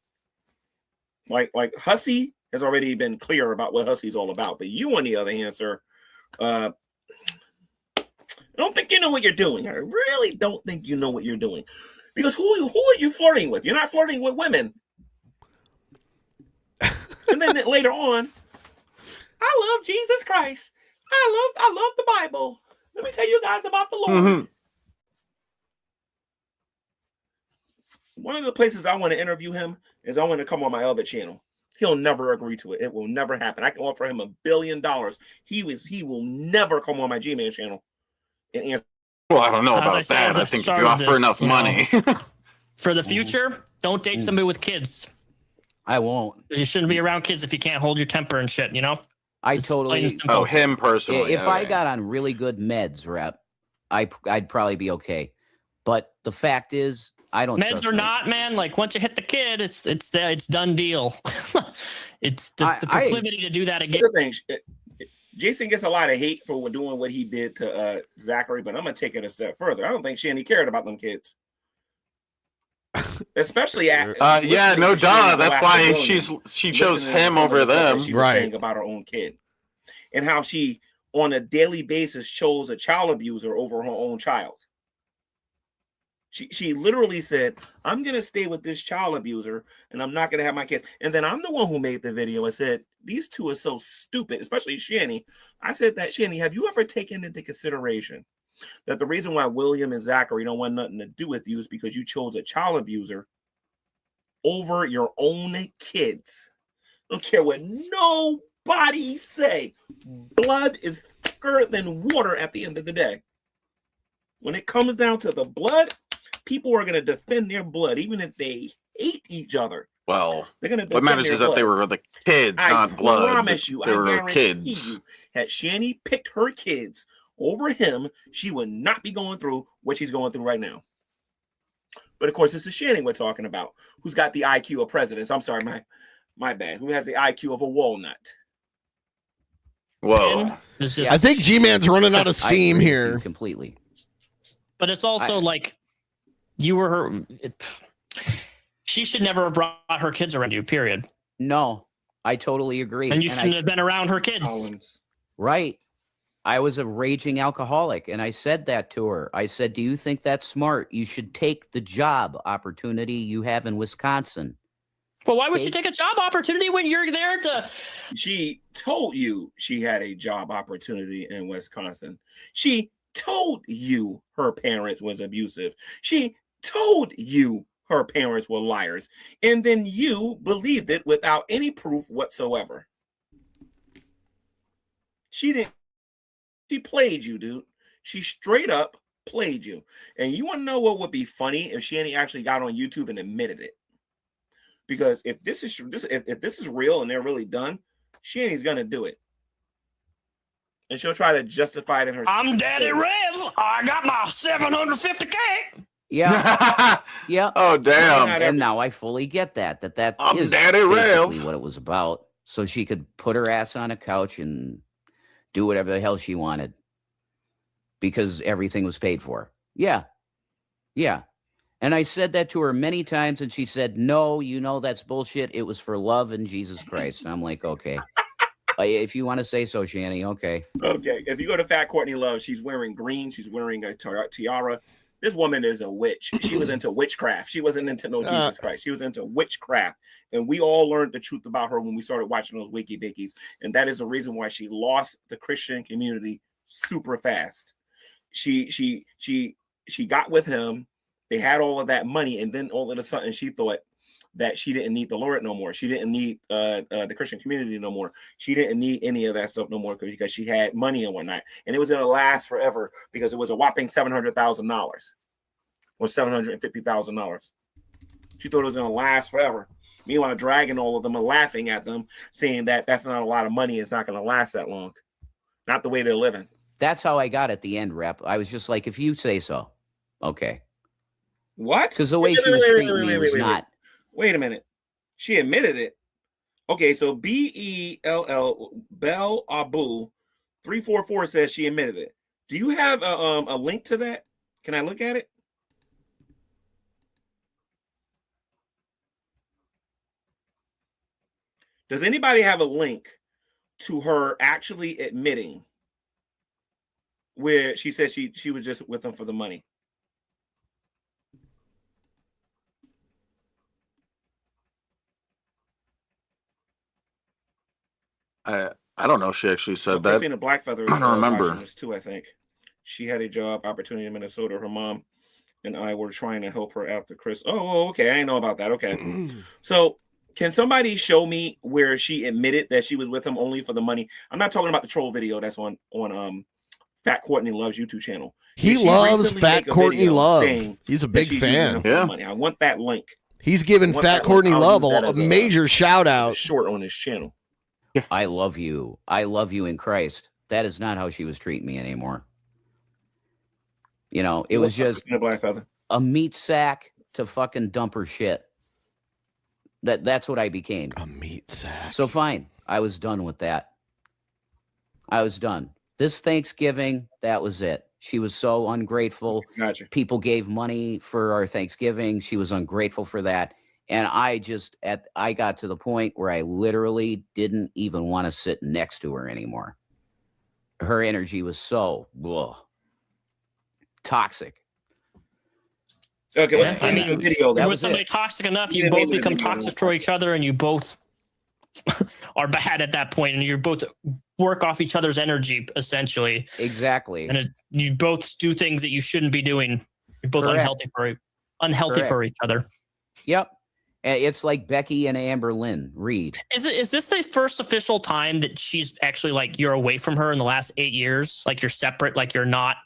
Like Hussy has already been clear about what Hussy's all about, but you, on the other hand, sir, I don't think you know what you're doing. I really don't think you know what you're doing. Because who are you flirting with? You're not flirting with women. And then later on, I love Jesus Christ. I love the Bible. Let me tell you guys about the Lord. Mm-hmm. One of the places I want to interview him is I want to come on my other channel. He'll never agree to it. It will never happen. I can offer him $1 billion. He will never come on my G-Man channel and answer. Well, I don't know about that. I think if you offer enough money. For the future, don't date somebody with kids. I won't. You shouldn't be around kids if you can't hold your temper and shit, you know? I totally. Oh, him personally. If I got on really good meds, Rep, I'd probably be okay. But the fact is, I don't. Meds or not, man. Like once you hit the kid, it's done deal. It's the proclivity to do that again. Here's the thing. Jason gets a lot of hate for doing what he did to Zachary, but I'm gonna take it a step further. I don't think Shanny cared about them kids, especially at yeah, no duh. That's why she chose him over them, she was saying about her own kid, and how she on a daily basis chose a child abuser over her own child. She literally said, I'm going to stay with this child abuser and I'm not going to have my kids. And then I'm the one who made the video and said, these two are so stupid, especially Shani. I said that, Shani, have you ever taken into consideration that the reason why William and Zachary don't want nothing to do with you is because you chose a child abuser over your own kids? I don't care what nobody say. Blood is thicker than water at the end of the day. When it comes down to the blood, people are going to defend their blood, even if they hate each other. Well, they're going to. What matters is that they were the kids, not blood. I promise you, they I were guarantee kids. you, had Shani picked her kids over him, she would not be going through what she's going through right now. But of course, this is Shani we're talking about, who's got the IQ of presidents. I'm sorry, my bad. Who has the IQ of a walnut? Whoa! I think G-Man's running out of steam here completely. But it's also like you were her. She should never have brought her kids around you, period. No, I totally agree. And you shouldn't have been around her kids. Right. I was a raging alcoholic, and I said that to her. I said, do you think that's smart? You should take the job opportunity you have in Wisconsin. Well, why would she take a job opportunity when you're there to... She told you she had a job opportunity in Wisconsin. She told you her parents was abusive. She told you her parents were liars. And then you believed it without any proof whatsoever. She played you, dude. She straight up played you. And you want to know what would be funny if Shani actually got on YouTube and admitted it? Because if this is real and they're really done, Shani's gonna do it. And she'll try to justify it in her. I'm Daddy Rev. I got my 750K. Yeah. Yeah. Oh, damn. And now I fully get that I'm is Daddy basically Rev. what it was about. So she could put her ass on a couch and do whatever the hell she wanted because everything was paid for. Yeah. Yeah. And I said that to her many times, and she said, no, you know, that's bullshit. It was for love and Jesus Christ. And I'm like, okay. If you want to say so, Shani, okay. Okay. If you go to Fat Courtney Love, she's wearing green. She's wearing a tiara. This woman is a witch. She was into witchcraft. She wasn't into no Jesus Christ. She was into witchcraft. And we all learned the truth about her when we started watching those wiki dickies. And that is the reason why she lost the Christian community super fast. She got with him. They had all of that money, and then all of a sudden she thought that she didn't need the Lord no more. She didn't need the Christian community no more. She didn't need any of that stuff no more because she had money and whatnot. And it was going to last forever because it was a whopping $700,000 or $750,000. She thought it was going to last forever. Meanwhile, dragging all of them and laughing at them, saying that that's not a lot of money. It's not going to last that long. Not the way they're living. That's how I got at the end, Rep. I was just like, if you say so, okay. What? Because the way she was treating me was not. Wait a minute. She admitted it. Okay, so BELL Bell Abu 344 says she admitted it. Do you have a link to that? Can I look at it? Does anybody have a link to her actually admitting where she said she was just with them for the money? I don't know if she actually said that. Christina Blackfeather is I don't remember. this too, I think. She had a job opportunity in Minnesota. Her mom and I were trying to help her after Chris. Oh, okay. I didn't know about that. Okay. So can somebody show me where she admitted that she was with him only for the money? I'm not talking about the troll video that's on Fat Courtney Love's YouTube channel. He loves Fat Courtney Love. He's a big fan. Yeah. Money. I want that link. He's giving Fat Courtney Love a major shout out. Short on his channel. I love you. I love you in Christ. That is not how she was treating me anymore. You know, it was just a meat sack to fucking dump her shit. That's what I became. A meat sack. So fine. I was done with that. I was done. This Thanksgiving, that was it. She was so ungrateful. Gotcha. People gave money for our Thanksgiving. She was ungrateful for that. And I got to the point where I literally didn't even want to sit next to her anymore. Her energy was so toxic. Okay, what's the name of the video? That was somebody toxic enough, you both become toxic for each other, and you both are bad at that point, and you both work off each other's energy, essentially. Exactly. And you both do things that you shouldn't be doing. You're both Correct. unhealthy for each other. Yep. It's like Becky and Amber Lynn Reed. Is this the first official time that she's actually like you're away from her in the last 8 years? Like you're separate, like you're not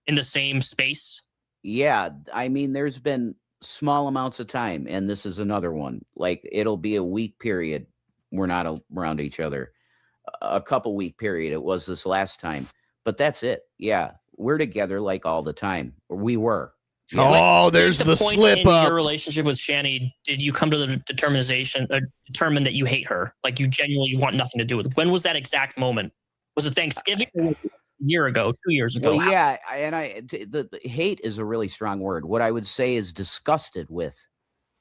in the same space? Yeah, I mean, there's been small amounts of time, and this is another one. Like it'll be a week period. We're not around each other. A couple week period. It was this last time, but that's it. Yeah, we're together like all the time. We were. Yeah. Oh, there's the slip in up. Your relationship with Shani, did you come to the determine that you hate her? Like you genuinely want nothing to do with it? When was that exact moment? Was it Thanksgiving? A year ago, 2 years ago? Well, yeah, the hate is a really strong word. What I would say is disgusted with.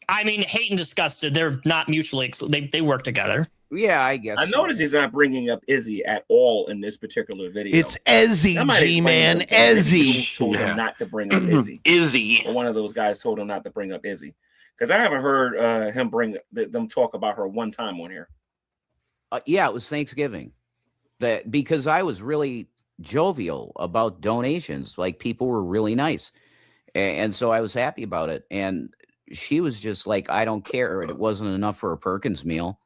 I mean, hate and disgusted, they're not mutually they work together. Yeah, I guess. I noticed he's not bringing up Izzy at all in this particular video. It's Ezzy, G-Man, Ezzy. Told him not to bring up Izzy. Izzy. Or one of those guys told him not to bring up Izzy. Because I haven't heard him them talk about her one time on here. Yeah, it was Thanksgiving. Because I was really jovial about donations. Like people were really nice. And so I was happy about it. And she was just like, I don't care. It wasn't enough for a Perkins meal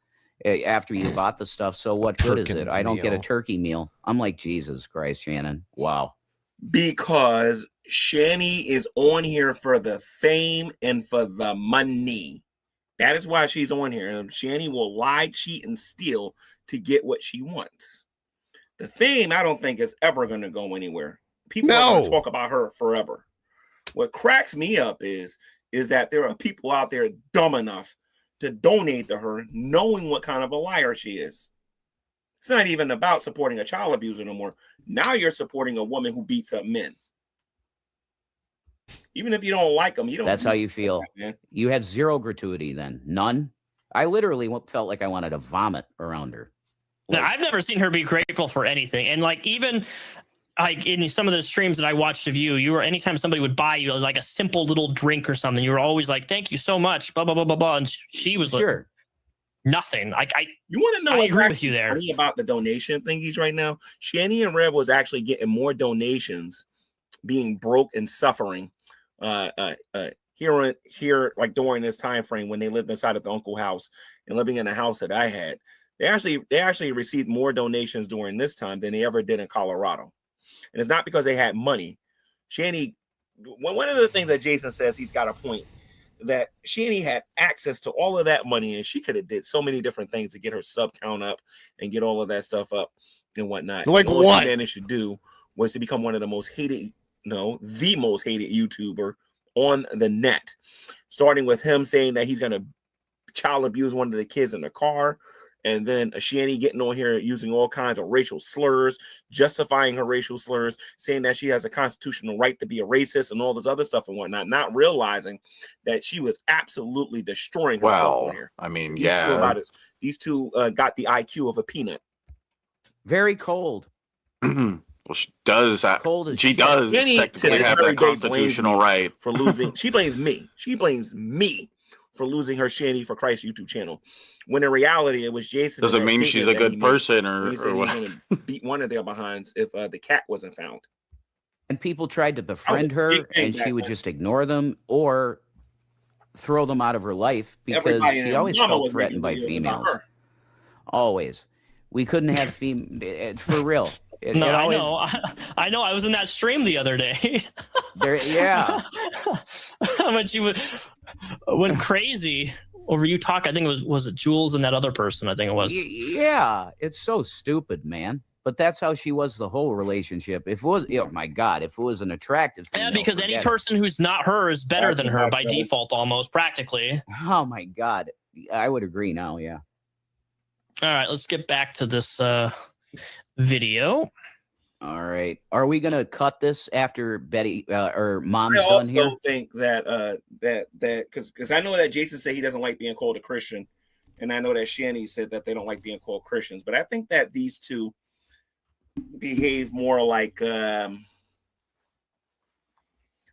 after you bought the stuff. So what good is it? I don't get a turkey meal. I'm like, Jesus Christ, Shannon. Wow. Because Shani is on here for the fame and for the money. That is why she's on here. And Shani will lie, cheat, and steal to get what she wants. The fame, I don't think, is ever going to go anywhere. People are going to talk about her forever. What cracks me up is that there are people out there dumb enough to donate to her, knowing what kind of a liar she is. It's not even about supporting a child abuser no more. Now you're supporting a woman who beats up men. Even if you don't like them, you don't. That's how you feel. That, you had zero gratuity then. None. I literally felt like I wanted to vomit around her. Now, I've never seen her be grateful for anything. And like even like in some of the streams that I watched of you were anytime somebody would buy you like a simple little drink or something, you were always like, thank you so much, blah, blah, blah, blah, blah. And she was like, nothing. Like you want to know I what's agree with you there about the donation thingies right now? Shani and Rev was actually getting more donations, being broke and suffering here like during this time frame when they lived inside of the uncle house and living in a house that I had. They actually received more donations during this time than they ever did in Colorado. And it's not because they had money. Shani, one of the things that Jason says, he's got a point, that Shani had access to all of that money and she could have did so many different things to get her sub count up and get all of that stuff up and whatnot. Like and all what? she managed to do was to become one of the most hated, the most hated YouTuber on the net. Starting with him saying that he's going to child abuse one of the kids in the car. And then Shani getting on here using all kinds of racial slurs, justifying her racial slurs, saying that she has a constitutional right to be a racist and all this other stuff and whatnot, not realizing that she was absolutely destroying herself on here. I mean, These two got the IQ of a peanut. Very cold. Well, she does. Cold as she shit. does Jenny, technically have a constitutional right for losing. She blames me. She blames me for losing her Shani for Christ YouTube channel. When in reality, it was Jason. Doesn't mean she's a good person or what. What. He's going to beat one of their behinds if the cat wasn't found. And people tried to befriend her, and she would just ignore them or throw them out of her life because she always felt threatened by females. Always. We couldn't have for real. I know. I know. I was in that stream the other day. Yeah. When she went crazy over you talk. I think it was it Jules and that other person? I think it was. Yeah. It's so stupid, man. But that's how she was the whole relationship. If it was, oh my God, if it was an attractive female, yeah, because any person who's not her is better than her by default, almost practically. Oh my God, I would agree now. Yeah. All right, let's get back to this video. All right, are we gonna cut this after Betty or Mom's done here? I also think that because I know that Jason said he doesn't like being called a Christian, and I know that Shani said that they don't like being called Christians, but I think that these two behave more like I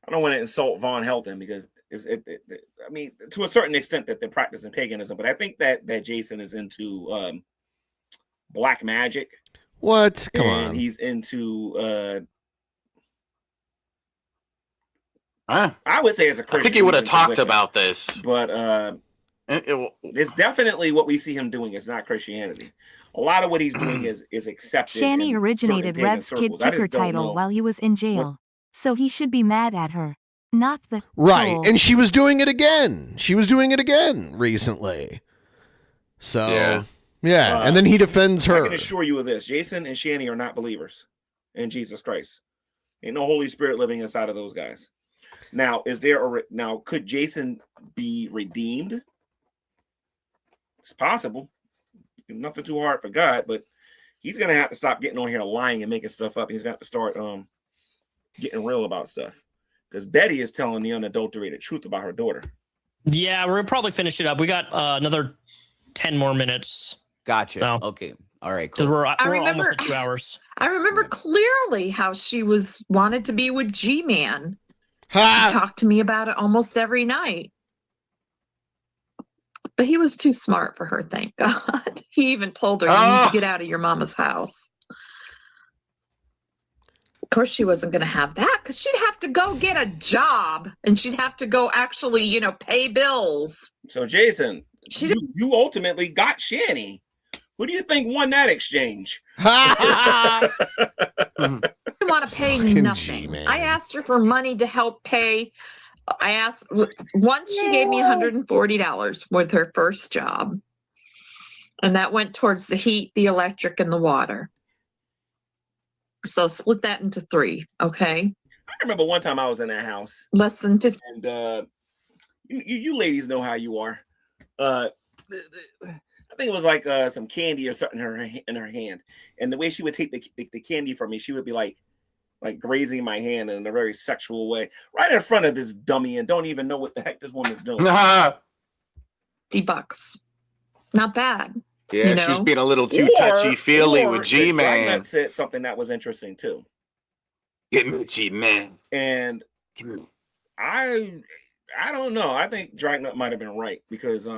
I don't want to insult Von Helton because I mean, to a certain extent that they're practicing paganism, but I think that Jason is into black magic. What? Come and on. He's into I would say as a Christian. I think he would have talked about this, but it's definitely what we see him doing. It's not Christianity. A lot of what he's doing is accepted. Shani originated Rev's kid kicker title while he was in jail, so he should be mad at her, not the right. soul. And she was doing it again. She was doing it again recently. So yeah. And then he defends her. I can assure you of this: Jason and Shani are not believers in Jesus Christ. Ain't no Holy Spirit living inside of those guys. Now, could Jason be redeemed? It's possible. Nothing too hard for God, but he's gonna have to stop getting on here lying and making stuff up. He's gonna have to start getting real about stuff. Because Betty is telling the unadulterated truth about her daughter. Yeah, we're gonna probably finish it up. We got another 10 more minutes. Gotcha. So, okay. All right. Because Cool. we're almost at 2 hours. I remember clearly how she wanted to be with G-Man. She talked to me about it almost every night. But he was too smart for her, thank God. He even told her, you need to get out of your mama's house. Of course, she wasn't going to have that because she'd have to go get a job and she'd have to go actually, pay bills. So, Jason, you ultimately got Shani. Who do you think won that exchange? I didn't want to pay nothing. I asked her for money to help pay. I asked once she gave me $140 with her first job. And that went towards the heat, the electric, and the water. So split that into 3, okay? I remember one time I was in that house. Less than 50. And you ladies know how you are. I think it was like some candy or something in her hand. And the way she would take the candy from me, she would be like grazing my hand in a very sexual way, right in front of this dummy, and don't even know what the heck this woman's doing. $50. Not bad. Yeah, she's being a little too touchy-feely with G-Man. Dragnet said something that was interesting too. Get me, G-Man. And I don't know. I think Dragnet might have been right because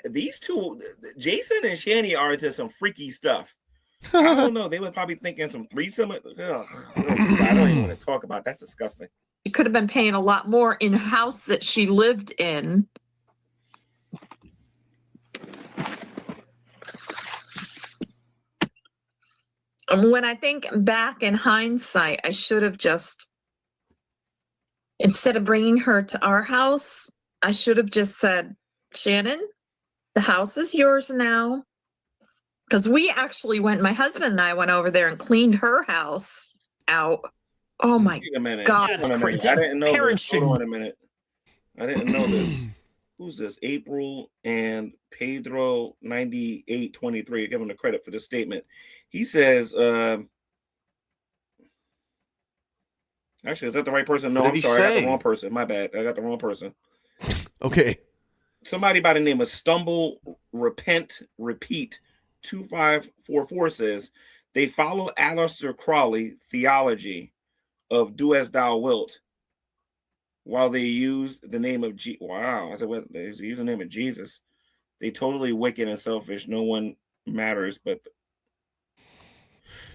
these two, Jason and Shani, are into some freaky stuff. I don't know. They were probably thinking some threesome. I don't even want to talk about. That's disgusting. She could have been paying a lot more in a house that she lived in. When I think back in hindsight, I should have just, instead of bringing her to our house, I should have just said, Shannon, the house is yours now. Because we actually my husband and I went over there and cleaned her house out. Oh my God. I didn't know this. Hold on a minute. I didn't know this. Who's this? April and Pedro 9823. I give him the credit for this statement. He says, actually, is that the right person? No, I'm sorry. I got the wrong person. My bad. I got the wrong person. Okay. Somebody by the name of Stumble, Repent, Repeat 2544 says they follow Aleister Crowley theology of do as thou wilt while they use the name of wow. I said, well, they use the name of Jesus. They totally wicked and selfish. No one matters but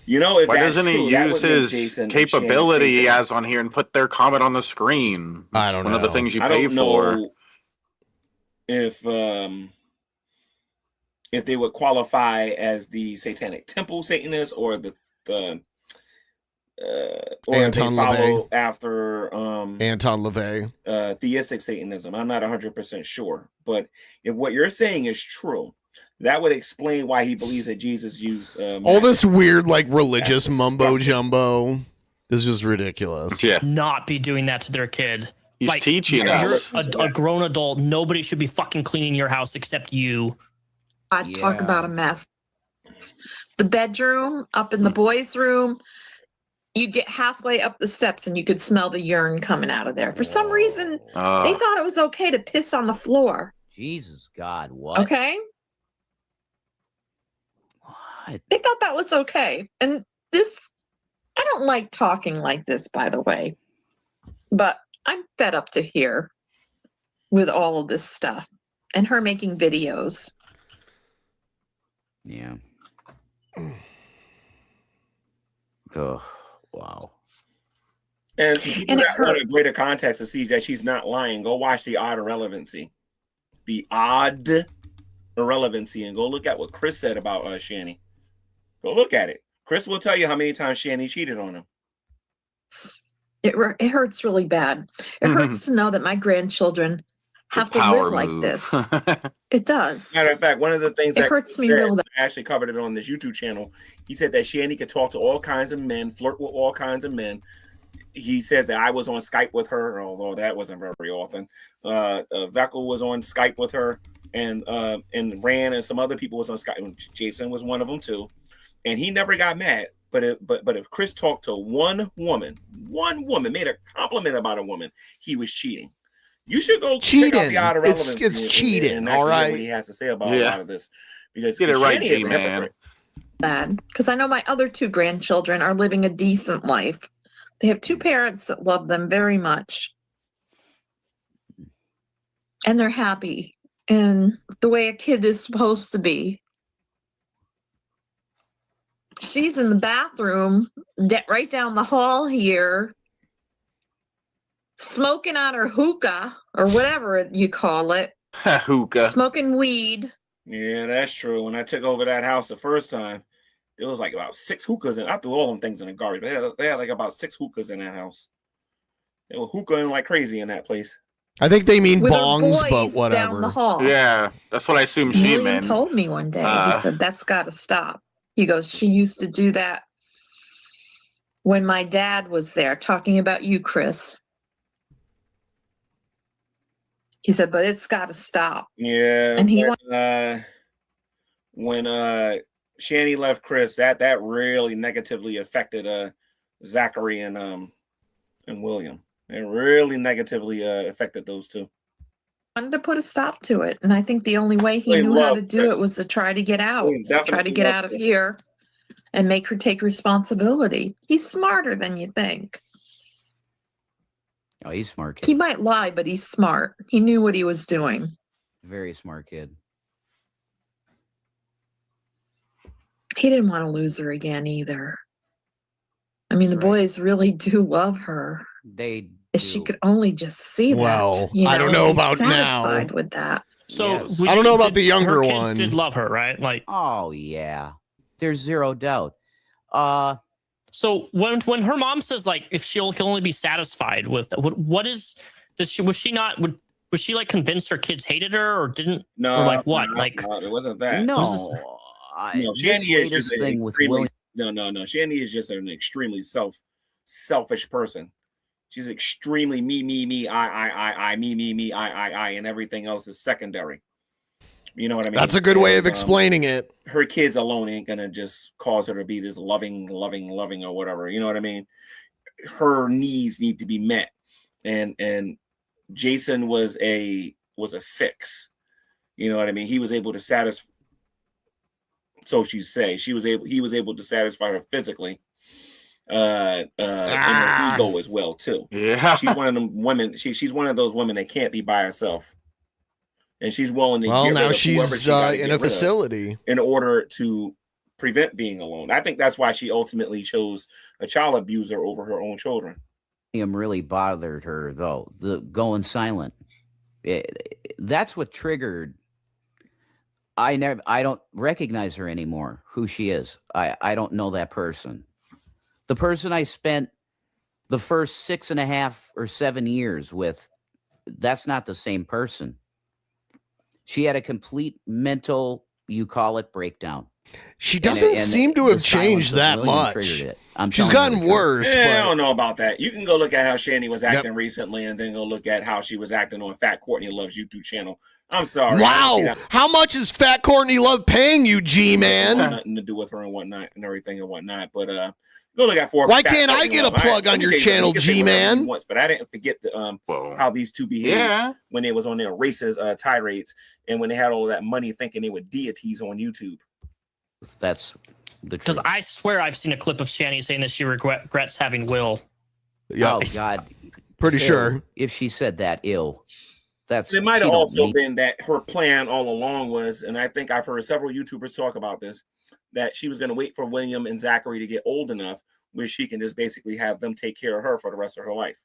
if why that's doesn't true, he use his capability he has on here and put their comment on the screen? I don't know. One of the things you I pay don't know for. If they would qualify as the Satanic Temple Satanists or the or if they follow after Anton LaVey theistic Satanism. I'm not 100% sure, but if what you're saying is true, that would explain why he believes that Jesus used all this weird religious mumbo jumbo is just ridiculous. Yeah, not be doing that to their kid. He's teaching us. You're a grown adult. Nobody should be fucking cleaning your house except you. I'd talk about a mess. The bedroom up in the boys' room, you'd get halfway up the steps and you could smell the urine coming out of there. For some reason, they thought it was okay to piss on the floor. Jesus God, what? Okay. What? They thought that was okay. And I don't like talking like this, by the way. But I'm fed up to here with all of this stuff and her making videos. Yeah. Oh, wow. And for people that want a greater context to see that she's not lying, go watch The Odd Irrelevancy. The Odd Irrelevancy, and go look at what Chris said about Shani. Go look at it. Chris will tell you how many times Shani cheated on him. It hurts really bad. It hurts to know that my grandchildren have to live like this. It does. Matter of fact, one of the things that hurts me real bad. I actually covered it on this YouTube channel. He said that Shani could talk to all kinds of men, flirt with all kinds of men. He said that I was on Skype with her, although that wasn't very often. Veckel was on Skype with her, and Rand and some other people was on Skype. Jason was one of them too, and he never got mad. But if Chris talked to one woman, made a compliment about a woman, he was cheating. You should go check out The Odd Irrelevancy. It's cheating, and all right. What he has to say about a lot of this, because get it right, Shani is a hypocrite. Bad, because I know my other two grandchildren are living a decent life. They have two parents that love them very much, and they're happy in the way a kid is supposed to be. She's in the bathroom, right down the hall here, smoking on her hookah, or whatever you call it. Hookah. Smoking weed. Yeah, that's true. When I took over that house the first time, there was like about 6 hookahs, and I threw all them things in the garbage. They had like about 6 hookahs in that house. They were hookahing like crazy in that place. I think they mean With bongs, her boys but whatever. Down the hall. Yeah, that's what I assume she William meant. told me one day. He said, that's got to stop. He goes, she used to do that when my dad was there, talking about you, Chris. He said, but it's got to stop. Yeah. And he when Shani left Chris, that really negatively affected Zachary and William. It really negatively affected those two. Wanted to put a stop to it, and I think the only way he knew how to do it was to try to get out, of here, and make her take responsibility. He's smarter than you think. Oh, he's smart kid. He might lie, but he's smart. He knew what he was doing. Very smart kid. He didn't want to lose her again either. I mean, the boys really do love her. They If she could only just see Well, that. I don't know be about satisfied now. with that. So I don't know about the younger her kids one. Did love her, right? Like, oh yeah, there's zero doubt. So when her mom says like if she'll can only be satisfied with what is was she like convinced her kids hated her or didn't? No, or like what? no, like no, it wasn't that. No, Shani is just Shani is just an extremely selfish person. She's extremely me, I, me, I, and everything else is secondary. You know what I mean? That's a good way of explaining it. Her kids alone ain't gonna just cause her to be this loving or whatever. You know what I mean? Her needs need to be met, and Jason was a fix. You know what I mean? He was able to satisfy. So she say he was able to satisfy her physically. And her ego as well too. Yeah, she's one of them women. She's one of those women that can't be by herself, and she's willing to. Well, get now rid of she's in a facility in order to prevent being alone. I think that's why she ultimately chose a child abuser over her own children. Really bothered her though. The going silent. That's what triggered. I don't recognize her anymore. Who she is. I don't know that person. The person I spent the first 6.5 or 7 years with, that's not the same person. She had a complete mental, you call it, breakdown. She doesn't seem to have changed that much. She's gotten worse. I don't know about that. You can go look at how Shani was acting recently and then go look at how she was acting on Fat Courtney Love's YouTube channel. I'm sorry. Wow. How much is Fat Courtney Love paying you, G-Man? Nothing to do with her and whatnot and everything and whatnot. But go look at why can't I get a plug on your channel, G-Man? But I didn't forget how these two behaved when they was on their racist tirades and when they had all of that money thinking they were deities on YouTube. That's the because I swear I've seen a clip of Shani saying that she regrets having Will. Oh God. Pretty ill sure. if she said that ill. It might have also been that her plan all along was, and I think I've heard several YouTubers talk about this, that she was going to wait for William and Zachary to get old enough where she can just basically have them take care of her for the rest of her life.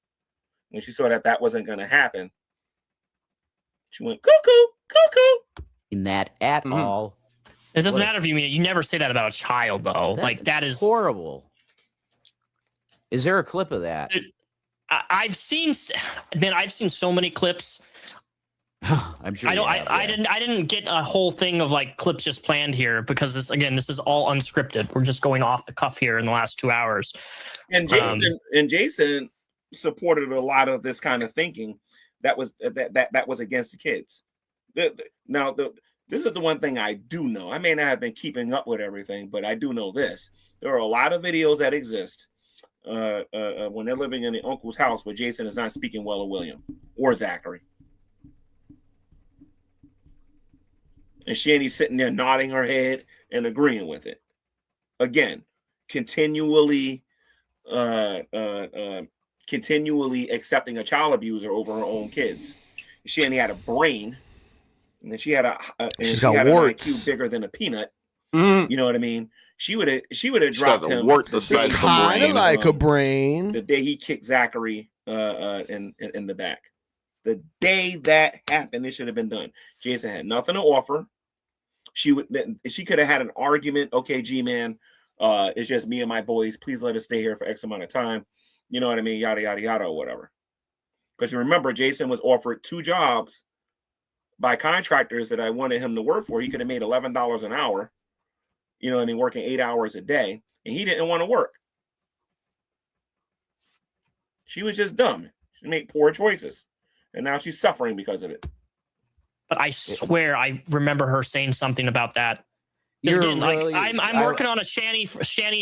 When she saw that that wasn't going to happen, she went cuckoo, cuckoo. In that at all. It doesn't matter if you never say that about a child, though. That is horrible. Is there a clip of that? I've seen so many clips. I'm sure. I didn't get a whole thing of like clips just planned here because this is all unscripted. We're just going off the cuff here in the last 2 hours. And Jason supported a lot of this kind of thinking that was against the kids. This is the one thing I do know. I may not have been keeping up with everything, but I do know this. There are a lot of videos that exist when they're living in the uncle's house where Jason is not speaking well of William or Zachary. And Shanny's sitting there nodding her head and agreeing with it. Again, continually accepting a child abuser over her own kids. Shanny had a brain, and then she had she's got warts an IQ bigger than a peanut. Mm-hmm. You know what I mean? She would have dropped him. Wart the size of a brain. Kind of like a brain. The day he kicked Zachary in the back. The day that happened, it should have been done. Jason had nothing to offer. She could have had an argument. Okay, G-Man, it's just me and my boys. Please let us stay here for X amount of time. You know what I mean? Yada, yada, yada, or whatever. Because you remember, Jason was offered 2 jobs by contractors that I wanted him to work for. He could have made $11 an hour. You know what I mean? Working 8 hours a day. And he didn't want to work. She was just dumb. She made poor choices. And now she's suffering because of it. But I swear I remember her saying something about that. Again, I'm working on a Shanny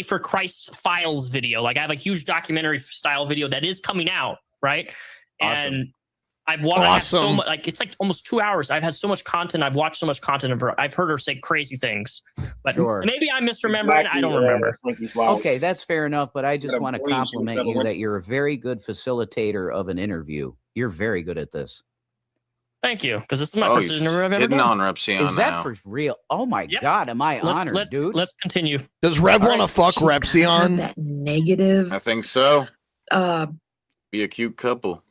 for Christ's Files video. Like I have a huge documentary style video that is coming out, right? Awesome. And I've watched so much, like it's like almost 2 hours. I've had so much content. I've watched so much content of her. I've heard her say crazy things. But maybe I'm misremembering. I don't remember. Okay, that's fair enough. But I just want to compliment you that you're a very good facilitator of an interview. You're very good at this. Thank you, because this is my first interview I've ever done. On Repsion Is that for real? Oh my God, am I honored, dude? Let's continue. Does Rev want to fuck Repsion? That negative. I think so. Be a cute couple.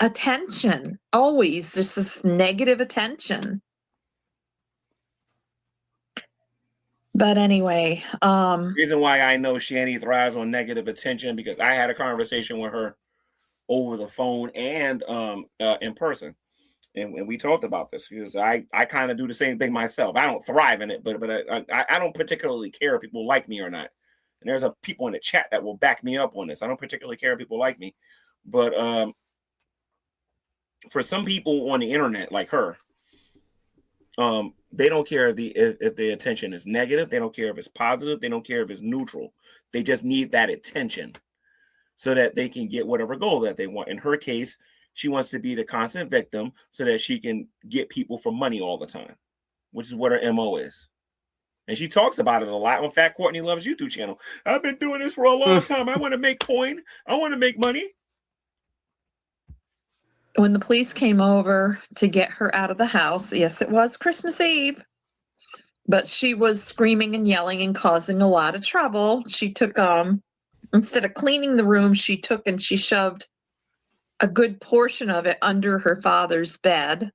Attention, always just this negative attention. But anyway, reason why I know Shanny thrives on negative attention because I had a conversation with her over the phone and in person, and we talked about this because I kind of do the same thing myself. I don't thrive in it, but I don't particularly care if people like me or not. And there's people in the chat that will back me up on this. I don't particularly care if people like me, but for some people on the internet like her, they don't care if the attention is negative. They don't care if it's positive. They don't care if it's neutral. They just need that attention so that they can get whatever goal that they want. In her case, she wants to be the constant victim so that she can get people for money all the time, which is what her MO is. And she talks about it a lot on Fat Courtney Loves YouTube channel. I've been doing this for a long time. I want to make coin. I want to make money. When the police came over to get her out of the house, yes, it was Christmas Eve, but she was screaming and yelling and causing a lot of trouble. She took, instead of cleaning the room, she took and she shoved a good portion of it under her father's bed.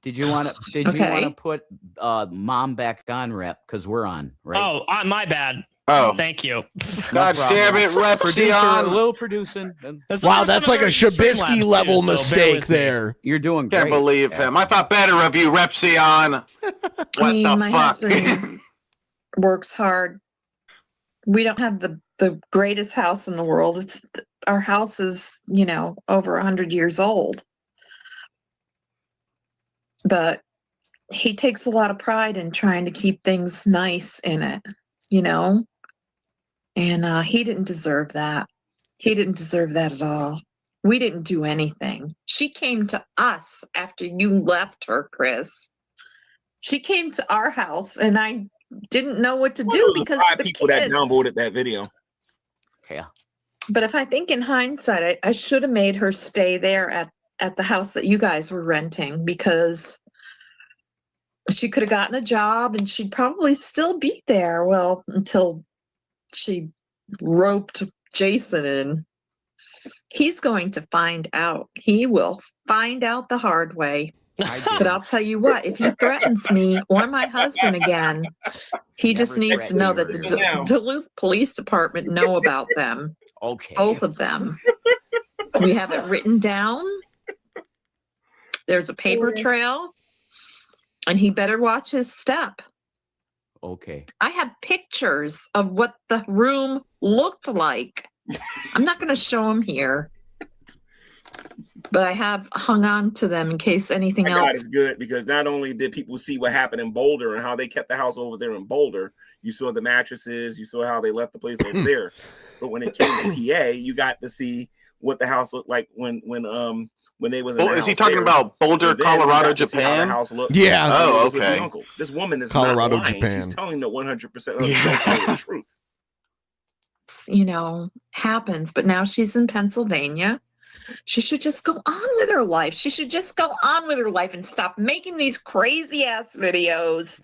Did you want to put mom back on, Rep? Because we're on, right? Oh, my bad. Oh, thank you. God damn it, Repsion. A little producing. Wow, that's like a Shabisky level mistake there. You're doing great. Can't believe him. I thought better of you, Repsion. What the my fuck? husband works hard. We don't have the greatest house in the world. Our house is, over 100 years old. But he takes a lot of pride in trying to keep things nice in it, And he didn't deserve that. He didn't deserve that at all. We didn't do anything. She came to us after you left her, Chris. She came to our house, and I didn't know what to do because the people that downvoted that video. Okay. But if I think in hindsight, I should have made her stay there at the house that you guys were renting, because she could have gotten a job and she'd probably still be there. Well, until she roped Jason in. He's going to find out. He will find out the hard way. But I'll tell you what, if he threatens me or my husband again, he just needs to know that the Duluth Police Department know about them. Okay. Both of them. We have it written down. There's a paper trail. And he better watch his step. Okay. I have pictures of what the room looked like. I'm not going to show them here. But I have hung on to them in case anything else. God is good, because not only did people see what happened in Boulder and how they kept the house over there in Boulder, you saw the mattresses, you saw how they left the place over there. But when it came to PA, you got to see what the house looked like when they was in the is he house talking there. about Boulder, And then you Colorado, got to see how the Japan? house looked. Yeah. Oh, With the okay. uncle. This woman is Colorado, not lying. Japan. She's telling the 100% of the truth. You know, happens. But now she's in Pennsylvania. She should just go on with her life. She should just go on with her life and stop making these crazy ass videos.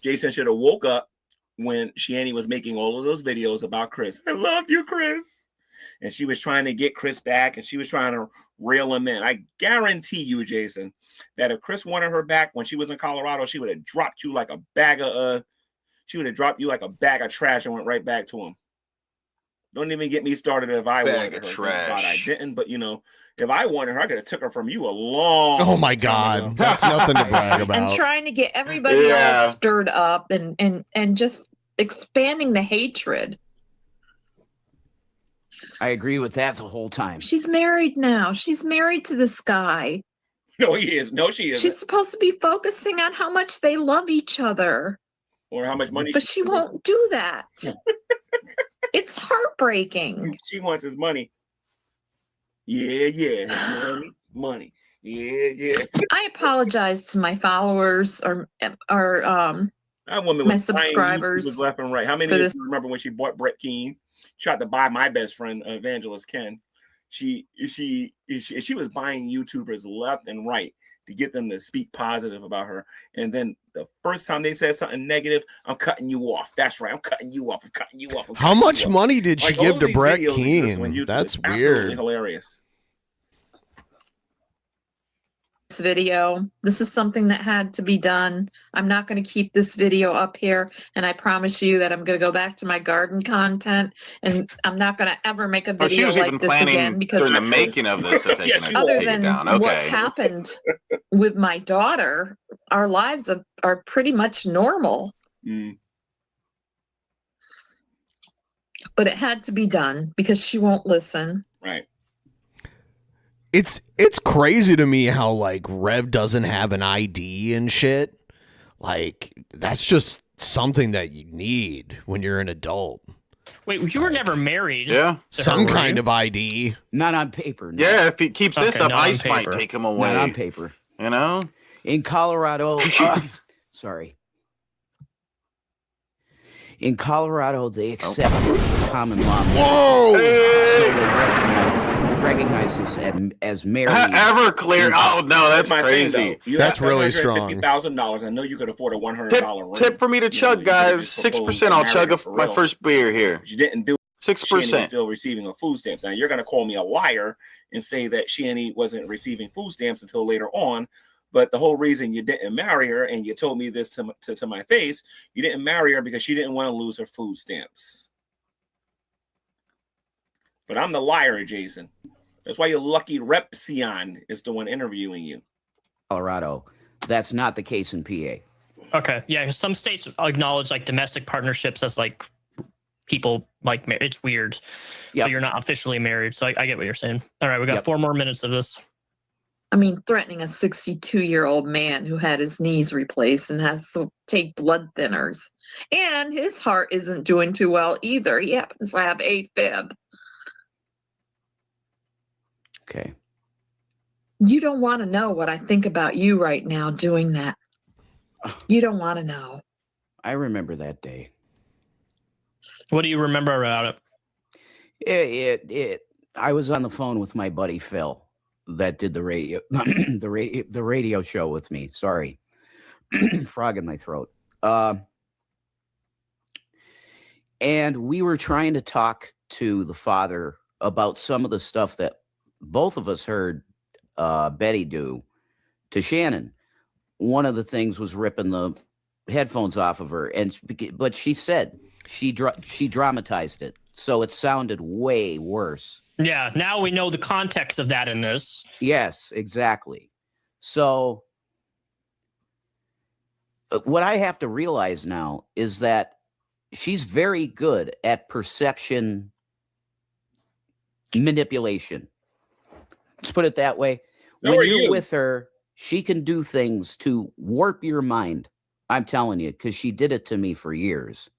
Jason should have woke up when Shani was making all of those videos about Chris. I love you, Chris. And she was trying to get Chris back, and she was trying to reel him in. I guarantee you, Jason, that if Chris wanted her back when she was in Colorado, she would have dropped you like a bag of trash and went right back to him. Don't even get me started if I wanted her. Thank God I didn't. But if I wanted her, I could have took her from you a long. Oh my God, that's nothing to brag about. And trying to get everybody all stirred up and just expanding the hatred. I agree with that the whole time. She's married now. She's married to this guy. No, he is. No, she isn't. She's supposed to be focusing on how much they love each other. Or how much money. But she won't do that. It's heartbreaking. She wants his money. Yeah. Money. Yeah. I apologize to my followers or that woman my was subscribers. was left and right. How many of you remember when she bought Brett Keane? Tried to buy my best friend, Evangelist Ken. She was buying YouTubers left and right to get them to speak positive about her. And then the first time they said something negative, I'm cutting you off. That's right. I'm cutting you off. How much money did she give to Brett Keane? That's weird. Hilarious. This video. This is something that had to be done. I'm not going to keep this video up here, and I promise you that I'm going to go back to my garden content, and I'm not going to ever make a video like this again, because during the making of this, other than what happened with my daughter, our lives are pretty much normal. But it had to be done because she won't listen. Right. It's crazy to me how like Rev doesn't have an ID and shit. Like that's just something that you need when you're an adult. Wait, you were never married? Yeah, some kind of ID. Not on paper. No. Yeah, if he keeps this up, ICE might take him away. Not on paper. You know, in Colorado. Sorry. In Colorado, they accept common law. Whoa! So they recognize this as married. Everclear. Oh no, that's crazy. That's really strong. $50,000. I know you could afford a $100 ring. Tip for me to chug, guys. 6%. I'll chug my first beer here. You didn't do 6%. Still receiving a food stamps. Now you're going to call me a liar and say that Shani wasn't receiving food stamps until later on. But the whole reason you didn't marry her, and you told me this to my face, you didn't marry her because she didn't want to lose her food stamps. But I'm the liar, Jason. That's why your lucky Repsion is the one interviewing you. Colorado. That's not the case in PA. Okay. Yeah, 'cause some states acknowledge like domestic partnerships as like people like it's weird. Yeah, you're not officially married. So I get what you're saying. All right, we got 4 more minutes of this. I mean, threatening a 62-year-old man who had his knees replaced and has to take blood thinners. And his heart isn't doing too well either. He happens to have AFib. Okay. You don't want to know what I think about you right now doing that. You don't want to know. I remember that day. What do you remember about it? I was on the phone with my buddy Phil that did the radio, the radio show with me. Sorry, frog in my throat. And we were trying to talk to the father about some of the stuff that both of us heard Betty do to Shannon. One of the things was ripping the headphones off of her, but she said she dramatized it, so it sounded way worse. Yeah, now we know the context of that in this. Yes, exactly. So what I have to realize now is that she's very good at perception manipulation. Let's put it that way. When you're with her, she can do things to warp your mind. I'm telling you, because she did it to me for years.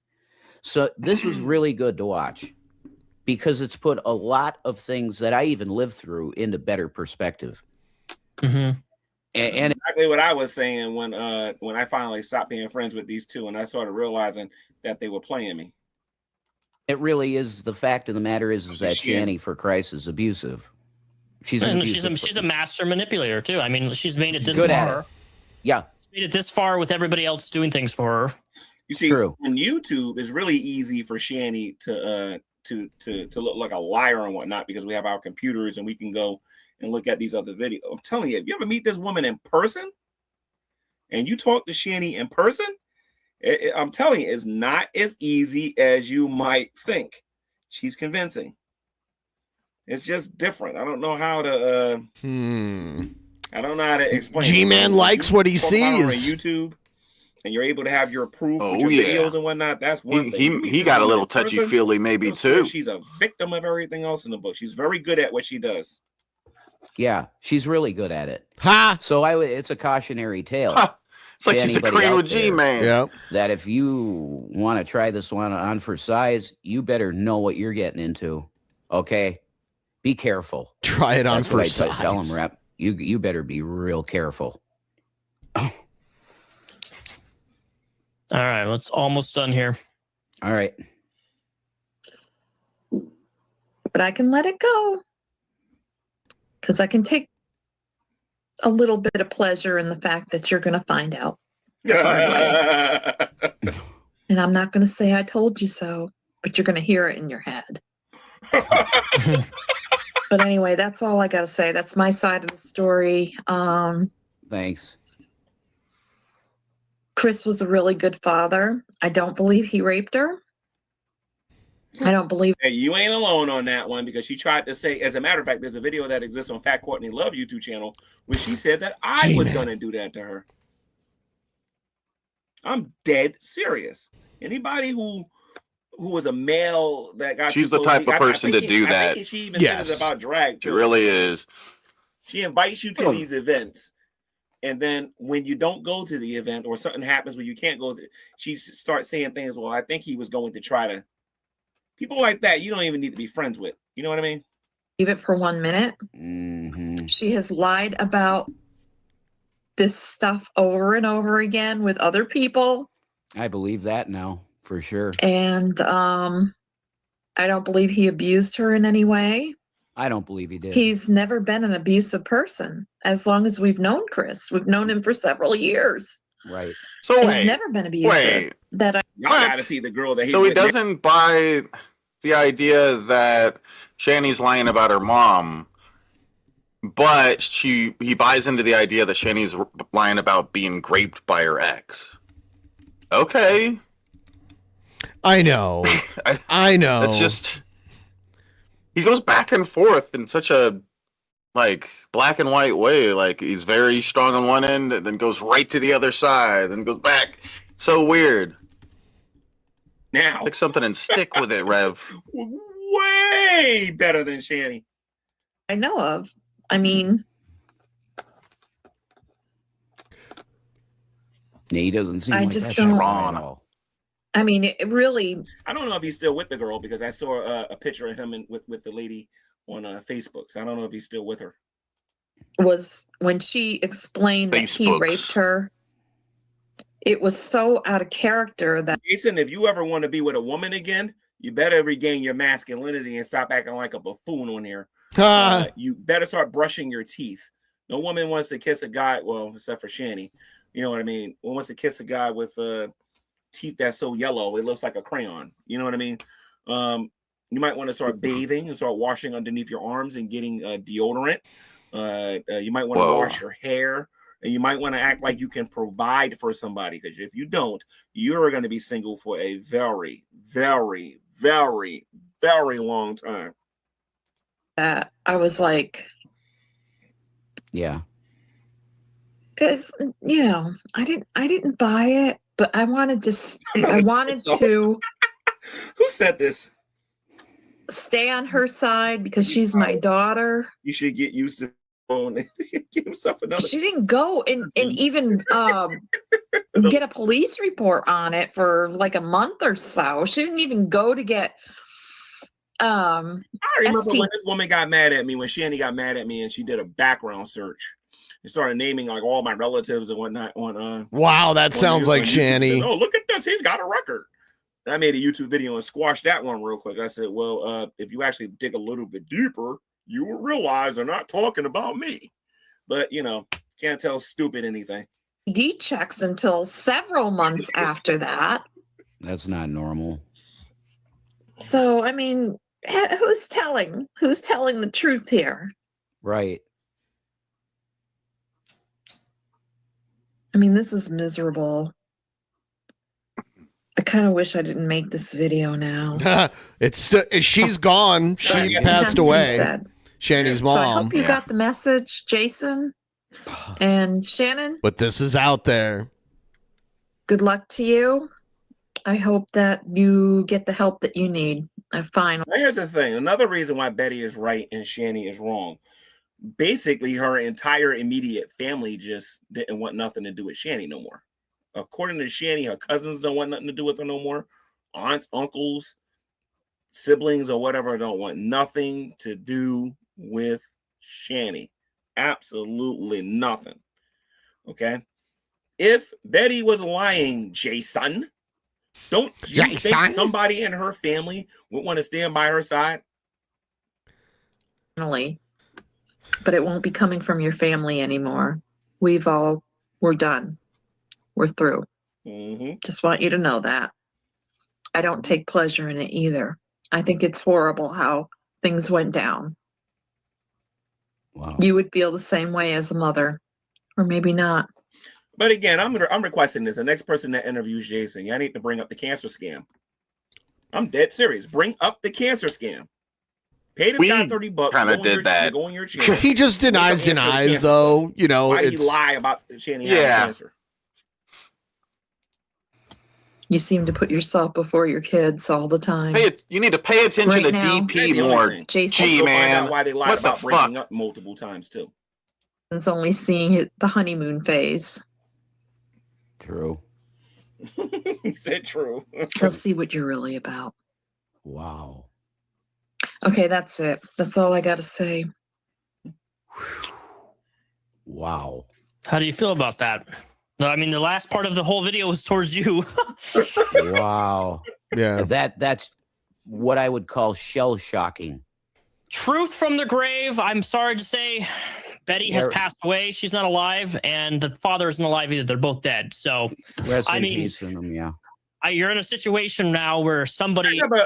So this was really good to watch because it's put a lot of things that I even lived through into better perspective. Mm-hmm. And exactly what I was saying when I finally stopped being friends with these two and I started realizing that they were playing me. It really is. The fact of the matter is that Shani, for Christ, is abusive. She's a master manipulator too. I mean, she's made it this good far. At it. Yeah, she's made it this far with everybody else doing things for her. You see, on YouTube, it's really easy for Shani to look like a liar and whatnot because we have our computers and we can go and look at these other videos. I'm telling you, if you ever meet this woman in person and you talk to Shani in person, I'm telling you, it's not as easy as you might think. She's convincing. It's just different. I don't know how to. I don't know how to explain. G-Man likes what he sees on YouTube, and you're able to have your proof with your videos and whatnot. That's one thing. He got a little touchy-feely, maybe too. She's a victim of everything else in the book. She's very good at what she does. Yeah, she's really good at it. Ha! So it's a cautionary tale. Ha! It's like she's a crane with G-Man. Yeah. That if you want to try this one on for size, you better know what you're getting into. Okay? Be careful. Try it on for size. Tell him, Rep. You better be real careful. All right, let's almost done here. All right. But I can let it go. Because I can take a little bit of pleasure in the fact that you're going to find out. And I'm not going to say I told you so, but you're going to hear it in your head. But anyway, that's all I got to say. That's my side of the story. Thanks. Chris was a really good father. I don't believe he raped her. I don't believe. Hey, you ain't alone on that one because she tried to say, as a matter of fact, there's a video that exists on Fat Courtney Love YouTube channel where she said that I was going to do that to her. I'm dead serious. Anybody who was a male that got she's the type of person to do that. I think she even said it about drag too. She really is. She invites you to these events, and then when you don't go to the event or something happens where you can't go, she starts saying things. Well, I think he was going to try to. People like that, you don't even need to be friends with. You know what I mean? Leave it for 1 minute. Mm-hmm. She has lied about this stuff over and over again with other people. I believe that now, for sure. And I don't believe he abused her in any way. I don't believe he did. He's never been an abusive person. As long as we've known Chris, we've known him for several years. Right. So he's never been abusive. Y'all gotta see the girl that he's so he doesn't buy the idea that Shani's lying about her mom, but he buys into the idea that Shani's lying about being raped by her ex. Okay. I know. I know. It's just he goes back and forth in such a black and white way. Like he's very strong on one end and then goes right to the other side and goes back. It's so weird. Now pick something and stick with it, Rev. Way better than Shani. I know of. I mean, he doesn't seem I like just that don't. at all. I mean, it really. I don't know if he's still with the girl because I saw a picture of him with the lady on Facebook. So I don't know if he's still with her. Was when she explained that he raped her. It was so out of character that Jason, if you ever want to be with a woman again, You better regain your masculinity and stop acting like a buffoon on here. You better start brushing your teeth. No woman wants to kiss a guy, well, except for Shani. You know what I mean? One wants to kiss a guy with teeth that's so yellow it looks like a crayon. You know what I mean? You might want to start bathing and start washing underneath your arms and getting deodorant. You might want to wash your hair, and you might want to act like you can provide for somebody, because if you don't, you're going to be single for a very, very, very, very long time. I was like, yeah, it's, you know, I didn't buy it, but I wanted to. I wanted to. Who said this? Stay on her side because she's my daughter. You should get used to give himself another. She didn't go and even get a police report on it for like a month or so. She didn't even go to get. I remember when this woman got mad at me, when Shani got mad at me, and she did a background search and started naming like all my relatives and whatnot. Wow, that sounds like Shani. Oh, look at this! He's got a record. I made a YouTube video and squashed that one real quick. I said, well, if you actually dig a little bit deeper, you will realize they're not talking about me. But, you know, can't tell stupid anything. D checks until several months after that. That's not normal. So, I mean, who's telling the truth here? Right. I mean, this is miserable. I kind of wish I didn't make this video now. She's gone. She passed away. Shani's mom. So I hope you got the message, Jason and Shannon. But this is out there. Good luck to you. I hope that you get the help that you need. Fine. Now, here's the thing. Another reason why Betty is right and Shani is wrong. Basically, her entire immediate family just didn't want nothing to do with Shani no more. According to Shani, her cousins don't want nothing to do with her no more. Aunts, uncles, siblings, or whatever don't want nothing to do with Shani. Absolutely nothing. Okay? If Betty was lying, Jason, don't you think somebody in her family would want to stand by her side? But it won't be coming from your family anymore. We're done. We're through. Just want you to know that. I don't take pleasure in it either. I think it's horrible how things went down. Wow. You would feel the same way as a mother, or maybe not. But again, I'm requesting this. The next person that interviews Jason, I need to bring up the cancer scam. I'm dead serious. Bring up the cancer scam. Pay this guy $30. Kind of did that. Go on your channel. He just denies though. You know, why did he lie about Shani having cancer? You seem to put yourself before your kids all the time. You need to pay attention to DP more. Jason, find out why they lied about breaking up multiple times too. It's only seeing the honeymoon phase. True. He said true. He'll see what you're really about. Wow. Okay, that's it. That's all I got to say. Wow. How do you feel about that? No, I mean, the last part of the whole video was towards you. Wow. Yeah. That's what I would call shell shocking. Truth from the grave. I'm sorry to say, Betty has passed away. She's not alive, and the father isn't alive either. They're both dead. So, I mean, you're in a situation now where somebody. I remember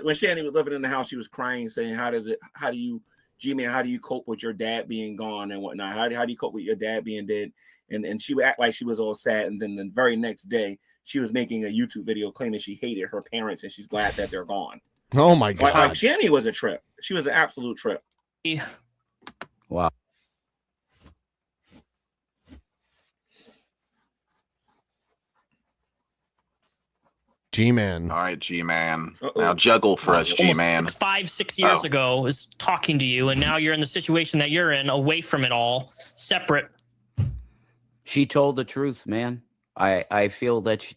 when Shani was living in the house, she was crying, saying, "How do you, G-Man, how do you cope with your dad being gone and whatnot? How do you cope with your dad being dead?" And she would act like she was all sad. And then the very next day, she was making a YouTube video claiming she hated her parents and she's glad that they're gone. Oh my God. Like Shani was a trip. She was an absolute trip. Wow. G-Man. All right, G-Man. Now juggle for us, G-Man. 5-6 years ago is talking to you, and now you're in the situation that you're in, away from it all, separate. She told the truth, man. I feel that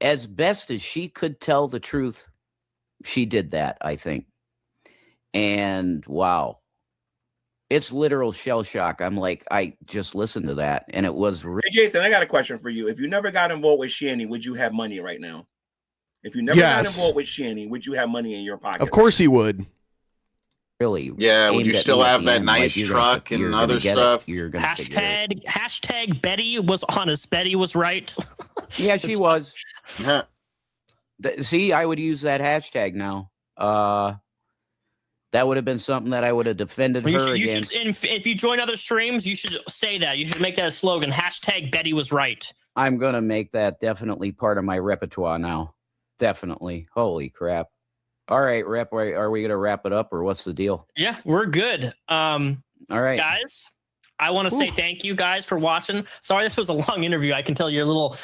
as best as she could tell the truth, she did that, I think. And wow, it's literal shell shock. I'm like, I just listened to that, and it was. Hey, Jason, I got a question for you. If you never got involved with Shani, would you have money right now? If you never got Yes. involved with Shanny, would you have money in your pocket? Of course he would. Money, would you have money in your pocket? Of course he would. Really? Yeah, would aimed you at still me at have the that end, nice like, you're gonna truck you're and gonna other get stuff? it. You're gonna figure it. Hashtag Betty was honest. Betty was right. Yeah, she was. Yeah. See, I would use that hashtag now. That would have been something that I would have defended her against. If you join other streams, you should say that. You should make that a slogan. Hashtag Betty was right. I'm gonna make that definitely part of my repertoire now. Definitely. Holy crap! All right, Rep. Are we gonna wrap it up, or what's the deal? Yeah, we're good. All right, guys. I want to say thank you guys for watching. Sorry, this was a long interview. I can tell you're a little.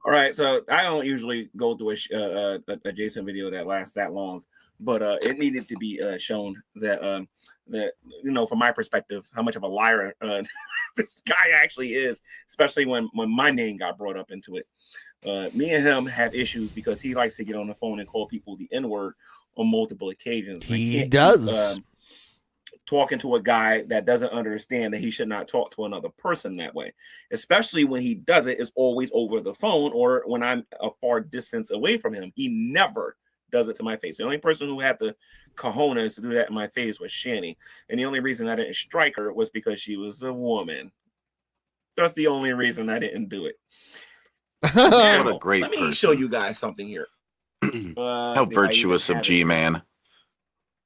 All right, so I don't usually go through a Jason video that lasts that long, but it needed to be shown that that from my perspective, how much of a liar this guy actually is, especially when my name got brought up into it. Me and him have issues because he likes to get on the phone and call people the N-word on multiple occasions. He does. Talking to a guy that doesn't understand that he should not talk to another person that way, especially when he does it, it's always over the phone or when I'm a far distance away from him. He never does it to my face. The only person who had the cojones to do that in my face was Shanny, and the only reason I didn't strike her was because she was a woman. That's the only reason I didn't do it. Now, What a great let me person. show you guys something here. How virtuous of G-Man.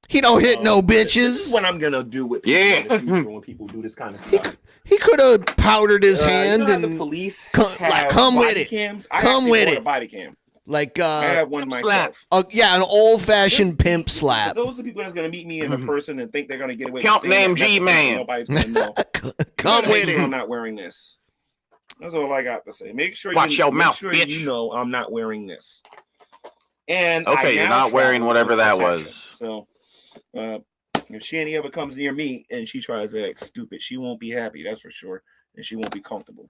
He don't hit no This bitches. is what I'm gonna do with people in the future when people do this kind of stuff. He could have powdered his hand you know how and the police come have with body it. Cams? I Come actually with bought it. a body cam. Like I have one myself. yeah, an old fashioned pimp slap. Those are the people that's gonna meet me in person and think they're gonna get away Count with saying name that message and G-Man. Nobody's gonna know. Come with it. I'm not wearing this. That's all I got to say. Make sure Watch your mouth, sure bitch. you know I'm not wearing this. And Okay, I you're now not wearing travel whatever with that protection. was. So if Shanny ever comes near me and she tries to act stupid, she won't be happy, that's for sure. And she won't be comfortable.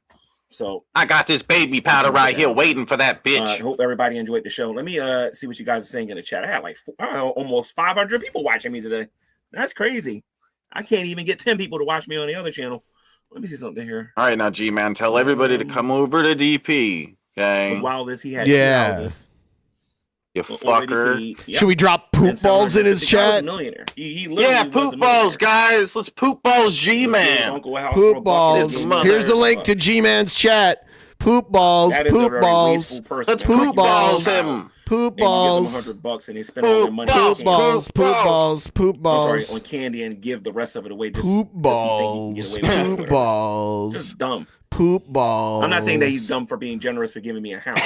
So I got this baby powder right here waiting for that I bitch. hope everybody enjoyed the show. Let me see what you guys are saying in the chat. I had like almost 500 people watching me today. That's crazy. I can't even get 10 people to watch me on the other channel. Let me see something here. All right, now, G-Man, tell everybody to come over to DP. Okay. As wild as he had Yeah. 2 houses. You Already fucker. paid. Yep. Should we drop poop And balls in his 750. The guy was a chat? millionaire. He literally Yeah, was a poop balls, millionaire. guys. Let's poop balls, His G-Man. uncle a house for a Poop buck. balls. His mother- Here's the link to G-Man's chat. Poop balls. That is a Poop very balls. wasteful person. Let's They give poop you balls $100. him. Poop And you give them balls. $100 and they spend all their Poop money. balls. on Poop candy. balls. Poop balls. Poop I'm balls. sorry, on candy and give the rest of it away. Just Poop because he balls. think he can get away with it or Poop whatever. balls. Just dumb. Poop balls. I'm not saying that he's dumb for being generous for giving me a house.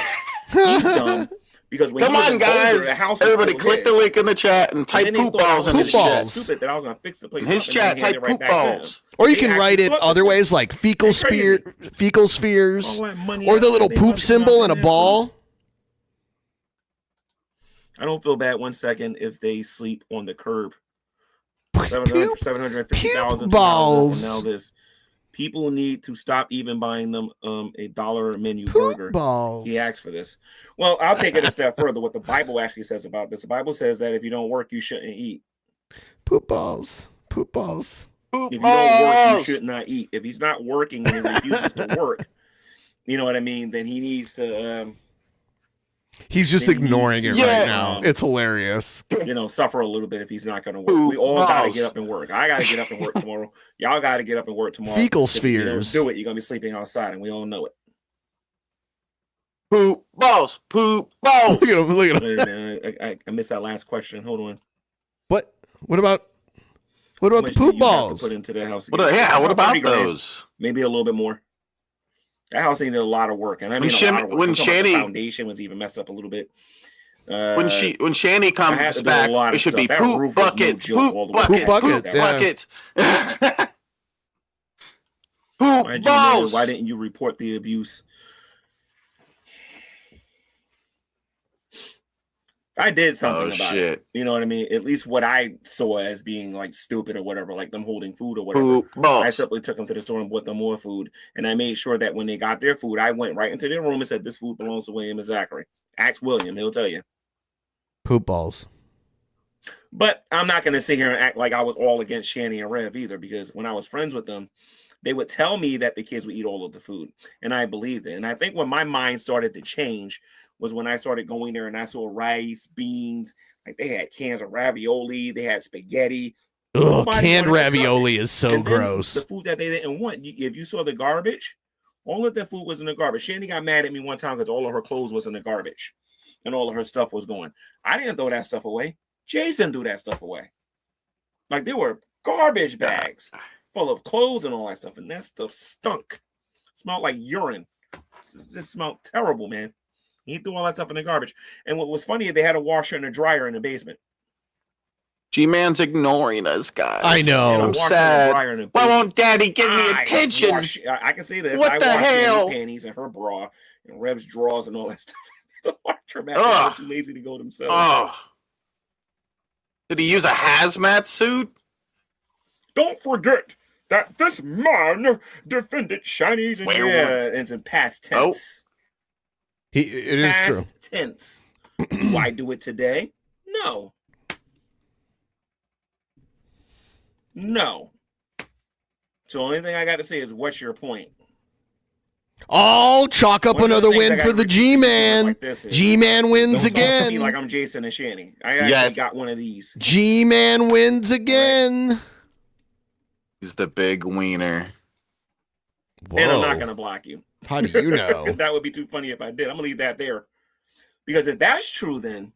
He's dumb because when Come he was on, in Boulder, guys. the house was Everybody still click the his. link in the chat and And type then he poop thought I balls was in his Poop so chat. balls. stupid that I was gonna fix the place. In his up and then chat, hand it type right poop back to him. balls. Or you He can actually write it thought other this ways, like fecal Ain't crazy. sphere, fecal spheres, All that money or out the there, little they poop must symbol not in a have ball. I don't feel bad 1 second if they sleep on the curb. Puke 750,000 balls. and now this. People need to stop even buying them a $1 menu Poop burger. balls. He asked for this. Well, I'll take it a step further. What the Bible actually says about this. The Bible says that if you don't work, you shouldn't eat. Poop balls. Poop balls. Poop If you don't work, you balls. should not eat. If he's not working and he refuses to work, you know what I mean? Then he needs to, He's just Maybe he ignoring needs it to, right now. It's hilarious. suffer a little bit if he's not going to work. Poop We all got to balls. get up and work. I got to get up and work tomorrow. Y'all got to get up and work tomorrow. Fecal 'Cause if you spheres. don't do it, you're going to be sleeping outside, and we all know it. Poop balls. Poop balls. Look at him. Look at him. Wait a minute, I missed that last question. Hold on. What? What about How the much poop do you have to balls? put into that house? What, again? yeah, It's what about 30 grand, those? Maybe a little bit more. That house needed a lot of work, and I mean a lot of work. When I'm talking about the Shanny- foundation was even messed up a little bit. When Shanny I had comes to do a back, lot it of should be stuff. That poop roof was no buckets, joke all poop the way buckets, back. poop buckets, yeah. buckets. Poop Why balls. didn't you report the abuse? I did something about shit. it. You know what I mean? At least what I saw as being like stupid or whatever, like them holding food or whatever. Poop balls. I simply took them to the store and bought them more food. And I made sure that when they got their food, I went right into their room and said, "This food belongs to William and Zachary." Ask William, he'll tell you. Poop balls. But I'm not going to sit here and act like I was all against Shanny and Rev either, because when I was friends with them, they would tell me that the kids would eat all of the food, and I believed it. And I think when my mind started to change was when I started going there and I saw rice, beans, like they had cans of ravioli, they had spaghetti. Ugh, canned ravioli is so gross. The food that they didn't want, if you saw the garbage, all of that food was in the garbage. Shandy got mad at me one time because all of her clothes was in the garbage and all of her stuff was going. I didn't throw that stuff away. Jason threw that stuff away. Like there were garbage bags full of clothes and all that stuff, and that stuff stunk. Smelled like urine. It smelled terrible, man. He threw all that stuff in the garbage. And what was funny is they had a washer and a dryer in the basement. G-Man's ignoring us, guys. I know. I'm sad. Why won't Daddy give me attention? I can say this. What I the washed hell? Shandy's panties and her bra and Rev's drawers and all that stuff. The laundromat, they were too lazy to go themselves. Oh. Did he use a hazmat suit? Don't forget that this man defended Chinese and it's in past tense. It is true. Past tense. Do I do it today? No. No. So the only thing I got to say is, what's your point? Oh, chalk up another win for the G-Man. G-Man wins Don't talk to me again. like I'm Jason and Shanny. I actually got one of these. G-Man wins again. He's the big wiener. And I'm not going to block you. How do you know? That would be too funny if I did. I'm going to leave that there. Because if that's true, then,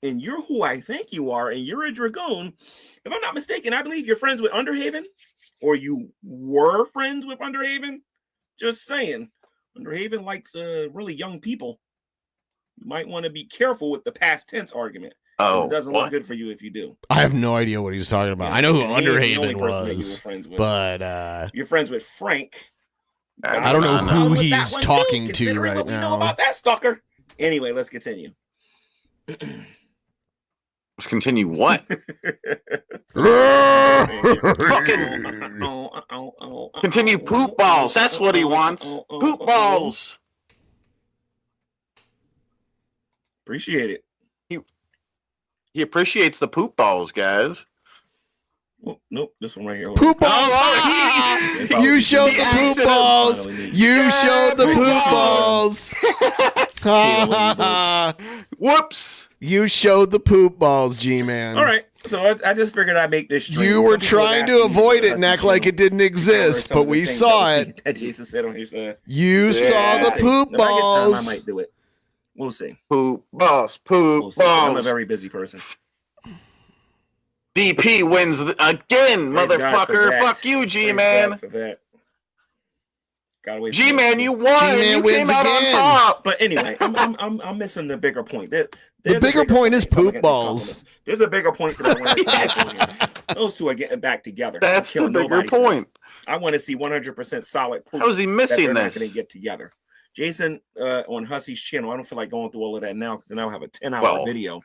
and you're who I think you are, and you're a Dragoon, if I'm not mistaken, I believe you're friends with Underhaven, or you were friends with Underhaven. Just saying. Underhaven likes really young people. You might want to be careful with the past tense argument. Oh, it doesn't look good for you if you do. I have no idea what he's talking about. I know who And he ain't the only Underhaven person that you was, were friends with. but You're friends with Frank. I don't know who with he's that one, talking too, to considering right what we know now. about that stalker. Anyway, let's continue. Let's continue what? Continue poop balls. That's what he wants. Poop balls. Appreciate it. He appreciates the poop balls, guys. Well, nope, this one right here. Poop balls. You showed the poop balls. You showed the poop balls. Whoops. You showed the poop balls, G-Man. All right. So I just figured I'd make this stream. You were trying to avoid it and act like it didn't exist, but we saw it. That Jason said on his You saw the poop If I get time, balls. I might do it. We'll see. Poop balls. Poop We'll see. I'm a balls. very busy person. DP wins again, Praise God for motherfucker. that. Fuck you, Praise G-Man. God for that. Gotta wait for G-Man, that. you won. G-Man You wins came out again. on top. But anyway, I'm missing the bigger point. The bigger point is poop balls. There's a bigger point that I want to yes. Those two are getting back together. That's the bigger point. I want to see 100% solid proof. How is he missing that they're this? not going to get together. Jason on Hussey's channel. I don't feel like going through all of that now because now I have a 10-hour video.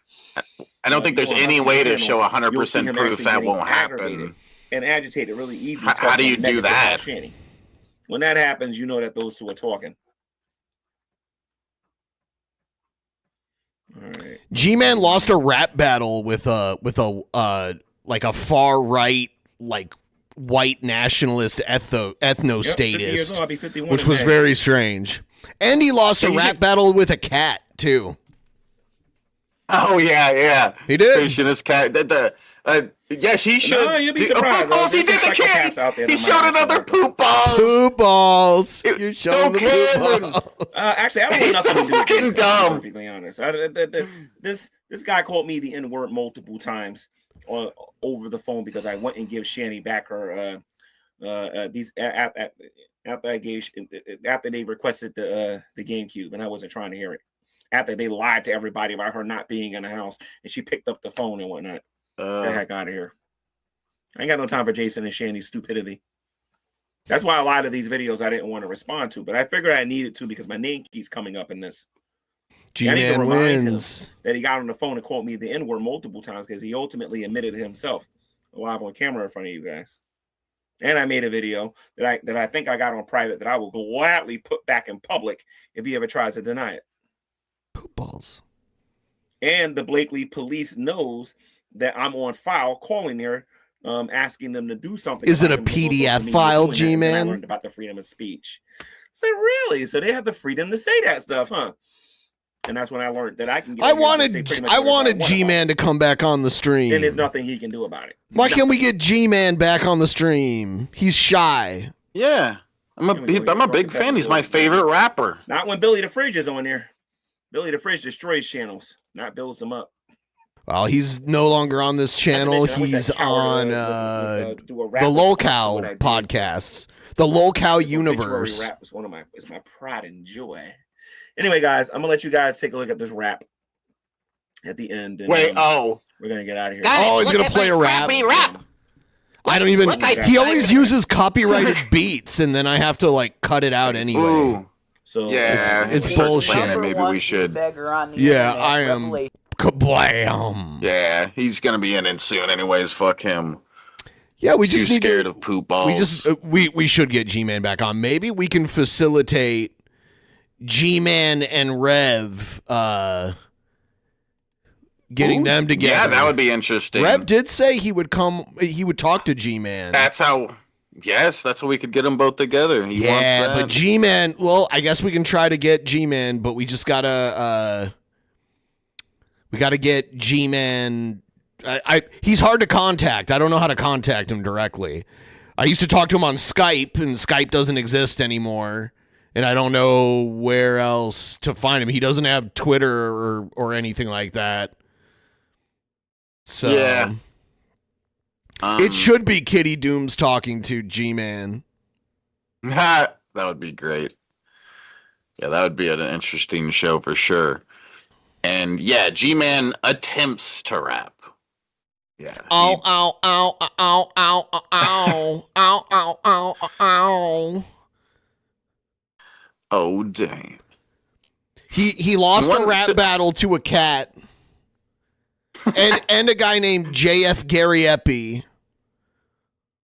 I don't think there's any way to show 100% proof that won't happen. And agitated really easy. How do you do that? When that happens, you know that those two are talking. All right. G-Man lost a rap battle with a like a far right like white nationalist ethno-statist, I'll be 51 which in was May. very strange. And he lost a rap battle with a cat too. Oh yeah. He did. Fishing his cat. Yeah, he should. No, you'll be surprised. Poop balls. He did the cat. He showed another poop balls. Poop balls. You showed the poop balls. Actually, I don't want He's nothing so to do with fucking this, dumb. to be perfectly honest. This guy called me the N-word multiple times over the phone because I went and gave Shanny back her these after they requested the GameCube, and I wasn't trying to hear it. After they lied to everybody about her not being in the house, and she picked up the phone and whatnot. Get the heck out of here. I ain't got no time for Jason and Shanny's stupidity. That's why a lot of these videos I didn't want to respond to, but I figured I needed to because my name keeps coming up in this. I need to G-Man remind wins. him that he got on the phone and called me the N-word multiple times because he ultimately admitted it himself live on camera in front of you guys. And I made a video that I think I got on private that I will gladly put back in public if he ever tries to deny it. Poop balls. And the Blakely police knows that I'm on file calling there, asking them to do something. Is it a about him before PDF social media file, doing that. And then G-Man? I learned about the freedom of speech. I said, really? So they have the freedom to say that stuff, huh? and that's when I learned that I can get. I wanted G-Man to come back on the stream. Then there's nothing he can do about it. Why can't we get G-Man back on the stream? He's shy. Yeah, I'm a big fan. He's my favorite rapper. Not when Billy the Fridge is on there. Billy the Fridge destroys channels, not builds them up. Well, he's no longer on this channel. He's on the LolCow podcasts, the LolCow universe. Rap is it's my pride and joy. Anyway, guys, I'm gonna let you guys take a look at this rap at the end. And, we're gonna get out of here. Guys, he's gonna play a rap. I don't even. He always uses copyrighted beats, and then I have to like cut it out anyway. Ooh. So yeah, it's bullshit. Maybe we should. Yeah, I am. Kablam. Yeah, he's gonna be in it soon, anyways. Fuck him. Yeah, we He's just too need scared to, of poop balls. We should get G-Man back on. Maybe we can facilitate G-Man and Rev getting them together. Yeah, that would be interesting. Rev did say he would come. He would talk to G-Man. That's how. Yes, that's how we could get them both together. He wants that. But G-Man. Well, I guess we can try to get G-Man, but we just gotta. We gotta get G-Man. He's hard to contact. I don't know how to contact him directly. I used to talk to him on Skype, and Skype doesn't exist anymore. And I don't know where else to find him. He doesn't have Twitter or anything like that. So yeah. It should be Kitty Dooms talking to G-Man. That would be great. Yeah, that would be an interesting show for sure. And yeah, G-Man attempts to rap. Yeah. Ow, ow, ow, ow, ow, ow, ow, ow, ow, ow, ow. Oh, damn. He lost a rap battle to a cat. And a guy named JF Gary Epi,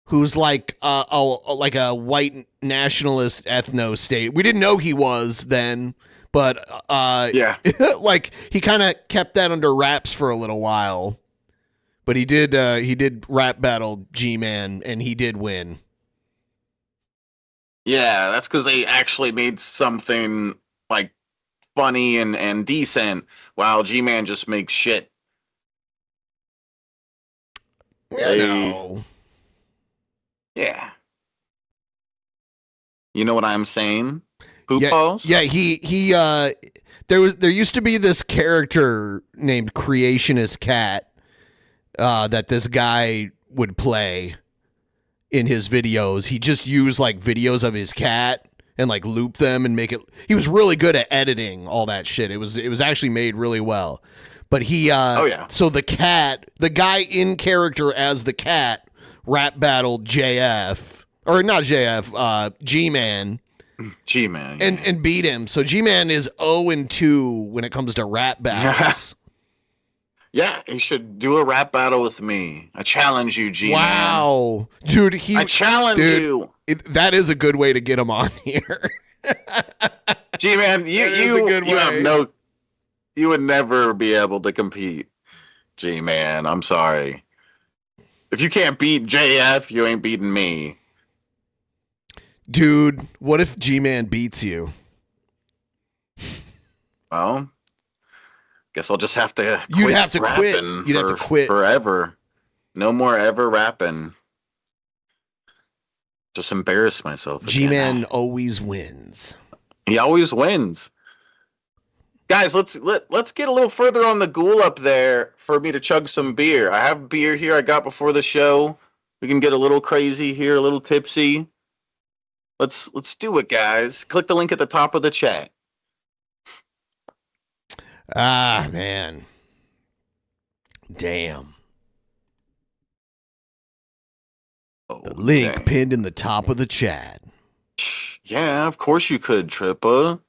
who's like a white nationalist ethno state. We didn't know he was then, but yeah, like he kind of kept that under wraps for a little while. But he did rap battle G-Man, and he did win. Yeah, that's because they actually made something like funny and decent, while G-Man just makes shit. No. Yeah. You know what I'm saying? Poop balls? Yeah, he there used to be this character named Creationist Cat that this guy would play in his videos. He just used like videos of his cat and like loop them and make it. He was really good at editing all that shit. It was actually made really well. But he so the guy in character as the cat rap battled JF, or not JF, G-Man. G-Man. And beat him. So G-Man is 0-2 when it comes to rap battles. Yeah, he should do a rap battle with me. I challenge you, G-Man. Wow. Dude, I challenge you. That is a good way to get him on here. G-Man, you would never be able to compete, G-Man. I'm sorry. If you can't beat JF, you ain't beating me. Dude, what if G-Man beats you? Well, guess I'll just have to quit. You'd have to quit. You'd have to quit forever. No more ever rapping. Just embarrass myself again. G-Man always wins. He always wins. Guys, let's get a little further on the ghoul up there for me to chug some beer. I have beer here I got before the show. We can get a little crazy here, a little tipsy. Let's do it, guys. Click the link at the top of the chat. Ah, man. Damn. The link pinned in the top of the chat. Yeah, of course you could, Trippa.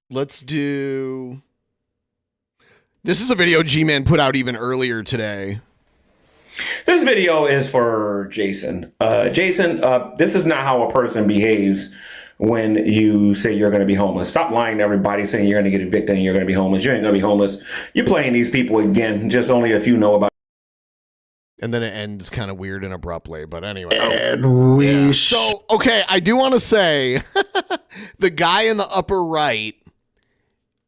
Let's do... This is a video G-Man put out even earlier today. This video is for Jason. Jason, this is not how a person behaves when you say you're going to be homeless. Stop lying to everybody saying you're going to get evicted and you're going to be homeless. You ain't going to be homeless. You're playing these people again. Just only a few know about it. And then it ends kind of weird and abruptly. But anyway. And we So, okay, I do want to say the guy in the upper right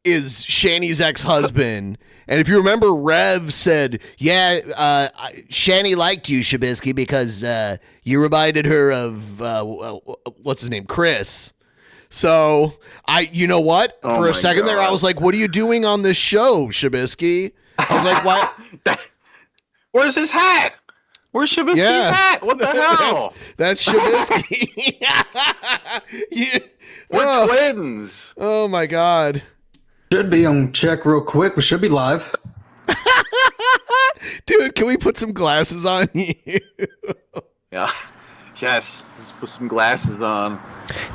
is Shani's ex-husband. And if you remember, Rev said, Shani liked you, Shabisky, because you reminded her of, what's his name, Chris. So, you know what? Oh For a my second there, I God. was like, what are you doing on this show, Shabisky? I was like, what? Where's his hat? Where's Shabisky's hat? What the hell? That's Shabisky. We're twins. Oh, my God. Should be on check real quick. We should be live. Dude, can we put some glasses on you? Yeah. Yes. Let's put some glasses on.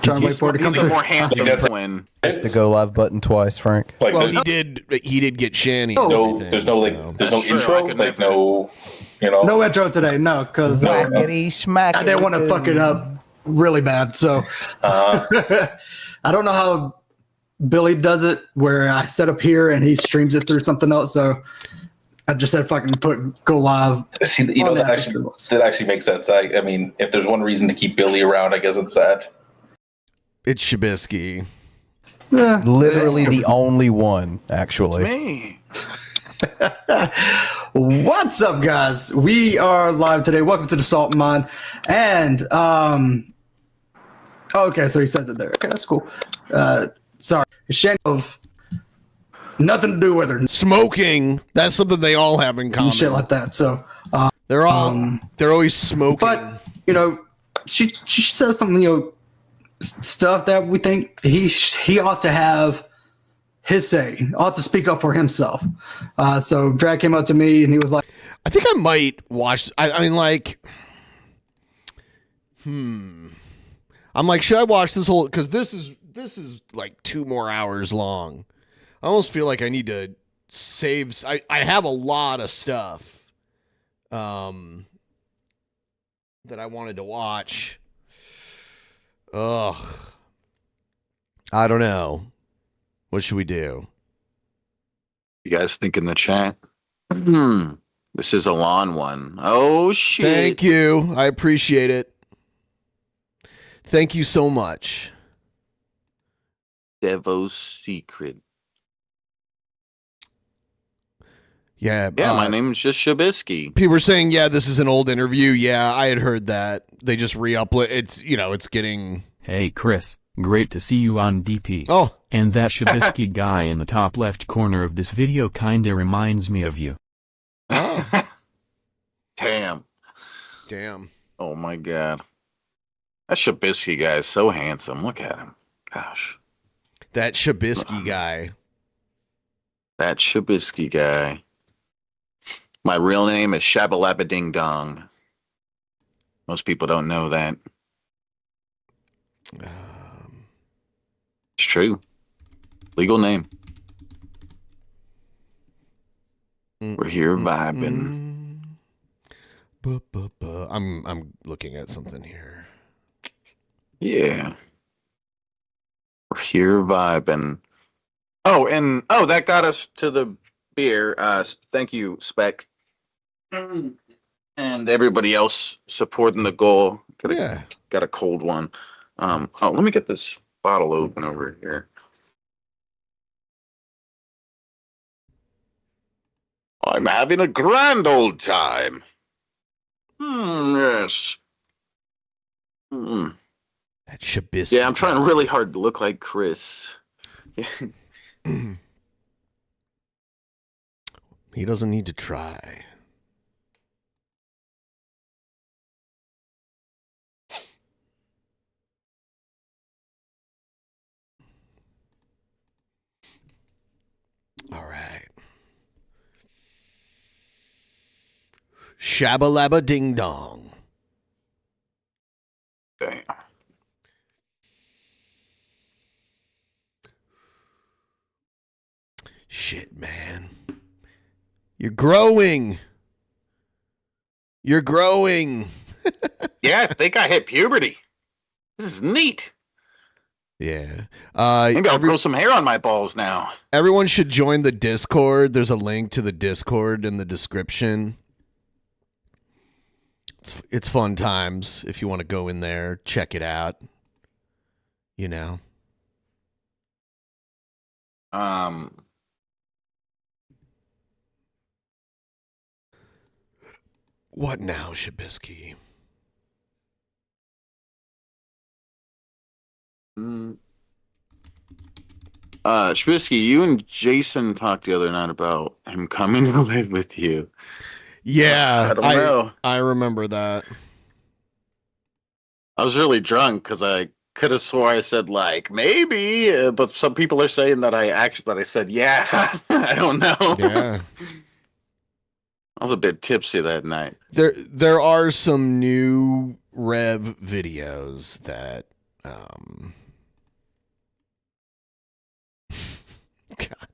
Trying to wait for it to come He's a through. more handsome twin. Press the go live button twice, Frank. Like, Well, he did get Shani. no, and everything, there's no like, so. there's no That's true, I intro, could like never- no, you know. No intro today, no, because Smackety, smackety. I didn't want to fuck it up really bad. So I don't know how Billy does it, where I set up here and he streams it through something else. So I just said fucking go live. See, you know, on the that actual actually makes sense. I mean, if there's one reason to keep Billy around, I guess it's that. It's Shabisky. Yeah. Literally the only one, actually. Me. What's up, guys? We are live today. Welcome to the Salt Mine. And okay, so he says it there. Okay, that's cool. Sorry, Shane of nothing to do with her. Smoking. That's something they all have in common. And shit like that. So they're always smoking. but you know, she says something, you know, stuff that we think he ought to have his say, ought to speak up for himself. So Drag came up to me and he was like, I think I might watch. I mean, like, I'm like, should I watch this whole? Because this is like 2 more hours long. I almost feel like I need to save. I have a lot of stuff, that I wanted to watch. Ugh. I don't know. What should we do? You guys think in the chat? This is a long one. Oh, shit. Thank you. I appreciate it. Thank you so much. Devo's Secret. Yeah. Yeah, my name's just Shabisky. People were saying, yeah, this is an old interview. Yeah, I had heard that. They just re-upload. It's, you know, it's getting... Hey Chris, great to see you on DP. Oh. And that Shabisky guy in the top left corner of this video kinda reminds me of you. Damn. Damn. Oh, my God. That Shabisky guy is so handsome. Look at him. Gosh. That Shabisky guy. That Shabisky guy. My real name is Shabalaba Ding Dong. Most people don't know that. It's true. Legal name. We're here vibing. I'm looking at something here. Yeah. We're here vibing. Oh, and that got us to the beer. Thank you, Spec. And everybody else supporting the goal. Got a cold one. Let me get this bottle open over here. I'm having a grand old time. Yes. That Shabisky. Yeah, I'm trying really hard to look like Chris. He doesn't need to try. All right. Shabalaba ding dong. Damn. Shit, man. You're growing. You're growing. Yeah, I think I hit puberty. This is neat. Yeah. Maybe I'll grow some hair on my balls now. Everyone should join the Discord. There's a link to the Discord in the description. It's fun times if you want to go in there, check it out. You know. What now, Shabisky? Shabisky, you and Jason talked the other night about him coming to live with you. Yeah, I don't know. I remember that. I was really drunk because I could have swore I said like maybe, but some people are saying that I said yeah. I don't know. Yeah. I was a bit tipsy that night. There are some new Rev videos that God.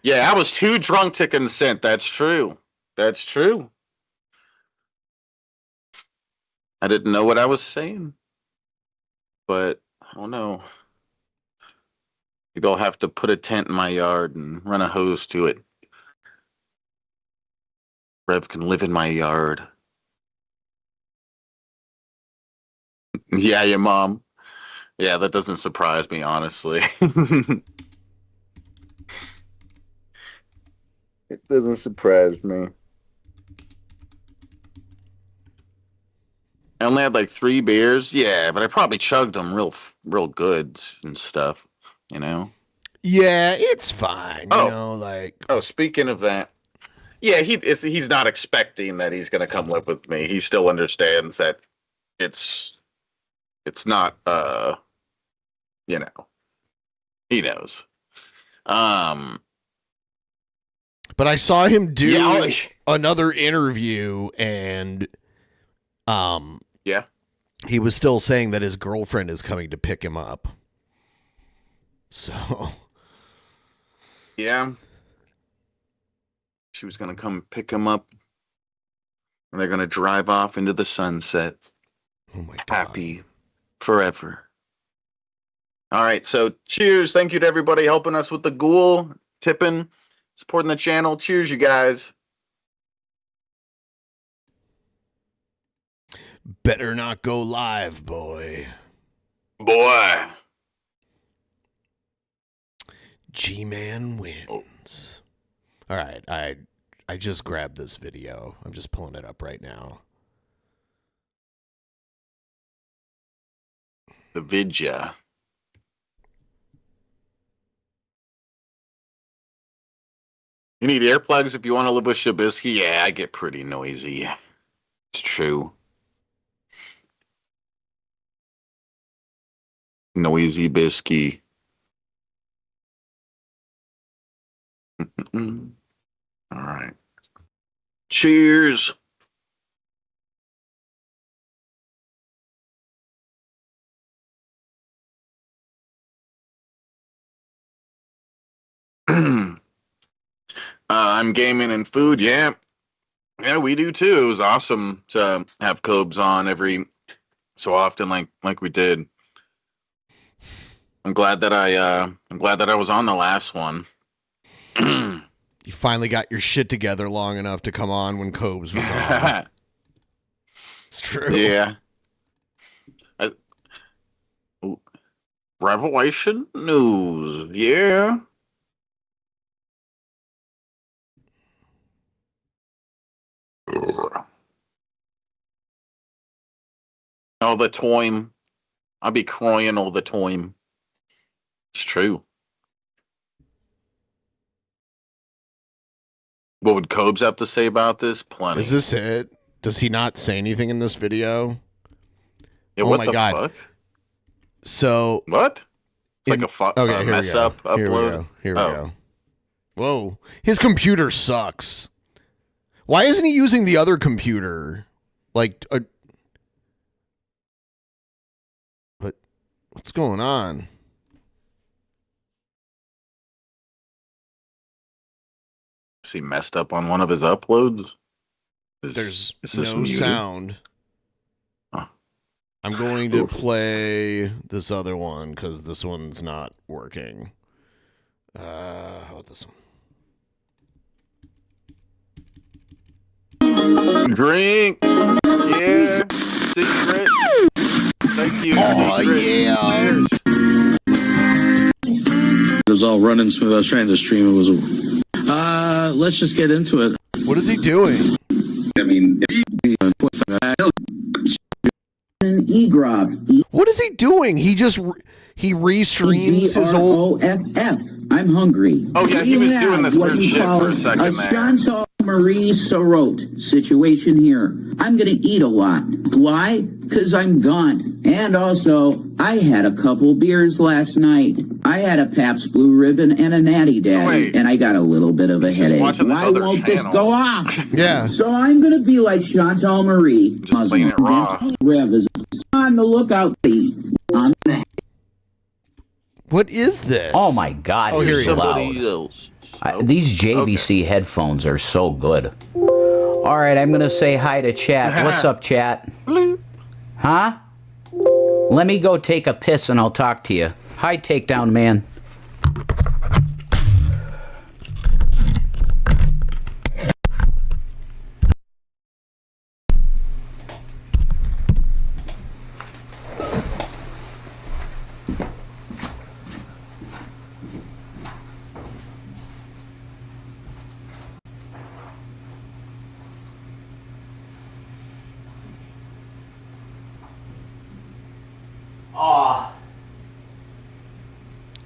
Yeah, I was too drunk to consent. That's true. That's true. I didn't know what I was saying. But I don't know. Maybe I'll have to put a tent in my yard and run a hose to it. Rev can live in my yard. Yeah, your mom. Yeah, that doesn't surprise me, honestly. It doesn't surprise me. I only had like 3 beers. Yeah, but I probably chugged them real good and stuff, you know? Yeah, it's fine. You know, like. Oh, speaking of that. Yeah, he's not expecting that he's going to come live with me. He still understands that it's not, you know, he knows. But I saw him do another interview and yeah. He was still saying that his girlfriend is coming to pick him up. So yeah. She was going to come pick him up. And they're going to drive off into the sunset. Oh my God. Happy forever. All right, so cheers. Thank you to everybody helping us with the ghoul, tipping, supporting the channel. Cheers, you guys. Better not go live, boy. Boy. G-Man wins. All right, I just grabbed this video. I'm just pulling it up right now. The vidya. You need earplugs if you want to live with Shabisky? Yeah, I get pretty noisy. It's true. Noisy Bisky. All right. Cheers. I'm gaming and food. Yeah. Yeah, we do too. It was awesome to have Cobes on every so often like we did. I'm glad that I was on the last one. You finally got your shit together long enough to come on when Cobes was on. It's true. Yeah. Revelation news. Yeah. Oh, the time. I'll be crying all the time. It's true. What would Cobes have to say about this? Plenty. Is this it? Does he not say anything in this video? Yeah, oh what my the God. fuck? So what? It's like a mess up upload. Here we go. Here we go. Whoa. His computer sucks. Why isn't he using the other computer? Like, what's going on? Is he messed up on one of his uploads? There's is this no muted? sound. Huh. I'm going to play this other one because this one's not working. How about this one? Drink. Yeah. Secret. Thank you. Oh, Secret. yeah. Cheers. was all running smooth. I was trying to stream. It was. Let's just get into it. What is he doing? I mean, What is he doing? He just he restreams his old. I'm hungry. Oh yeah, he was doing this weird shit for a second there. Chantal Marie Sorot situation here. I'm gonna eat a lot. Why? Because I'm gaunt. And also, I had a couple beers last night. I had a Pabst Blue Ribbon and a Natty Daddy, and I got a little bit of a headache. Why won't this go off? Yeah. So I'm gonna be like Chantal Marie. Just playing it raw. Rev is on the lookout. I'm gonna. What is this? Oh my God! Oh, here he loud. is. These JVC headphones are so good. All right, I'm gonna say hi to chat. What's up, chat? Huh? Let me go take a piss and I'll talk to you. Hi, Takedown Man.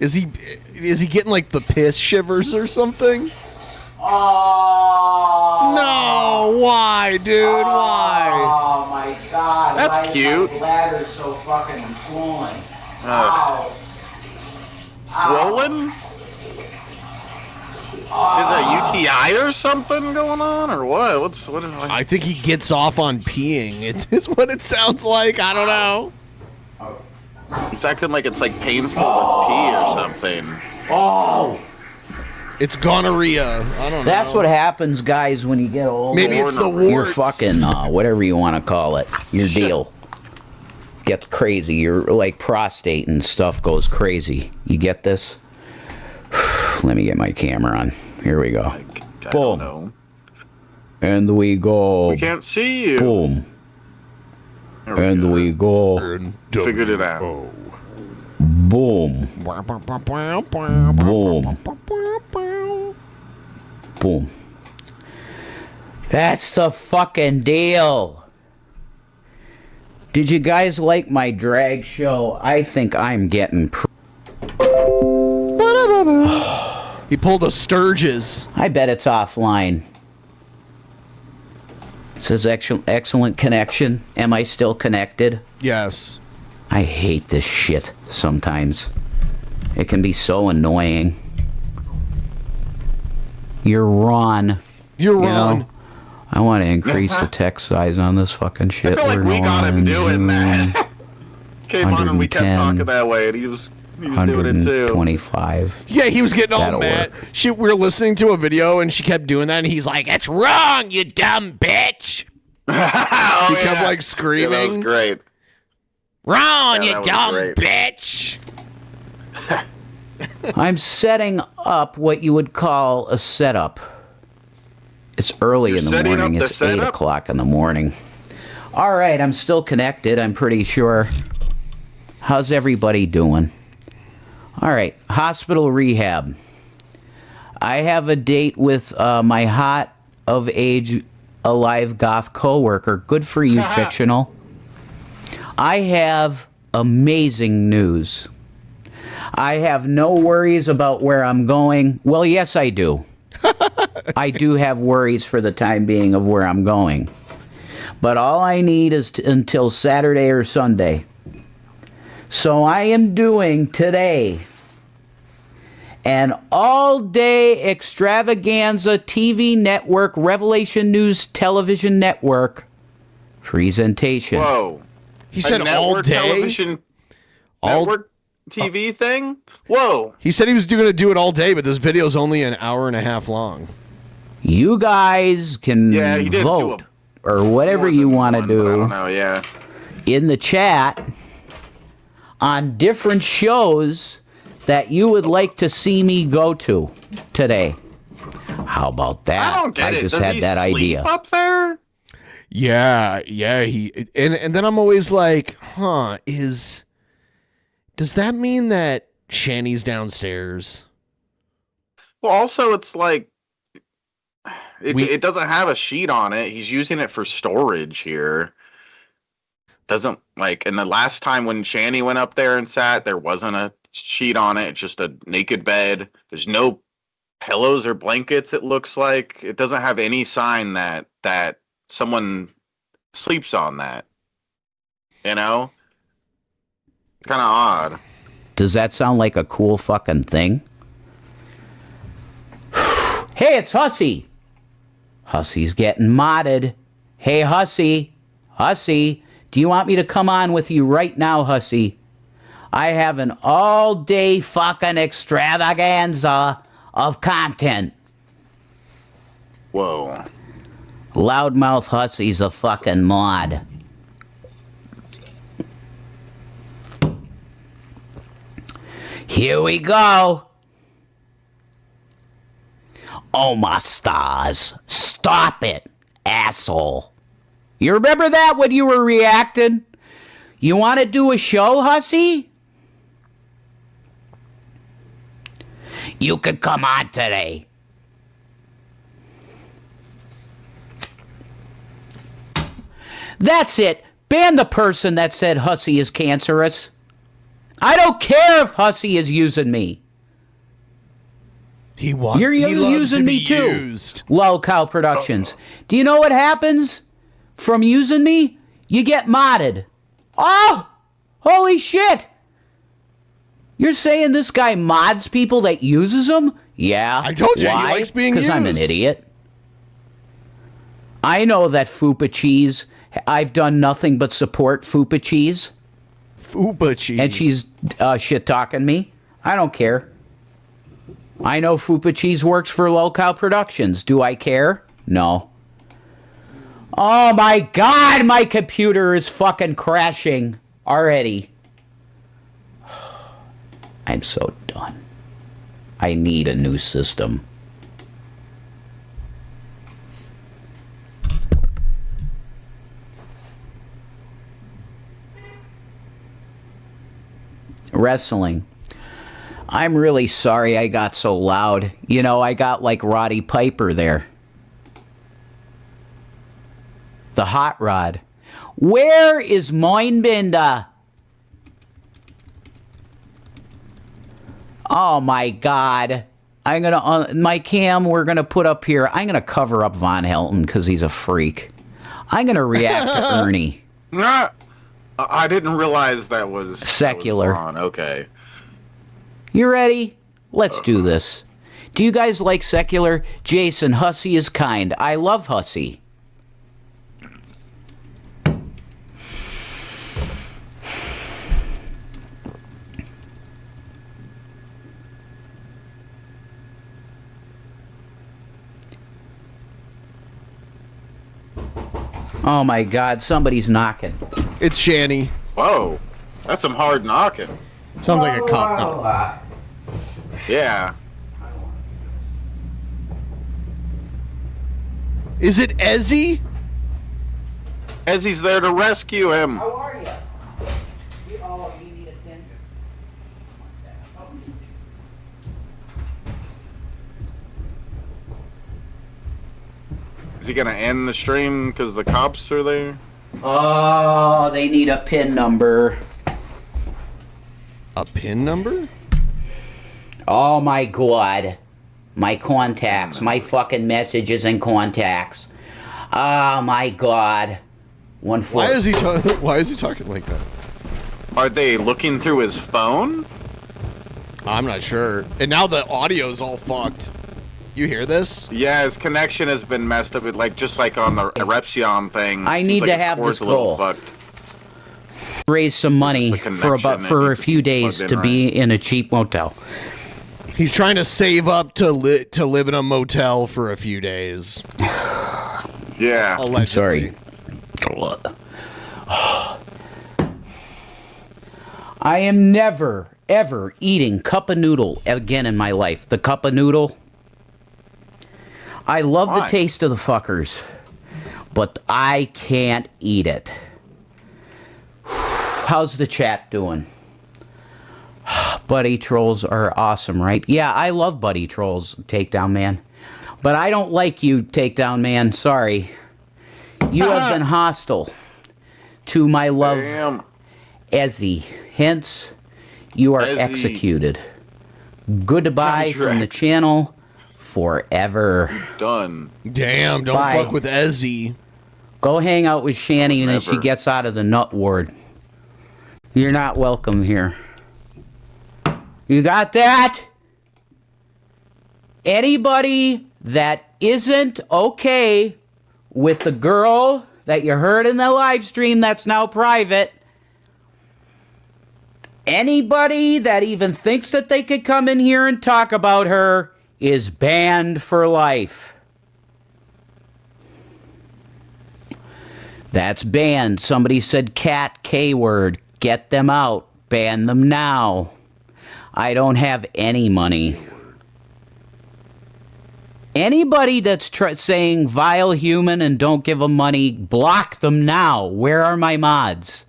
Is he getting like the piss shivers or something? Oh no! Why, dude? Why? Oh my God! That's why cute. My bladder's so fucking swollen. Ow. Swollen? Is that UTI or something going on, or what? What is I think he gets off on peeing. It is what it sounds like. I don't know. He's acting like it's like painful to pee or something. Oh! It's gonorrhea. I don't know. That's what happens, guys, when you get older. Maybe it's the Your warts. fucking, whatever you want to call it, your deal gets crazy. Your, like, prostate and stuff goes crazy. You get this? Let me get my camera on. Here we go. I Boom. don't know. And we go. We can't see you. Boom. And we go. Figured it out. Boom. Boom. Boom. That's the fucking deal. Did you guys like my drag show? I think I'm getting. He pulled a Sturgis. I bet it's offline. It says excellent connection. Am I still connected? Yes. I hate this shit sometimes. It can be so annoying. You're Ron. You're you Ron. know? I want to increase the text size on this fucking shit. I feel like we got him doing that. Came on and we kept talking that way, and he was doing it too. 125. Yeah, he was getting all That'll mad. We were listening to a video, and she kept doing that, and he's like, "It's wrong, you dumb bitch." He kept like screaming. Yeah, that was great. Ron, Yeah, you that was dumb great. bitch. I'm setting up what you would call a setup. It's early in the setting up morning. the It's 8 setup? o'clock in the morning. All right, I'm still connected, I'm pretty sure. How's everybody doing? All right, hospital rehab. I have a date with my hot of age alive goth coworker. Good for you, fictional. I have amazing news. I have no worries about where I'm going. Well, yes, I do. I do have worries for the time being of where I'm going. But all I need is until Saturday or Sunday. So I am doing today an all-day extravaganza TV network, Revelation News Television Network presentation. Whoa. He said network all day? television network TV thing? Whoa. He said he was going to do it all day, but this video's only an hour and a half long. You guys can he did vote or whatever you want to do I don't know, yeah. in the chat on different shows that you would like to see me go to today. How about that? I don't get it. just Does had he that sleep idea. up there? Yeah, he and then I'm always like, does that mean that Shanny's downstairs? Well, also it's like it doesn't have a sheet on it. He's using it for storage here. Doesn't like, and the last time when Shani went up there and sat, there wasn't a sheet on it. It's just a naked bed. There's no pillows or blankets. It looks like it doesn't have any sign that someone sleeps on that. You know, kind of odd. Does that sound like a cool fucking thing? Hey, it's Hussy. Hussy's getting modded. Hey, Hussy. Hussy. Do you want me to come on with you right now, Hussy? I have an all-day fucking extravaganza of content. Whoa. Loudmouth Hussy's a fucking mod. Here we go. Oh, my stars. Stop it, asshole. You remember that when you were reacting? You want to do a show, Hussy? You could come on today. That's it. Ban the person that said Hussy is cancerous. I don't care if Hussy is using me. You're using me too. Low Cow Productions. Do you know what happens from using me? You get modded. Oh, holy shit. You're saying this guy mods people that uses them? Yeah. I told you, Why? he likes being used. Because I'm an idiot. I know that Fupa Cheese. I've done nothing but support Fupa Cheese. Fupa Cheese. And she's shit-talking me. I don't care. I know Fupa Cheese works for Low Cow Productions. Do I care? No. Oh my god, my computer is fucking crashing already. I'm so done. I need a new system. Wrestling. I'm really sorry I got so loud. You know, I got like Roddy Piper there. The hot rod. Where is Moinbinder? Oh my god. I'm gonna, my cam we're gonna put up here. I'm gonna cover up Von Helton because he's a freak. I'm gonna react to Ernie. Nah, I didn't realize that was Secular. That was on. Okay. You ready? Let's do this. Do you guys like Secular? Jason, Hussy is kind. I love Hussy. Oh my god, somebody's knocking. It's Shani. Whoa, that's some hard knocking. Sounds like a cop knock. Yeah. Is it Ezzy? Ezzy's there to rescue him. How are you? Oh, you need a pin. Is he gonna end the stream because the cops are there? Oh, they need a pin number. A pin number? Oh my god. My contacts, my fucking messages and contacts. Oh my god. 1 4. Why is he talking like that? Are they looking through his phone? I'm not sure. And now the audio's all fucked. You hear this? Yeah, his connection has been messed up. Like just like on the Erepsion thing. I Seems need like to his have cord's this a little goal. fucked. Raise some money for a few days plugged to in be in a cheap motel. He's trying to save up to live in a motel for a few days. Yeah. I'm sorry. I am never, ever eating cup of noodle again in my life. The cup of noodle. I love the taste of the fuckers, but I can't eat it. How's the chat doing? Buddy trolls are awesome, right? Yeah, I love buddy trolls, Takedown Man. But I don't like you, Takedown Man. Sorry. You have been hostile to my love, Ezzy. Hence, you are executed. Goodbye from the channel forever. Done. Damn, don't fuck with Ezzy. Go hang out with Shani when she gets out of the nut ward. You're not welcome here. You got that? Anybody that isn't okay with the girl that you heard in the live stream that's now private, anybody that even thinks that they could come in here and talk about her is banned for life. That's banned. Somebody said cat K-word. Get them out. Ban them now. I don't have any money. Anybody that's saying vile human and don't give them money, block them now. Where are my mods?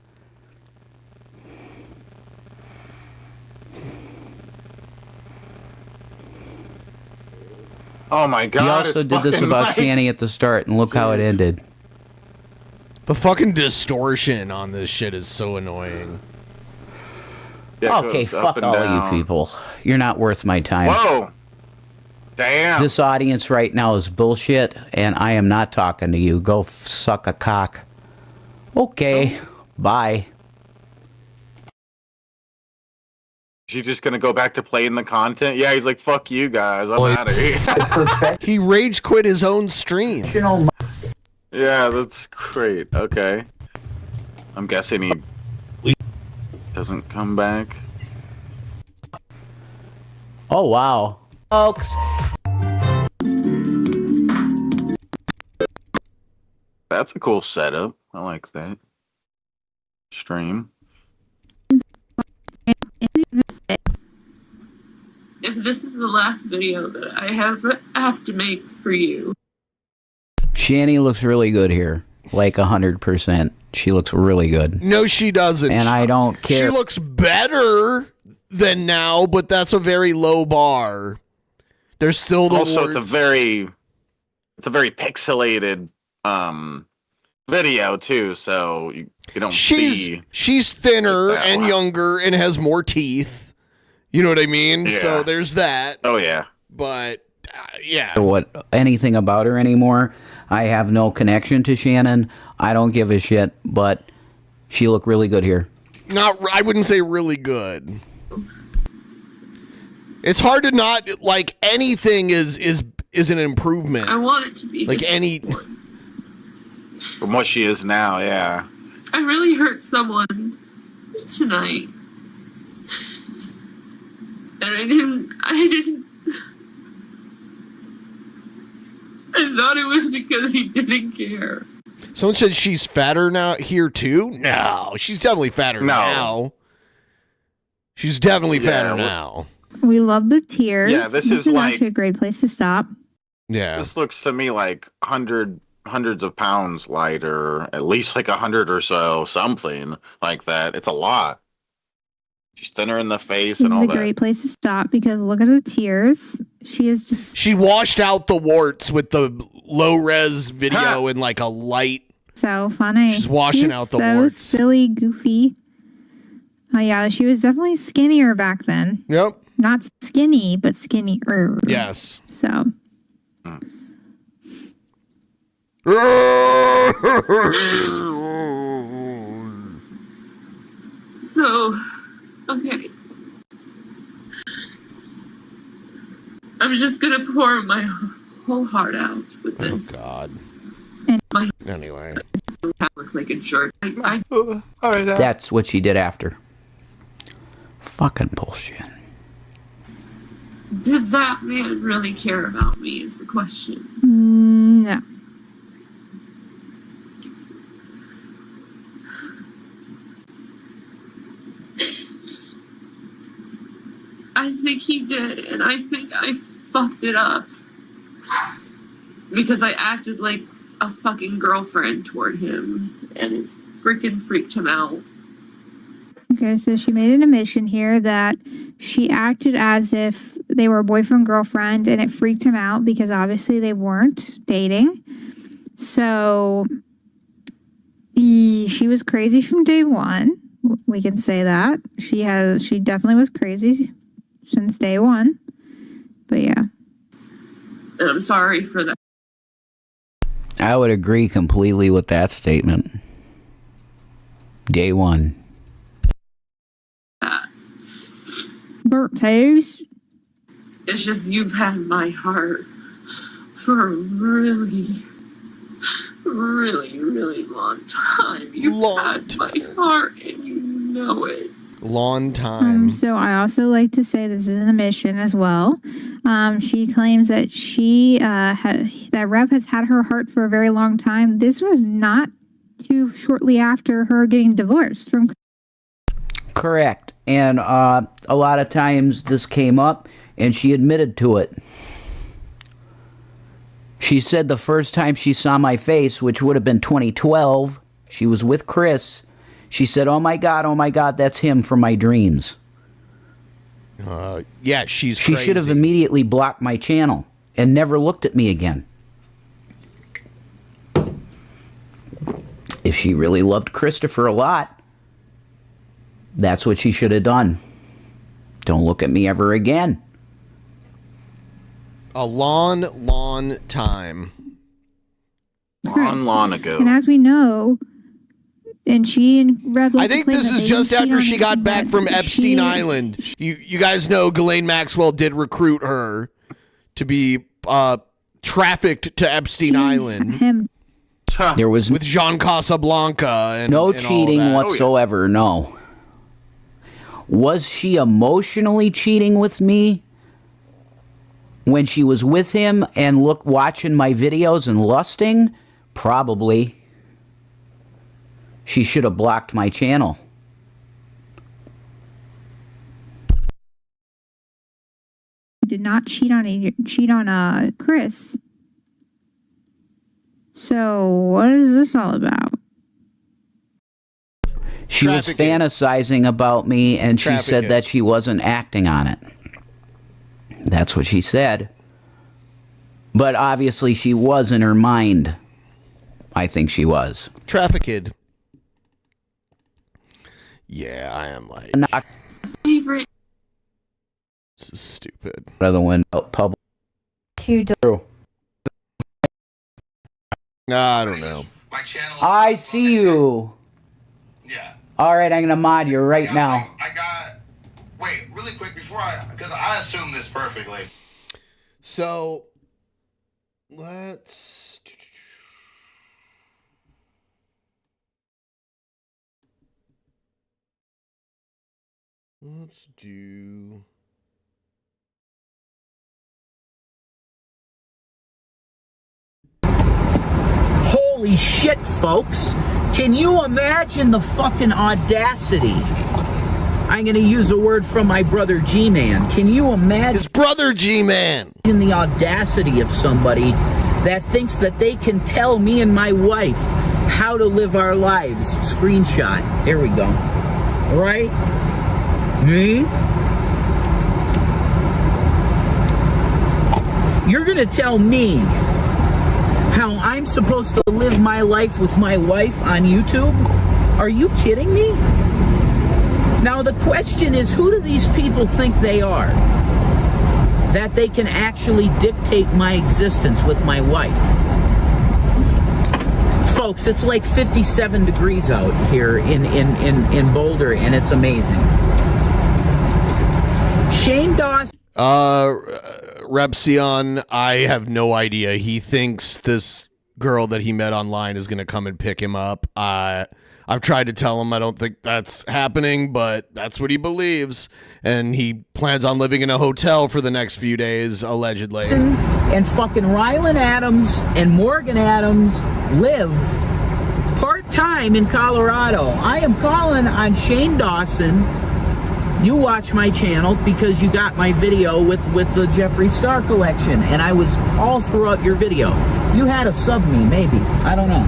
Oh my God. He also did this about Shani at the start, and look how it ended. The fucking distortion on this shit is so annoying. Yeah, okay, fuck all you people. You're not worth my time. Whoa! Damn. This audience right now is bullshit, and I am not talking to you. Go suck a cock. Okay, bye. Is he just gonna go back to playing the content? Yeah, he's like, fuck you guys, I'm out of here. He rage quit his own stream. Yeah, that's great. Okay. I'm guessing he doesn't come back. Oh, wow. Folks. That's a cool setup. I like that. Stream. If this is the last video that I have to make for you. Shani looks really good here. Like 100%. She looks really good. No, she doesn't. And I don't care. She looks better than now, but that's a very low bar. There's still the also warts. it's a very pixelated video too, so you don't see. She's thinner and younger and has more teeth. You know what I mean? Yeah. So there's that. Oh yeah. But yeah. What anything about her anymore? I have no connection to Shannon. I don't give a shit, but she looked really good here. I wouldn't say really good. It's hard to not like anything is an improvement. I want it to be like any from what she is now. Yeah. I really hurt someone tonight, and I didn't. I thought it was because he didn't care. Someone said she's fatter now here too. No, she's definitely fatter now. She's definitely fatter now. We love the tears. Yeah, this is like actually a great place to stop. Yeah. This looks to me like hundreds of pounds lighter, at least like 100 or so, something like that. It's a lot. She's thinner in the face This and is all a that. great place to stop because look at the tears. She is just She washed out the warts with the low res video in like a light. so funny. She's washing She's out the so warts. silly, goofy. Oh yeah, she was definitely skinnier back then. Yep. Not skinny, but skinnier. Yes. So. So, okay. I'm just gonna pour my whole heart out with this. Oh God. And my Anyway. I look like a jerk. That's what she did after. Fucking bullshit. Did that man really care about me is the question. No. I think he did, and I think I fucked it up. Because I acted like a fucking girlfriend toward him, and it's freaking freaked him out. Okay, so she made an admission here that she acted as if they were boyfriend girlfriend, and it freaked him out because obviously they weren't dating. So she was crazy from day one. We can say that. She definitely was crazy since day one. But yeah. And I'm sorry for that. I would agree completely with that statement. Day one. Bertos. It's just you've had my heart for a really, really, really long time. You've had my heart and you know it. Long time. So I also like to say this is an admission as well. She claims that that Rev has had her heart for a very long time. This was not too shortly after her getting divorced from. Correct. And a lot of times this came up and she admitted to it. She said the first time she saw my face, which would have been 2012, she was with Chris. She said, oh my God, that's him from my dreams. Yeah, she should have immediately blocked my channel and never looked at me again. If she really loved Christopher a lot, that's what she should have done. Don't look at me ever again. A long time. Long ago. And as we know, and she and Rev. I think this is just after she got back from Epstein Island. You guys know Ghislaine Maxwell did recruit her to be trafficked to Epstein Island. There was with Jean Casablanca and no and all cheating that. whatsoever. No. Was she emotionally cheating with me when she was with him and watching my videos and lusting? Probably. She should have blocked my channel. Did not cheat on Chris. So what is this all about? She was fantasizing about me, and she said that she wasn't acting on it. That's what she said. But obviously she was in her mind. I think she was. Trafficked. Yeah, I am like. Favorite. This is stupid. Other one public. I don't know. I see you. Yeah. All right, I'm gonna mod you right now. Wait, really quick because I assume this perfectly. So let's do. Holy shit, folks. Can you imagine the fucking audacity? I'm going to use a word from my brother G-Man. Can you imagine? His brother G-Man. The audacity of somebody that thinks that they can tell me and my wife how to live our lives. Screenshot. There we go. Right? Me? You're going to tell me how I'm supposed to live my life with my wife on YouTube? Are you kidding me? Now the question is, who do these people think they are? That they can actually dictate my existence with my wife? Folks, it's like 57 degrees out here in Boulder, and it's amazing. Shane Dawson. Repsion, I have no idea. He thinks this girl that he met online is going to come and pick him up. I've tried to tell him I don't think that's happening, but that's what he believes. And he plans on living in a hotel for the next few days, allegedly. And fucking Rylan Adams and Morgan Adams live part-time in Colorado. I am calling on Shane Dawson. You watch my channel because you got my video with the Jeffree Star collection, and I was all throughout your video. You had to sub me, maybe. I don't know.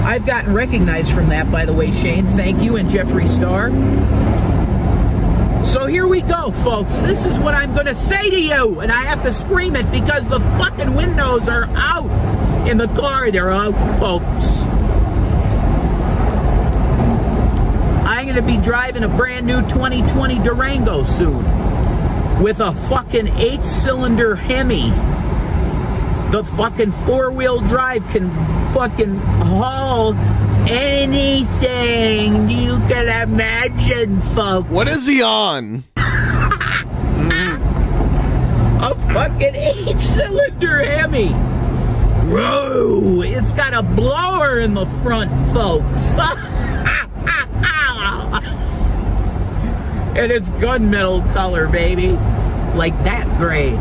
I've gotten recognized from that, by the way, Shane. Thank you, and Jeffree Star. So here we go, folks. This is what I'm going to say to you. And I have to scream it because the fucking windows are out in the car. They're out, folks. I'm going to be driving a brand new 2020 Durango soon with a fucking 8-cylinder Hemi. The fucking 4-wheel drive can fucking haul anything you can imagine, folks. What is he on? A fucking 8-cylinder Hemi. Whoa! It's got a blower in the front, folks. And it's gunmetal color, baby. Like that grade.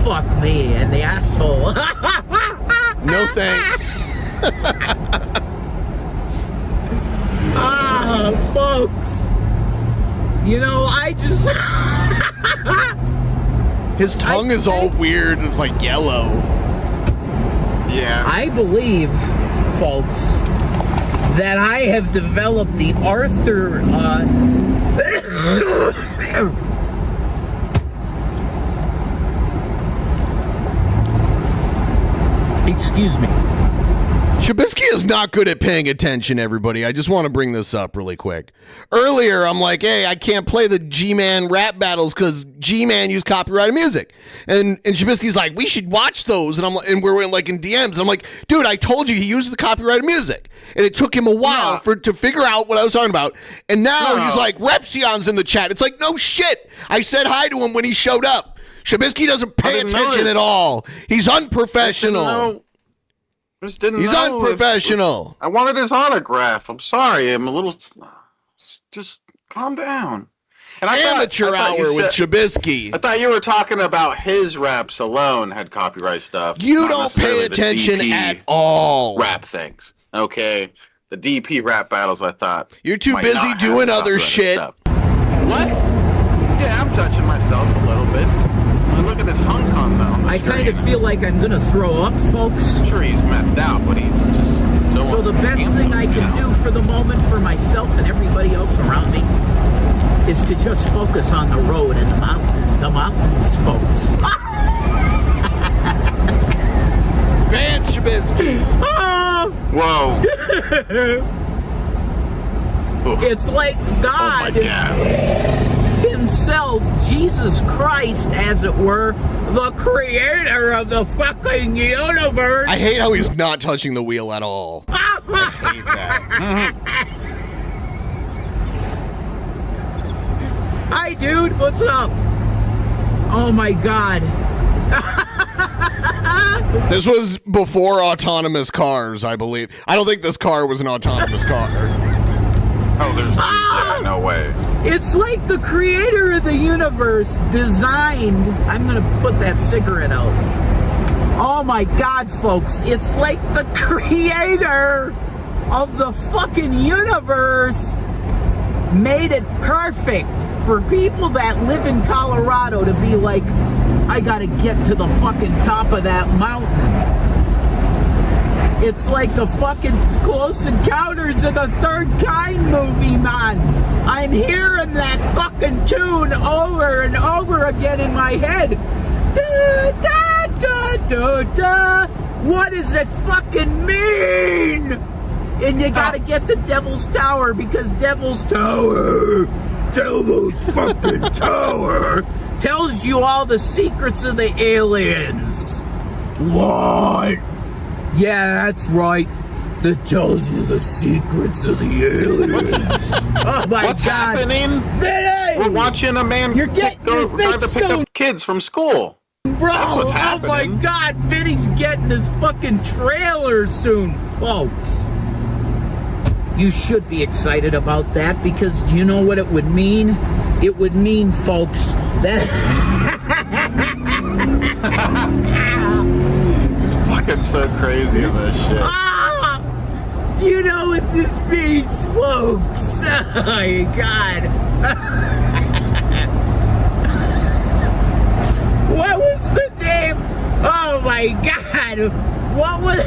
Fuck me and the asshole. No thanks. Folks. You know, I just... His tongue is all weird. It's like yellow. Yeah. I believe, folks, that I have developed the Arthur... Excuse me. Shabisky is not good at paying attention, everybody. I just want to bring this up really quick. Earlier, I'm like, hey, I can't play the G-Man rap battles because G-Man used copyrighted music. And Shabisky's like, we should watch those. And we're like in DMs. And I'm like, dude, I told you he used the copyrighted music. And it took him a while to figure out what I was talking about. And now he's like, Repsion's in the chat. It's like, no shit. I said hi to him when he showed up. Shabisky doesn't pay attention at all. He's unprofessional. He's unprofessional. I wanted his autograph. I'm sorry. I'm a little... Just calm down. And Amateur hour with Shabisky. I thought you were talking about his raps alone had copyright stuff. You don't pay attention at all. Rap things. Okay? The DP rap battles, I thought. You're too busy doing other shit. Stuff. What? Yeah, I'm touching myself a little bit. Look at this hunk on the I kind of feel like I'm gonna throw up, folks. I'm sure he's methed out, but he's just... So the best thing I can do for the moment for myself and everybody else around me is to just focus on the road and the mountains, folks. Van Shabisky. Whoa. It's like God himself, Jesus Christ, as it were, the creator of the fucking universe. I hate how he's not touching the wheel at all. I hate that. Hi, dude. What's up? Oh, my God. This was before autonomous cars, I believe. I don't think this car was an autonomous car. Oh, there's no way. It's like the creator of the universe designed... I'm going to put that cigarette out. Oh, my God, folks. It's like the creator of the fucking universe made it perfect for people that live in Colorado to be like, I gotta get to the fucking top of that mountain. It's like the fucking Close Encounters of the Third Kind movie, man. I'm hearing that fucking tune over and over again in my head. Da, da, da, da, da. What does it fucking mean? And you gotta get to Devil's Tower because Devil's fucking Tower tells you all the secrets of the aliens. What? Yeah, that's right. That tells you the secrets of the aliens. Oh my What's God. happening? Vinny! We're watching a man You're getting your trying to pick up kids from school. Bro, That's what's oh happening. my God, Vinny's getting his fucking trailer soon, folks. You should be excited about that because do you know what it would mean? It would mean, folks, that... It's fucking so crazy in this shit. Do you know what this means, folks? Oh my God. What was the name? Oh my God. What was...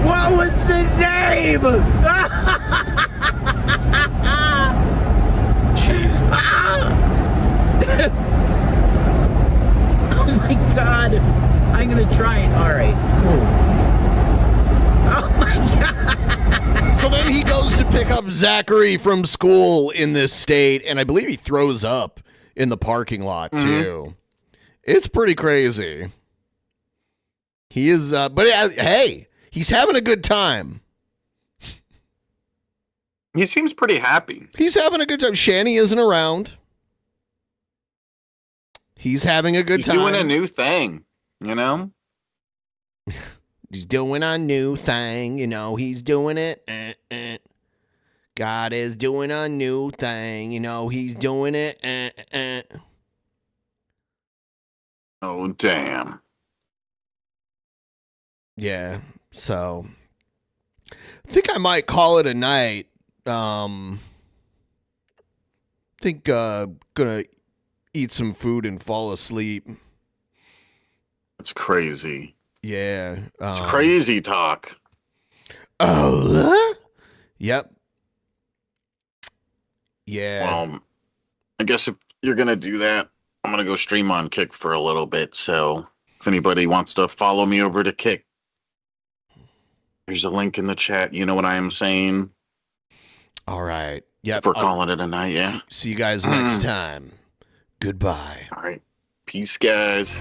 What was the name? pick up Zachary from school in this state, and I believe he throws up in the parking lot too. It's pretty crazy. He is, but hey, he's having a good time. He seems pretty happy. He's having a good time. Shani isn't around. He's having a good time. He's doing a new thing, you know? He's doing a new thing, you know. He's doing it. God is doing a new thing, you know. He's doing it. Oh, damn. Yeah, so I think I might call it a night. Think gonna eat some food and fall asleep. It's crazy. Yeah. It's crazy talk. Oh. Yep. Yeah. Well, I guess if you're gonna do that, I'm gonna go stream on Kick for a little bit. So if anybody wants to follow me over to Kick, there's a link in the chat. You know what I am saying? All right. Yep. If we're calling it a night, yeah. See you guys next time. Goodbye. All right. Peace, guys.